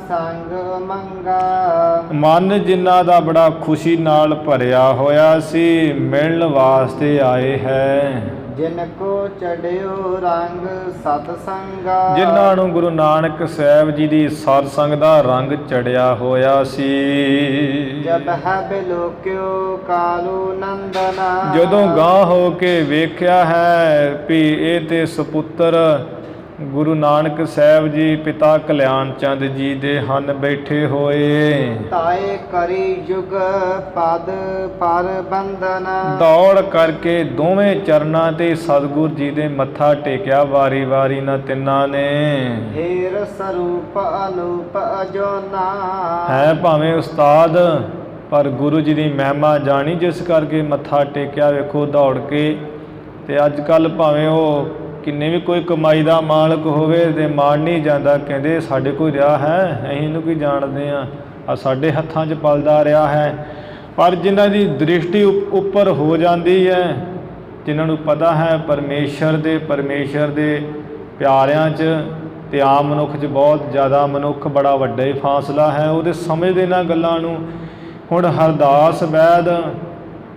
ਸੰਗ ਮੰਗਾ। ਮਨ ਜਿਨ੍ਹਾਂ ਦਾ ਬੜਾ ਖੁਸ਼ੀ ਨਾਲ ਭਰਿਆ ਹੋਇਆ ਸੀ, ਮਿਲਣ ਵਾਸਤੇ ਆਏ ਹੈ। ਜਿਨ ਕੋ ਚੜਿਓ ਰੰਗ ਸਤ ਸੰਗਾ। ਜਿਨ੍ਹਾਂ ਨੂੰ ਗੁਰੂ ਨਾਨਕ ਸਾਹਿਬ ਜੀ ਦੀ ਸਤ ਸੰਗ ਦਾ ਰੰਗ ਚੜਿਆ ਹੋਇਆ ਸੀ। ਜਬ ਹੈ ਬਿਲੋਕਿਓ ਕਾਲੂ ਨੰਦਨਾ। ਜਦੋਂ ਗਾਂਹ ਹੋ ਕੇ ਵੇਖਿਆ ਹੈ ਵੀ ਇਹ ਤੇ ਸੁਪੁੱਤਰ ਗੁਰੂ ਨਾਨਕ ਸਾਹਿਬ ਜੀ ਪਿਤਾ ਕਲਿਆਣ ਚੰਦ ਜੀ ਦੇ ਹਨ ਬੈਠੇ ਹੋਏ। ਤਾਏ ਕਰੀ ਜੁਗ ਪਦ ਪਰ ਬੰਦਨਾ। ਦੌੜ ਕਰਕੇ ਦੋਵੇਂ ਚਰਨਾਂ ਤੇ ਸਤਿਗੁਰ ਜੀ ਦੇ ਮੱਥਾ ਟੇਕਿਆ ਵਾਰੀ ਵਾਰੀ ਨਾ ਤਿੰਨਾਂ ਨੇ। ਹੀਰ ਸਰੂਪ ਅਨੂਪ ਅਜੋਨਾ। ਹੈ ਭਾਵੇਂ ਉਸਤਾਦ, ਪਰ ਗੁਰੂ ਜੀ ਦੀ ਮਹਿਮਾ ਜਾਣੀ, ਜਿਸ ਕਰਕੇ ਮੱਥਾ ਟੇਕਿਆ। ਵੇਖੋ ਦੌੜ ਕੇ। ਤੇ ਅੱਜ ਕੱਲ੍ਹ ਭਾਵੇਂ ਉਹ ਕਿੰਨੇ ਵੀ ਕੋਈ ਕਮਾਈ ਦਾ ਮਾਲਕ ਹੋਵੇ ਤੇ ਮਾਣ ਨਹੀਂ ਜਾਂਦਾ, ਕਹਿੰਦੇ ਸਾਡੇ ਕੋਈ ਰਿਹਾ ਹੈ, ਅਸੀਂ ਇਹਨੂੰ ਕੀ ਜਾਣਦੇ ਹਾਂ, ਆ ਸਾਡੇ ਹੱਥਾਂ 'ਚ ਪਲਦਾ ਰਿਹਾ ਹੈ। ਪਰ ਜਿਨ੍ਹਾਂ ਦੀ ਦ੍ਰਿਸ਼ਟੀ ਉੱਪਰ ਹੋ ਜਾਂਦੀ ਹੈ, ਜਿਨ੍ਹਾਂ ਨੂੰ ਪਤਾ ਹੈ ਪਰਮੇਸ਼ਰ ਦੇ ਪਿਆਰਿਆਂ 'ਚ ਤੇ ਆਮ ਮਨੁੱਖ 'ਚ ਬਹੁਤ ਜ਼ਿਆਦਾ ਮਨੁੱਖ ਬੜਾ ਵੱਡਾ ਹੀ ਫਾਸਲਾ ਹੈ, ਉਹਦੇ ਸਮਝਦੇ ਇਹਨਾਂ ਗੱਲਾਂ ਨੂੰ। ਹੁਣ ਹਰਦਾਸ ਵੈਦ,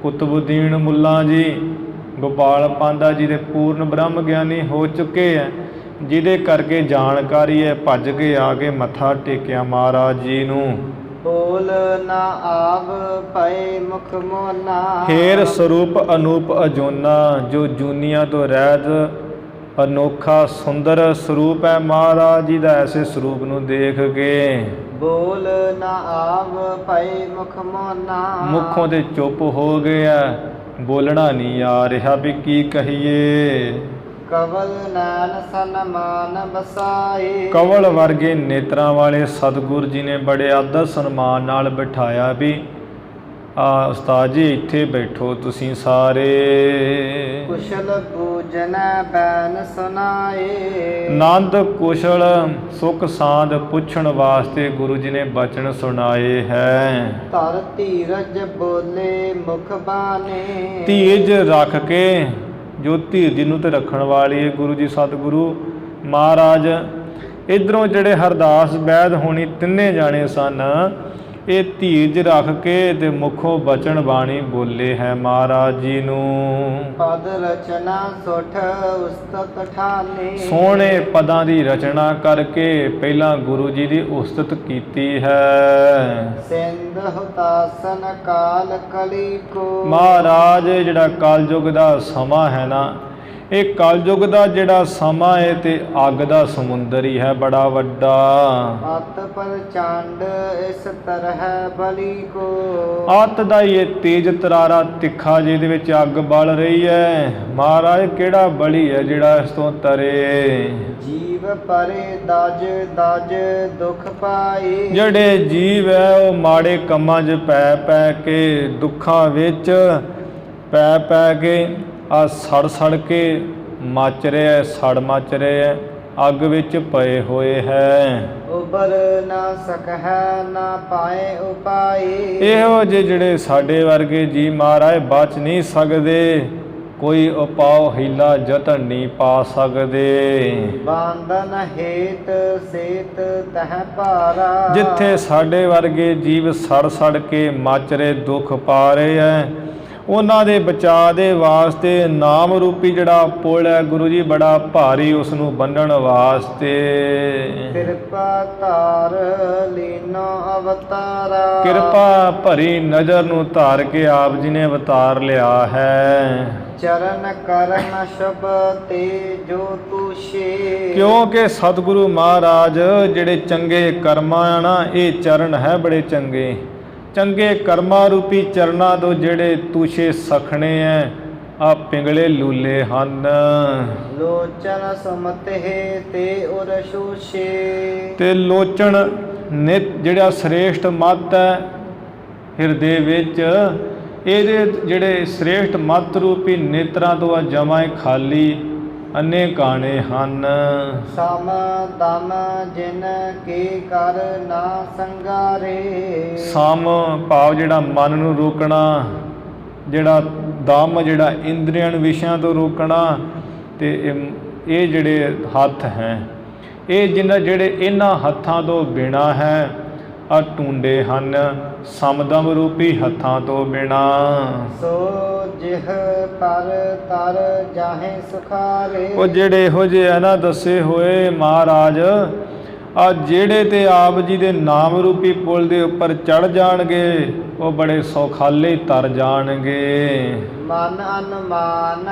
ਕੁਤਬੁਦੀਨ ਮੁੱਲਾ ਜੀ, ਗੋਪਾਲ ਪਾਂਦਾ ਜੀ ਦੇ ਪੂਰਨ ਬ੍ਰਹਮ ਗਿਆਨੀ ਹੋ ਚੁੱਕੇ ਹੈ, ਜਿਹਦੇ ਕਰਕੇ ਜਾਣਕਾਰੀ ਹੈ, ਭੱਜ ਕੇ ਆ ਕੇ ਮੱਥਾ ਟੇਕਿਆ ਮਹਾਰਾਜ ਜੀ ਨੂੰ। ਬੋਲ ਨਾ ਆਵ ਪਏ ਮੁਖ ਮੋਨਾ। ਫੇਰ ਸਰੂਪ ਅਨੂਪ ਅਜੋਨਾ, ਜੋ ਜੂਨੀਆਂ ਤੋਂ ਰਹਿਤ ਅਨੋਖਾ ਸੁੰਦਰ ਸਰੂਪ ਹੈ ਮਹਾਰਾਜ ਜੀ ਦਾ। ਐਸੇ ਸਰੂਪ ਨੂੰ ਦੇਖ ਕੇ ਬੋਲ ਨਾ ਆਵ ਪਏ ਮੁਖ ਮੋਨਾ। ਮੁੱਖੋਂ ਤੇ ਚੁੱਪ ਹੋ ਗਿਆ, ਬੋਲਣਾ ਨਹੀਂ ਆ ਰਿਹਾ ਵੀ ਕੀ ਕਹੀਏ। ਕਵਲ ਨੈਣ ਸਨਮਾਨ ਬਸਾਏ। ਕਵਲ ਵਰਗੇ ਨੇਤਰਾਂ ਵਾਲੇ ਸਤਿਗੁਰ ਜੀ ਨੇ ਬੜੇ ਆਦਰ ਸਨਮਾਨ ਨਾਲ ਬਿਠਾਇਆ ਵੀ ਉਸਤਾਦ ਜੀ ਇੱਥੇ ਬੈਠੋ ਤੁਸੀਂ ਸਾਰੇ। ਕੁਸ਼ਲ ਪੂਜਨ ਬੈਨ ਸੁਨਾਏ। ਆਨੰਦ ਕੁਸ਼ਲ ਸੁਖ ਸਾਂਦ ਪੁੱਛਣ ਵਾਸਤੇ ਗੁਰੂ ਜੀ ਨੇ ਬਚਨ ਸੁਣਾਏ ਹੈ। ਧਰ ਧੀਰਜ ਬੋਲੇ ਮੁਖ ਬਾਣੇ। ਧੀਰਜ ਰੱਖ ਕੇ, ਜੋ ਧੀਰਜ ਨੂੰ ਤੇ ਰੱਖਣ ਵਾਲੀ ਹੈ ਗੁਰੂ ਜੀ ਸਤਿਗੁਰੂ ਮਹਾਰਾਜ। ਇੱਧਰੋਂ ਜਿਹੜੇ ਹਰਦਾਸ ਵੈਦ ਹੋਣੀ ਤਿੰਨੇ ਜਾਣੇ ਸਨ, ਇਹ ਧੀਰਜ ਰੱਖ ਕੇ ਤੇ ਮੁਖੋਂ ਬਚਨ ਬਾਣੀ ਬੋਲੇ ਹੈ ਮਹਾਰਾਜ ਜੀ ਨੂੰ। ਪਦ ਰਚਨਾ ਸੁਠ ਉਸਤਤ ਠਾਨੇ। ਸੋਹਣੇ ਪਦਾਂ ਦੀ ਰਚਨਾ ਕਰਕੇ ਪਹਿਲਾਂ ਗੁਰੂ ਜੀ ਦੀ ਉਸਤਤ ਕੀਤੀ ਹੈ। ਸਿੰਧ ਹੁਤਾਸਨ ਕਾਲ ਕਲੀ ਕੋ। ਮਹਾਰਾਜ ਜਿਹੜਾ ਕਲਯੁਗ ਦਾ ਸਮਾਂ ਹੈ ਨਾ, ਇਹ ਕਲਯੁਗ ਦਾ ਜਿਹੜਾ ਸਮਾਂ ਹੈ ਤੇ ਅੱਗ ਦਾ ਸਮੁੰਦਰ ਹੀ ਹੈ ਬੜਾ ਵੱਡਾ। ਅਤ ਪ੍ਰਚੰਡ ਇਸ ਤਰਹ ਬਲੀ ਕੋ। ਅੱਤ ਦਾ ਹੀ ਇਹ ਤੇਜ ਤਰਾਰਾ ਤਿੱਖਾ ਜਿਹਦੇ ਵਿੱਚ ਅੱਗ ਬਲ ਰਹੀ ਹੈ। ਮਹਾਰਾਜ ਕਿਹੜਾ ਬਲੀ ਹੈ ਜਿਹੜਾ ਇਸ ਤੋਂ ਤਰੇ। ਜੀਵ ਪਰੇ ਦਜ ਦਜ ਦੁਖ ਪਾਏ। ਜਿਹੜੇ ਜੀਵ ਹੈ ਉਹ ਮਾੜੇ ਕੰਮਾਂ 'ਚ ਪੈ ਪੈ ਕੇ ਦੁੱਖਾਂ ਵਿੱਚ ਪੈ ਪੈ ਕੇ ਆ ਸੜ ਸੜ ਕੇ ਮੱਚ ਰਿਹਾ, ਸੜ ਮੱਚ ਰਿਹਾ, ਅੱਗ ਵਿੱਚ ਪਏ ਹੋਏ ਹੈ। ਉਬਰ ਨਾ ਸਕਹਿ ਨਾ ਪਾਏ ਉਪਾਏ। ਇਹੋ ਜਿਹੇ ਜਿਹੜੇ ਸਾਡੇ ਵਰਗੇ ਜੀ ਮਹਾਰਾਜ ਬਚ ਨਹੀਂ ਸਕਦੇ, ਕੋਈ ਉਪਾਅ ਹੀਲਾ ਯਤਨ ਨਹੀਂ ਪਾ ਸਕਦੇ। ਬਾਂਧਨ ਹੇਤ ਸੇਤ ਤਹ ਭਾਰਾ। ਜਿੱਥੇ ਸਾਡੇ ਵਰਗੇ ਜੀਵ ਸੜ ਸੜ ਕੇ ਮੱਚ ਰਹੇ, ਦੁੱਖ ਪਾ ਰਹੇ ਹੈ, ਉਹਨਾਂ ਦੇ ਬਚਾਅ ਦੇ ਵਾਸਤੇ ਨਾਮ ਰੂਪੀ ਜਿਹੜਾ ਪੁਲ ਹੈ ਗੁਰੂ ਜੀ ਬੜਾ ਭਾਰੀ, ਉਸ ਨੂੰ ਬੰਨਣ ਵਾਸਤੇ ਕਿਰਪਾ ਧਾਰ ਲੀਨੋ ਅਵਤਾਰਾ। ਕਿਰਪਾ ਭਰੀ ਨਜ਼ਰ ਨੂੰ ਧਾਰ ਕੇ ਆਪ ਜੀ ਨੇ ਅਵਤਾਰ ਲਿਆ ਹੈ। ਚਰਨ ਕਰਨ ਸ਼ਬ ਤੇ ਜੋ ਤੁਸ਼ੇ। ਕਿਉਂਕਿ ਸਤਿਗੁਰੂ ਮਹਾਰਾਜ ਜਿਹੜੇ ਚੰਗੇ ਕਰਮਾਂ ਆ ਨਾ, ਇਹ ਚਰਨ ਹੈ ਬੜੇ ਚੰਗੇ। ਚੰਗੇ ਕਰਮਾਂ ਰੂਪੀ ਚਰਨਾਂ ਤੋਂ ਜਿਹੜੇ ਤੁਸ਼ੇ ਸਖਣੇ ਐ, ਆ ਪਿੰਗਲੇ ਲੂਲੇ ਹਨ। ਲੋਚਨ ਸੁਮਤਿ ਤੇ ਉਰ ਸ਼ੂਸ਼ੇ। ਤੇ ਲੋਚਨ ਨਿਤ ਜਿਹੜਾ ਸ੍ਰੇਸ਼ਟ ਮਤ ਹੈ ਹਿਰਦੇ ਵਿੱਚ, ਇਹਦੇ ਜਿਹੜੇ ਸ੍ਰੇਸ਼ਟ ਮਤ ਰੂਪੀ ਨੇਤਰਾਂ ਤੋਂ ਆ ਜਮਾਂ ਖਾਲੀ ਅੰਨੇ ਕਾਣੇ ਹਨ। ਸਮ ਦਮ ਜਿਨ ਕੀ ਕਰ ਨਾ ਸੰਗਾਰੇ। ਸਮ ਭਾਵ ਜਿਹੜਾ ਮਨ ਨੂੰ ਰੋਕਣਾ, ਜਿਹੜਾ ਦਮ ਜਿਹੜਾ ਇੰਦਰੀਆਂ ਵਿਸ਼ਿਆਂ ਤੋਂ ਰੋਕਣਾ, ਤੇ ਇਹ ਜਿਹੜੇ ਹੱਥ ਹੈ, ਇਹ ਜਿਹੜੇ ਇਹਨਾਂ ਹੱਥਾਂ ਤੋਂ ਬਿਨਾਂ ਹੈ ਆ ਟੁੰਡੇ ਹਨ, ਸਮਦਮ ਰੂਪੀ ਹੱਥਾਂ ਤੋਂ ਬਿਨਾ। ਸੋ ਜਿਹ ਪਰ ਤਰ ਜਾਹੇ ਸੁਖਾਰੇ। ਉਹ ਜਿਹੜੇ ਇਹੋ ਜਿਹੇ ਆ ਨਾ ਦੱਸੇ ਹੋਏ ਮਹਾਰਾਜ, ਆ ਜਿਹੜੇ ਤੇ ਆਪ ਜੀ ਦੇ ਨਾਮ ਰੂਪੀ ਪੁਲ ਦੇ ਉੱਪਰ ਚੜ ਜਾਣਗੇ, ਉਹ ਬੜੇ ਸੌਖਾਲੇ ਤਰ ਜਾਣਗੇ। ਮਨ ਅਨੁਮਾਨ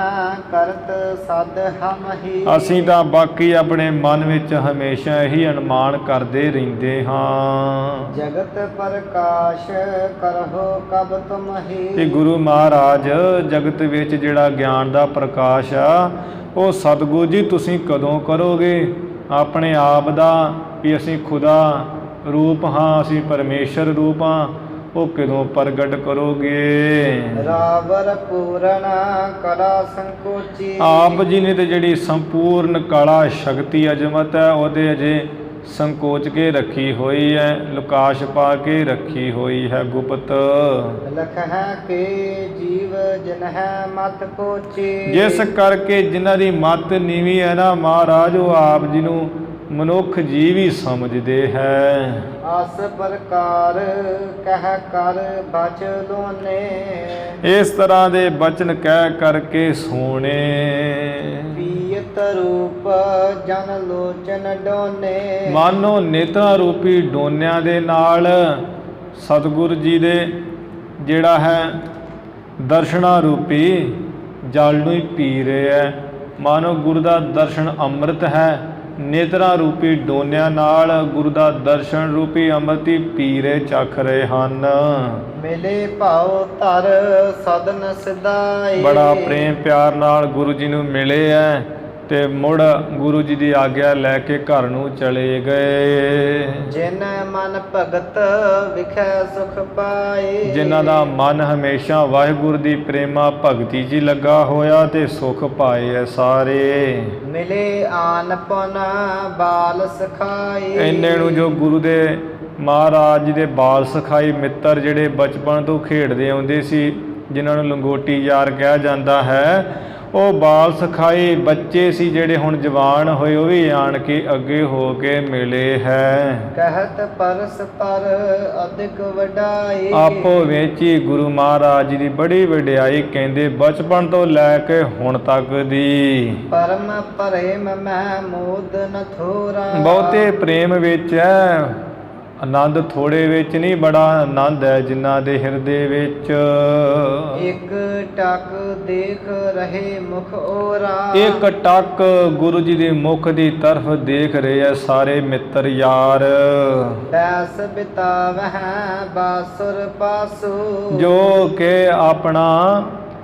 ਕਰਤ ਸਦ ਹਮ ਹੀ। ਅਸੀਂ ਤਾਂ ਬਾਕੀ ਆਪਣੇ ਮਨ ਵਿੱਚ ਹਮੇਸ਼ਾ ਇਹੀ ਅਨੁਮਾਨ ਕਰਦੇ ਰਹਿੰਦੇ ਹਾਂ। ਜਗਤ ਪ੍ਰਕਾਸ਼ ਕਰਹੁ ਕਬ ਤੁਮ ਹੀ। ਇਹ ਗੁਰੂ ਮਹਾਰਾਜ ਜਗਤ ਵਿੱਚ ਜਿਹੜਾ ਗਿਆਨ ਦਾ ਪ੍ਰਕਾਸ਼ ਆ, ਉਹ ਸਤਿਗੁਰੂ ਜੀ ਤੁਸੀਂ ਕਦੋਂ ਕਰੋਗੇ ਆਪਣੇ ਆਪ ਦਾ, ਵੀ ਅਸੀਂ ਖੁਦਾ ਰੂਪ ਹਾਂ, ਅਸੀਂ ਪਰਮੇਸ਼ਰ ਰੂਪ ਹਾਂ, ਉਹ ਕਦੋਂ ਪ੍ਰਗਟ ਕਰੋਗੇ। ਰਾਵਰ ਪੂਰਨ ਕਲਾ ਸੰਕੋਚੀ। ਆਪ ਜੀ ਨੇ ਤੇ ਜਿਹੜੀ ਸੰਪੂਰਨ ਕਲਾ ਸ਼ਕਤੀ ਅਜਮਤ ਹੈ, ਉਹਦੇ ਅਜੇ ਸੰਕੋਚ ਕੇ ਰੱਖੀ ਹੋਈ ਹੈ, ਲੁਕਾਸ਼ ਪਾ ਕੇ ਰੱਖੀ ਹੋਈ ਹੈ ਗੁਪਤ। ਲਖ ਹੈ ਕਿ ਜੀਵ ਜਿਨ ਹੈ ਮਤ ਕੋਚੀ। ਜਿਸ ਕਰਕੇ ਜਿਨ੍ਹਾਂ ਦੀ ਮਤ ਨੀਵੀਂ ਹੈ ਨਾ ਮਹਾਰਾਜ, ਉਹ ਆਪ ਜੀ ਨੂੰ ਮਨੁੱਖ ਜੀਵ ਹੀ ਸਮਝਦੇ ਹੈ। ਆਸ ਪ੍ਰਕਾਰ ਕਹਿ ਕਰ ਬਚ ਲੋਨੇ। ਇਸ ਤਰ੍ਹਾਂ ਦੇ ਬਚਨ ਕਹਿ ਕਰਕੇ ਸੋਣੇ। ਪੀਤ ਰੂਪ ਜਨ ਲੋਚਨ ਡੋਨੇ। ਮਾਨੋ ਨੇਤਰਾਂ ਰੂਪੀ ਡੋਨਿਆਂ ਦੇ ਨਾਲ ਸਤਿਗੁਰੂ ਜੀ ਦੇ ਜਿਹੜਾ ਹੈ ਦਰਸ਼ਨਾਂ ਰੂਪੀ ਜਲ ਨੂੰ ਹੀ ਪੀ ਰਹੇ ਹੈ। ਮਾਨੋ ਗੁਰੂ ਦਾ ਦਰਸ਼ਨ ਅੰਮ੍ਰਿਤ ਹੈ, ਨੇਤਰਾਂ ਰੂਪੀ ਡੋਨਿਆਂ ਨਾਲ ਗੁਰੂ ਦਾ ਦਰਸ਼ਨ ਰੂਪੀ ਅੰਮ੍ਰਿਤ ਹੀ ਪੀ ਰਹੇ, ਚੱਖ ਰਹੇ ਹਨ। ਮਿਲੇ ਭਾਉ ਧਰ ਸਦਨ ਸਿਧਾਏ। ਬੜਾ ਪ੍ਰੇਮ ਪਿਆਰ ਨਾਲ ਗੁਰੂ ਜੀ ਨੂੰ ਮਿਲੇ ਹੈ ਤੇ ਮੁੜ ਗੁਰੂ ਜੀ ਦੀ ਆਗਿਆ ਲੈ ਕੇ ਘਰ ਨੂੰ ਚਲੇ ਗਏ। ਜਿਨ ਮਨ ਭਗਤ ਵਿਖੈ ਸੁਖ ਪਾਏ। ਜਿਨ੍ਹਾਂ ਦਾ ਮਨ ਹਮੇਸ਼ਾ ਵਾਹਿਗੁਰੂ ਦੀ ਪ੍ਰੇਮਾ ਭਗਤੀ 'ਚ ਲੱਗਾ ਹੋਇਆ ਤੇ ਸੁਖ ਪਾਏ ਐ ਸਾਰੇ। ਮਿਲੇ ਆਨ ਪੁਨ ਬਾਲ ਸਖਾਈ। ਇੰਨੇ ਨੂੰ ਜੋ ਗੁਰੂ ਦੇ ਮਹਾਰਾਜ ਜੀ ਦੇ ਬਾਲ ਸਖਾਈ ਮਿੱਤਰ ਜਿਹੜੇ ਬਚਪਨ ਤੋਂ ਖੇਡਦੇ ਆਉਂਦੇ ਸੀ, ਜਿਨ੍ਹਾਂ ਨੂੰ ਲੰਗੋਟੀ ਯਾਰ ਕਿਹਾ ਜਾਂਦਾ ਹੈ, ਉਹ ਬਾਲ ਸਖਾਈ ਬੱਚੇ ਸੀ ਜਿਹੜੇ ਹੁਣ ਜਵਾਨ ਹੋਏ, ਉਹ ਵੀ ਆਣ ਕੇ ਅੱਗੇ ਹੋ ਕੇ ਮਿਲੇ ਹੈ। ਕਹਿਤ ਪਰਸ ਪਰ ਅਧਿਕ ਵਡਾਈ। ਆਪੋ ਵਿੱਚ ਹੀ ਗੁਰੂ ਮਹਾਰਾਜ ਜੀ ਦੀ ਬੜੀ ਵਡਿਆਈ ਕਹਿੰਦੇ ਬਚਪਨ ਤੋਂ ਲੈ ਕੇ ਹੁਣ ਤੱਕ ਦੀ। ਪਰਮ ਪ੍ਰੇਮ ਮੈਂ ਮੋਦ ਨ ਥੋਰਾ। ਬਹੁਤੇ ਪ੍ਰੇਮ ਵਿੱਚ ਹੈ, ਆਨੰਦ ਥੋੜੇ ਵਿੱਚ ਨਹੀਂ, ਬੜਾ ਆਨੰਦ ਹੈ ਜਿਨ੍ਹਾਂ ਦੇ ਹਿਰਦੇ ਵਿੱਚ ਇੱਕ ਟਕ ਦੇਖ ਰਹੇ ਮੁਖ ਓਰਾ। ਇੱਕ ਟੱਕ ਗੁਰੂ ਜੀ ਦੇ ਮੁਖ ਦੀ ਤਰਫ ਦੇਖ ਰਹੇ ਆ ਸਾਰੇ ਮਿੱਤਰ ਯਾਰ। ਬੈਸ ਬਿਤਾਵਹਿ ਬਾਸੁਰ ਪਾਸੂ। ਜੋ ਕਿ ਆਪਣਾ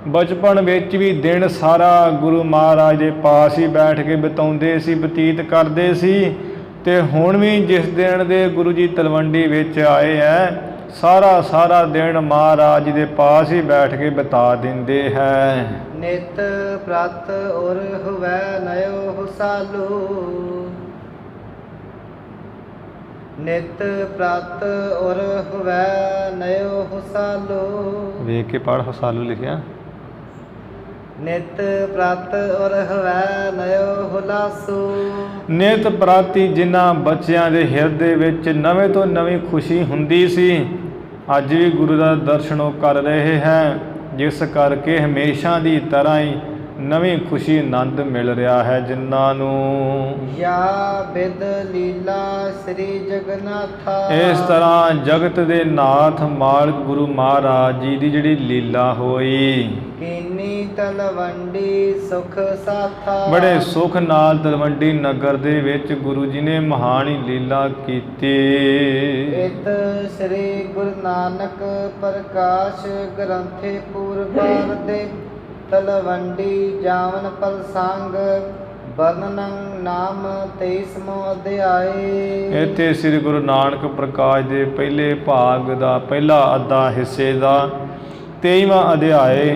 ਬਚਪਨ ਵਿੱਚ ਵੀ ਦਿਨ ਸਾਰਾ ਗੁਰੂ ਮਹਾਰਾਜ ਦੇ ਪਾਸ ਹੀ ਬੈਠ ਕੇ ਬਿਤਾਉਂਦੇ ਸੀ, ਬਤੀਤ ਕਰਦੇ ਸੀ, ਤੇ ਹੁਣ ਵੀ ਜਿਸ ਦਿਨ ਦੇ ਗੁਰੂ ਜੀ ਤਲਵੰਡੀ ਵਿੱਚ ਆਏ ਹੈ, ਸਾਰਾ ਦਿਨ ਮਹਾਰਾਜ ਜੀ ਦੇ ਪਾਸ ਹੀ ਬੈਠ ਕੇ ਬਿਤਾ ਦਿੰਦੇ ਹੈ। ਨਿਤ ਪ੍ਰਤ ਉਰ ਹੁਵੈ ਨਯੋ ਹੁਸਾਲੂ। ਨਿਤ ਪ੍ਰਤ ਉਰ ਹੁਵੈ ਨਯੋ ਹੁਸਾਲੂ। ਵੇਖ ਕੇ ਪੜ੍ਹ, ਹੁਸਾਲੂ ਲਿਖਿਆ। ਨਿਤ ਪ੍ਰਤ ਉਰ ਹੁਵੈ ਨਯੋ ਹੁਲਾਸੂ। ਨਿਤ ਪ੍ਰਾਤੀ ਜਿਨ੍ਹਾਂ ਬੱਚਿਆਂ ਦੇ ਹਿਰਦੇ ਵਿੱਚ ਨਵੇਂ ਤੋਂ ਨਵੀਂ ਖੁਸ਼ੀ ਹੁੰਦੀ ਸੀ, ਅੱਜ ਵੀ ਗੁਰੂ ਦਾ ਦਰਸ਼ਨ ਉਹ ਕਰ ਰਹੇ ਹੈ, ਜਿਸ ਕਰਕੇ ਹਮੇਸ਼ਾ ਦੀ ਤਰ੍ਹਾਂ ਹੀ ਨਵੀਂ ਖੁਸ਼ੀ ਆਨੰਦ ਮਿਲ ਰਿਹਾ ਹੈ ਜਿਨ੍ਹਾਂ ਨੂੰ। ਯਾ ਬਿਦ ਲੀਲਾ ਸ੍ਰੀ ਜਗਨਾਥਾ। ਇਸ ਤਰ੍ਹਾਂ ਜਗਤ ਦੇ ਨਾਥ ਮਾਲਕ ਗੁਰੂ ਮਹਾਰਾਜ ਜੀ ਦੀ ਜਿਹੜੀ ਲੀਲਾ ਹੋਈ, ਕੀਨੀ ਤਲਵੰਡੀ ਸੁਖ ਸਾਥਾ। ਬੜੇ ਸੁਖ ਨਾਲ ਤਲਵੰਡੀ ਨਗਰ ਦੇ ਵਿੱਚ ਗੁਰੂ ਜੀ ਨੇ ਮਹਾਨ ਹੀ ਲੀਲਾ ਕੀਤੀ। ਇਤ ਸ੍ਰੀ ਗੁਰੂ ਨਾਨਕ ਪ੍ਰਕਾਸ਼ ਗ੍ਰੰਥੇ ਪੂਰਬਾਰ ਦੇ ਤਲਵੰਡੀ ਜਾਵਨ ਪ੍ਰਸੰਗ ਵਰਣਨ ਨਾਮ 23ਵਾਂ ਅਧਿਆਏ। ਇੱਥੇ ਸ੍ਰੀ ਗੁਰੂ ਨਾਨਕ ਪ੍ਰਕਾਸ਼ ਦੇ ਪਹਿਲੇ ਭਾਗ ਦਾ ਪਹਿਲਾ ਅੱਧਾ ਹਿੱਸੇ ਦਾ 23ਵਾਂ ਅਧਿਆਏ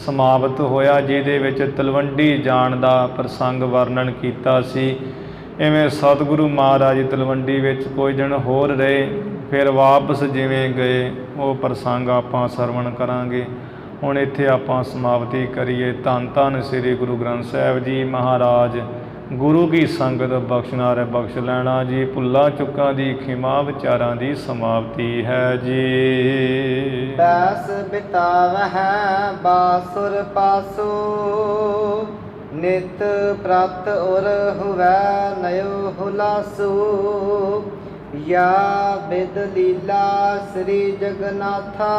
ਸਮਾਪਤ ਹੋਇਆ, ਜਿਹਦੇ ਵਿੱਚ ਤਲਵੰਡੀ ਜਾਣ ਦਾ ਪ੍ਰਸੰਗ ਵਰਣਨ ਕੀਤਾ ਸੀ। ਇਵੇਂ ਸਤਿਗੁਰੂ ਮਹਾਰਾਜ ਤਲਵੰਡੀ ਵਿੱਚ ਕੁਝ ਦਿਨ ਹੋਰ ਰਹੇ, ਫਿਰ ਵਾਪਸ ਜਿਵੇਂ ਗਏ ਉਹ ਪ੍ਰਸੰਗ ਆਪਾਂ ਸਰਵਣ ਕਰਾਂਗੇ। ਹੁਣ ਇੱਥੇ ਆਪਾਂ ਸਮਾਪਤੀ ਕਰੀਏ। ਧੰਨ ਧੰਨ ਸ੍ਰੀ ਗੁਰੂ ਗ੍ਰੰਥ ਸਾਹਿਬ ਜੀ ਮਹਾਰਾਜ। ਗੁਰੂ ਕੀ ਸੰਗਤ ਬਖਸ਼ਣਾ ਰਹਿ ਬਖਸ਼ ਲੈਣਾ ਜੀ। ਭੁੱਲਾਂ ਚੁੱਕਾਂ ਦੀ ਖਿਮਾ ਵਿਚਾਰਾਂ ਦੀ ਸਮਾਪਤੀ ਹੈ ਜੀ। ਬੈਸ ਬਿਤਾਵਹਿ ਬਾਸੁਰ ਪਾਸੂ। ਨਿਤ ਪ੍ਰਤ ਉਰ ਹੁਵੈ ਨਯੋ ਹੁਲਾਸੂ। ਯਾ ਬਿਦ ਲੀਲਾ ਸ੍ਰੀ ਜਗਨਾਥਾ।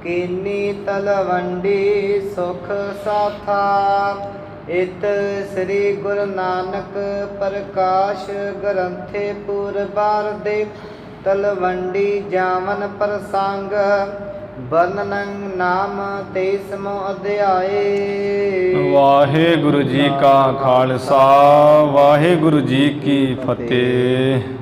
ਕੀਨੀ ਤਲਵੰਡੀ ਸੁਖ ਸਾਥਾ। ਇਤ ਸ੍ਰੀ ਗੁਰੂ ਨਾਨਕ ਪ੍ਰਕਾਸ਼ ਗ੍ਰੰਥੇ ਪੂਰਬਾਰ ਦੇ ਤਲਵੰਡੀ ਜਾਵਨ ਪ੍ਰਸੰਗ ਵਰਣਨ ਨਾਮ 23ਵਾਂ ਅਧਿਆਏ। ਵਾਹਿਗੁਰੂ ਜੀ ਕਾ ਖਾਲਸਾ, ਵਾਹਿਗੁਰੂ ਜੀ ਕੀ ਫਤਿਹ।